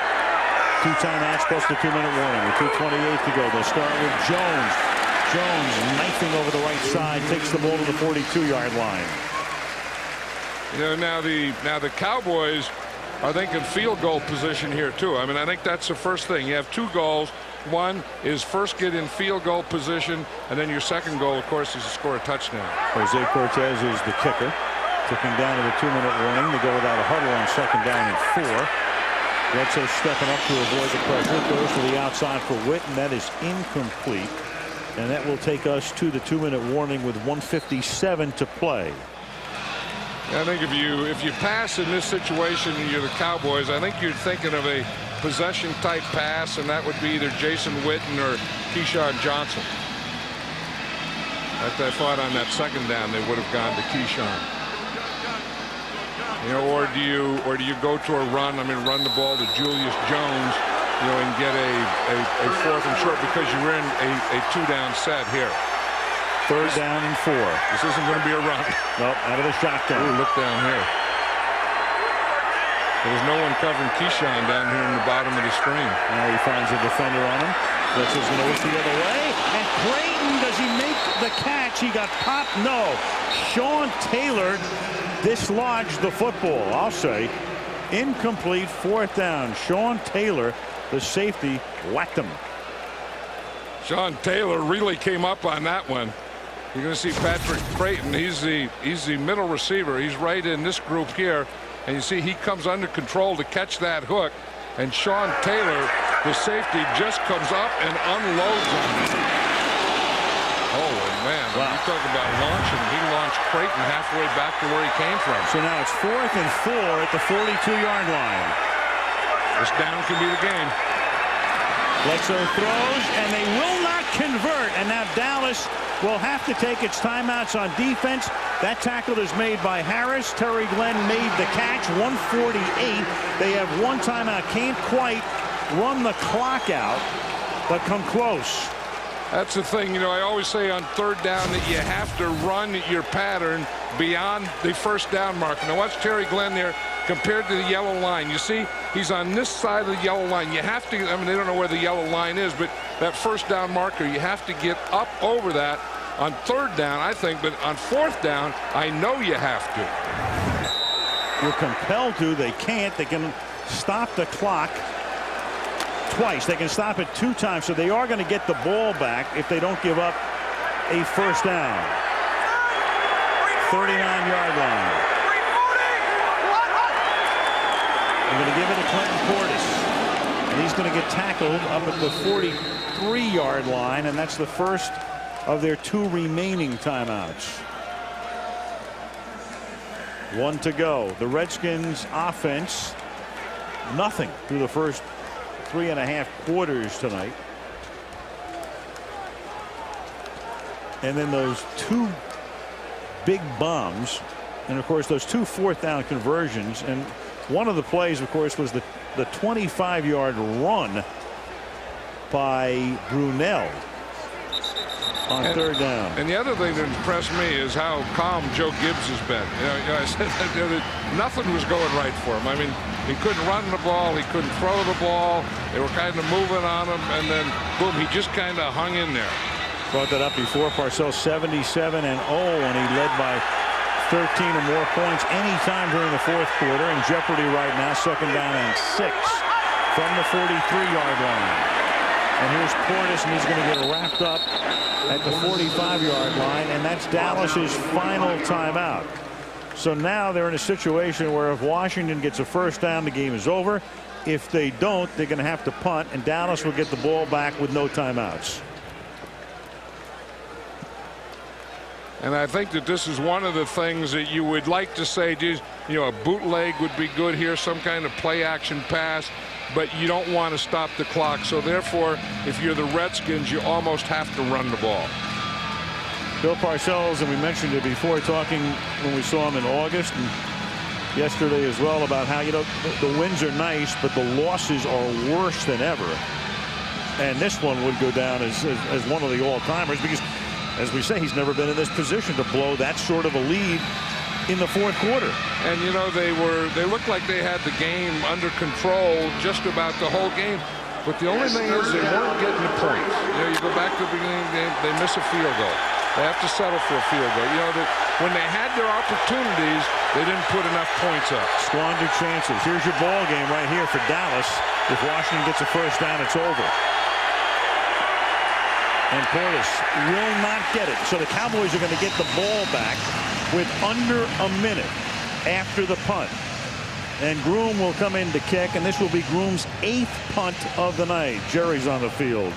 2 timeouts plus the 2-minute warning with 2:28 to go. They'll start with Jones. Jones knifing over the right side, takes the ball to the 42-yard line. Now the Cowboys are thinking field goal position here too. I mean, I think that's the first thing. You have 2 goals. One is first get in field goal position, and then your second goal, of course, is to score a touchdown. Jose Cortez is the kicker. Took him down to the 2-minute warning to go without a huddle on 2nd down and 4. Bledsoe stepping up to avoid the pressure. Goes to the outside for Witt, and that is incomplete. And that will take us to the 2-minute warning with 1:57 to play. I think if you pass in this situation and you're the Cowboys, I think you're thinking of a possession type pass, and that would be either Jason Witten or Keyshawn Johnson. If they fought on that 2nd down, they would have gone to Keyshawn. You know, or do you go to a run? I mean, run the ball to Julius Jones, you know, and get a 4th and short because you're in a 2-down set here. 3rd down and 4. This isn't going to be a run. Nope, out of the shotgun. Ooh, look down here. There's no one covering Keyshawn down here in the bottom of the screen. Now he finds a defender on him. This is going to look the other way. And Creighton, does he make the catch? He got popped. No. Sean Taylor dislodged the football. I'll say incomplete. 4th down. Sean Taylor, the safety, whacked him. Sean Taylor really came up on that one. You're going to see Patrick Creighton. He's the middle receiver. He's right in this group here. And you see he comes under control to catch that hook. And Sean Taylor, the safety, just comes up and unloads on him. Oh, man. Wow. You talk about launching. He launched Creighton halfway back to where he came from. So now it's 4th and 4 at the 42-yard line. This down can be the game. Bledsoe throws, and they will not convert. And now Dallas will have to take its timeouts on defense. That tackle is made by Harris. Terry Glenn made the catch. 1:48. They have 1 timeout. Can't quite run the clock out, but come close. That's the thing, you know, I always say on 3rd down that you have to run your pattern beyond the 1st down marker. Now watch Terry Glenn there compared to the yellow line. You see, he's on this side of the yellow line. You have to, I mean, they don't know where the yellow line is, but that 1st down marker, you have to get up over that on 3rd down, I think, but on 4th down, I know you have to. You're compelled to. They can't. They can stop the clock twice. They can stop it 2 times, so they are going to get the ball back if they don't give up a 1st down. 39-yard line. They're going to give it to Clinton Portis, and he's going to get tackled up at the 43-yard line, and that's the first of their 2 remaining timeouts. 1 to go. The Redskins offense, nothing through the first 3.5 quarters tonight. And then those 2 big bombs, and of course those 2 4th down conversions. And one of the plays, of course, was the 25-yard run by Brunell on 3rd down. And the other thing that impressed me is how calm Joe Gibbs has been. You know, I said that nothing was going right for him. I mean, he couldn't run the ball, he couldn't throw the ball. They were kind of moving on him, and then boom, he just kind of hung in there. Brought that up before. Parcells 77-0, and he led by 13 or more points anytime during the 4th quarter. In jeopardy right now, 2nd down and 6 from the 43-yard line. And here's Portis, and he's going to get wrapped up at the 45-yard line, and that's Dallas's final timeout. So now they're in a situation where if Washington gets a 1st down, the game is over. If they don't, they're going to have to punt, and Dallas will get the ball back with no timeouts. And I think that this is one of the things that you would like to say, geez, you know, a bootleg would be good here, some kind of play action pass, but you don't want to stop the clock. So therefore, if you're the Redskins, you almost have to run the ball. Bill Parcells, and we mentioned it before, talking when we saw him in August and yesterday as well, about how, you know, the wins are nice, but the losses are worse than ever. And this one would go down as one of the all-timers because, as we say, he's never been in this position to blow that sort of a lead in the 4th quarter. And you know, they looked like they had the game under control just about the whole game. But the only thing is they weren't getting the points. You know, you go back to the beginning of the game, they miss a field goal. They have to settle for a field goal. You know, when they had their opportunities, they didn't put enough points up. Squandered chances. Here's your ball game right here for Dallas. If Washington gets a first down, it's over. And Portis will not get it. So the Cowboys are going to get the ball back with under a minute after the punt. And Groom will come in to kick, and this will be Groom's 8th punt of the night. Jerry's on the field.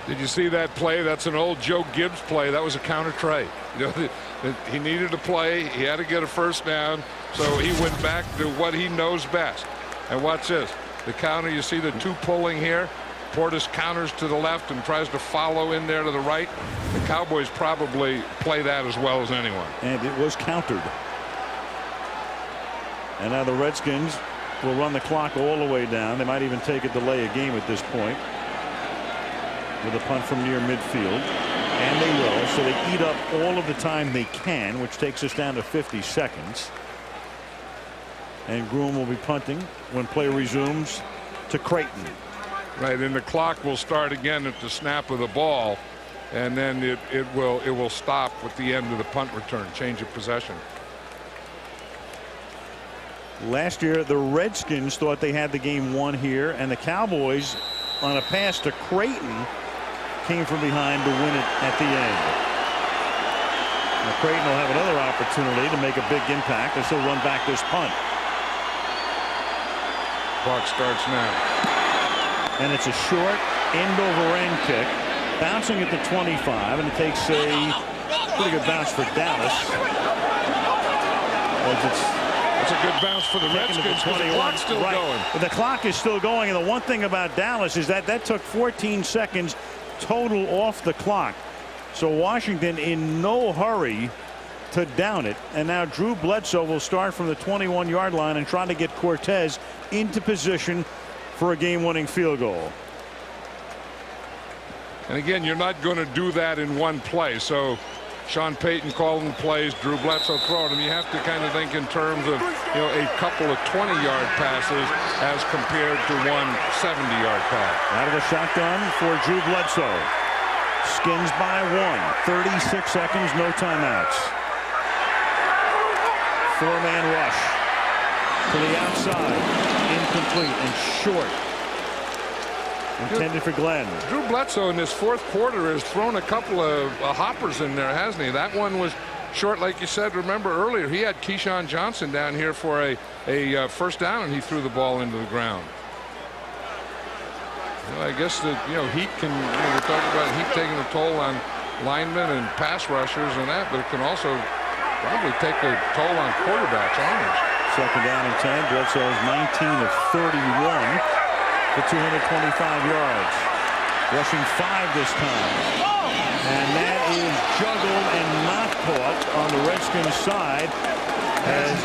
Did you see that play? That's an old Joe Gibbs play. That was a counter trey. You know, he needed to play. He had to get a first down, so he went back to what he knows best. And watch this. The counter, you see the two pulling here. Portis counters to the left and tries to follow in there to the right. The Cowboys probably play that as well as anyone. And it was countered. And now the Redskins will run the clock all the way down. They might even take a delay of game at this point with a punt from near midfield. And they will. So they eat up all of the time they can, which takes us down to 50 seconds. And Groom will be punting when play resumes to Creighton. Right, and the clock will start again at the snap of the ball, and then it will stop with the end of the punt return, change of possession. Last year the Redskins thought they had the game won here, and the Cowboys on a pass to Creighton came from behind to win it at the end. Now Creighton will have another opportunity to make a big impact as he'll run back this punt. Clock starts now. And it's a short end-over-end kick, bouncing at the 25, and it takes a pretty good bounce for Dallas. It's a good bounce for the Redskins. The clock's still going. The clock is still going, and the one thing about Dallas is that took 14 seconds total off the clock. So Washington in no hurry to down it, and now Drew Bledsoe will start from the 21-yard line and try to get Cortez into position for a game-winning field goal. And again, you're not going to do that in one play. So Sean Payton calling plays, Drew Bledsoe throwing them. You have to kind of think in terms of, you know, a couple of 20-yard passes as compared to one 70-yard pass. Out of the shotgun for Drew Bledsoe. Skins by 1. 36 seconds, no timeouts. Four-man rush to the outside. Incomplete and short. Intended for Glenn. Drew Bledsoe in this fourth quarter has thrown a couple of hoppers in there, hasn't he? That one was short, like you said. Remember earlier, he had Keyshawn Johnson down here for a first down, and he threw the ball into the ground. Well, I guess that, you know, heat can, we're talking about heat taking a toll on linemen and pass rushers and that, but it can also probably take a toll on quarterbacks, armors. Second down and 10. Bledsoe is 19 of 31 for 225 yards. Rushing 5 this time. And that is juggled and not caught on the Redskins side as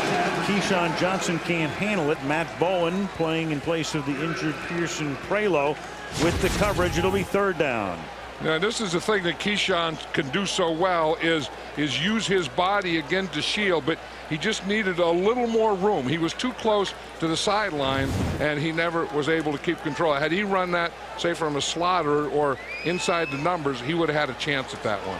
Keyshawn Johnson can't handle it. Matt Bowen playing in place of the injured Pearson Prelo with the coverage. It'll be third down. Now, this is the thing that Keyshawn can do so well is use his body again to shield, but he just needed a little more room. He was too close to the sideline, and he never was able to keep control. Had he run that, say, from a slot or inside the numbers, he would have had a chance at that one.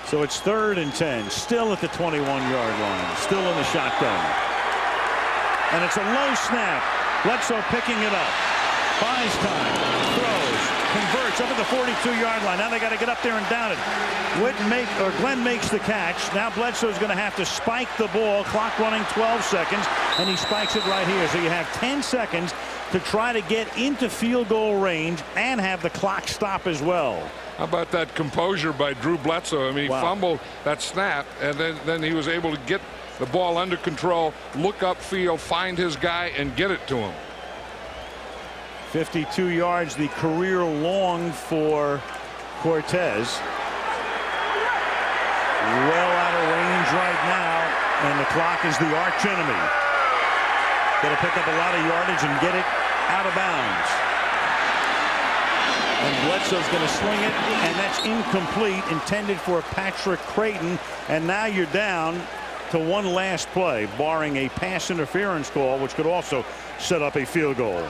So it's third and 10, still at the 21-yard line, still in the shotgun. And it's a low snap. Bledsoe picking it up. Buys time, throws, converts up at the 42-yard line. Now they got to get up there and down it. Glenn makes the catch. Now Bledsoe's going to have to spike the ball. Clock running 12 seconds, and he spikes it right here. So you have 10 seconds to try to get into field goal range and have the clock stop as well. How about that composure by Drew Bledsoe? I mean, he fumbled that snap, and then he was able to get the ball under control, look upfield, find his guy, and get it to him. 52 yards, the career long for Cortez. Well out of range right now, and the clock is the arch enemy. Got to pick up a lot of yardage and get it out of bounds. And Bledsoe's going to swing it, and that's incomplete, intended for Patrick Creighton. And now you're down to one last play, barring a pass interference call, which could also set up a field goal.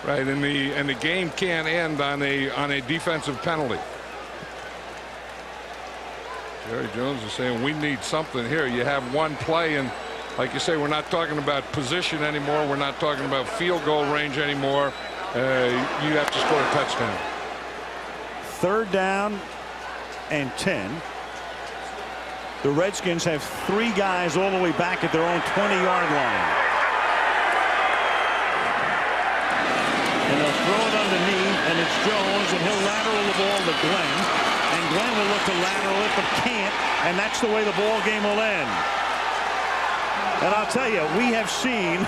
Right, and the game can't end on a defensive penalty. Jerry Jones is saying we need something here. You have one play, and like you say, we're not talking about position anymore. We're not talking about field goal range anymore. You have to score a touchdown. 3rd down and 10. The Redskins have 3 guys all the way back at their own 20-yard line. And they'll throw it underneath, and it's Jones, and he'll lateral the ball to Glenn. And Glenn will look to lateral it, but can't, and that's the way the ball game will end. And I'll tell you, we have seen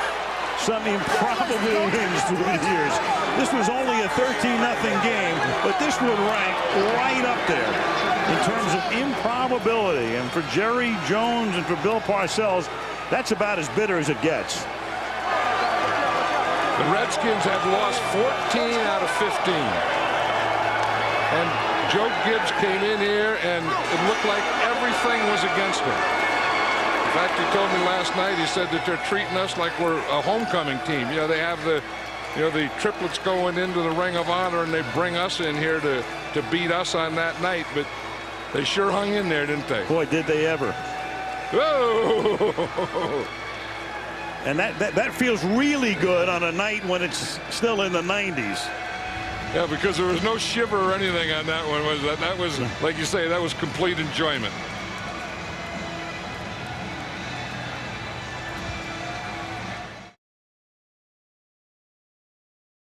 some improbable wins through the years. This was only a 13-0 game, but this would rank right up there in terms of improbability. And for Jerry Jones and for Bill Parcells, that's about as bitter as it gets. The Redskins have lost 14 out of 15. And Joe Gibbs came in here, and it looked like everything was against him. In fact, he told me last night, he said that they're treating us like we're a homecoming team. You know, they have the triplets going into the Ring of Honor, and they bring us in here to beat us on that night. But they sure hung in there, didn't they? Boy, did they ever. Whoa! And that feels really good on a night when it's still in the 90s. Yeah, because there was no shiver or anything on that one. Was that was, like you say, that was complete enjoyment.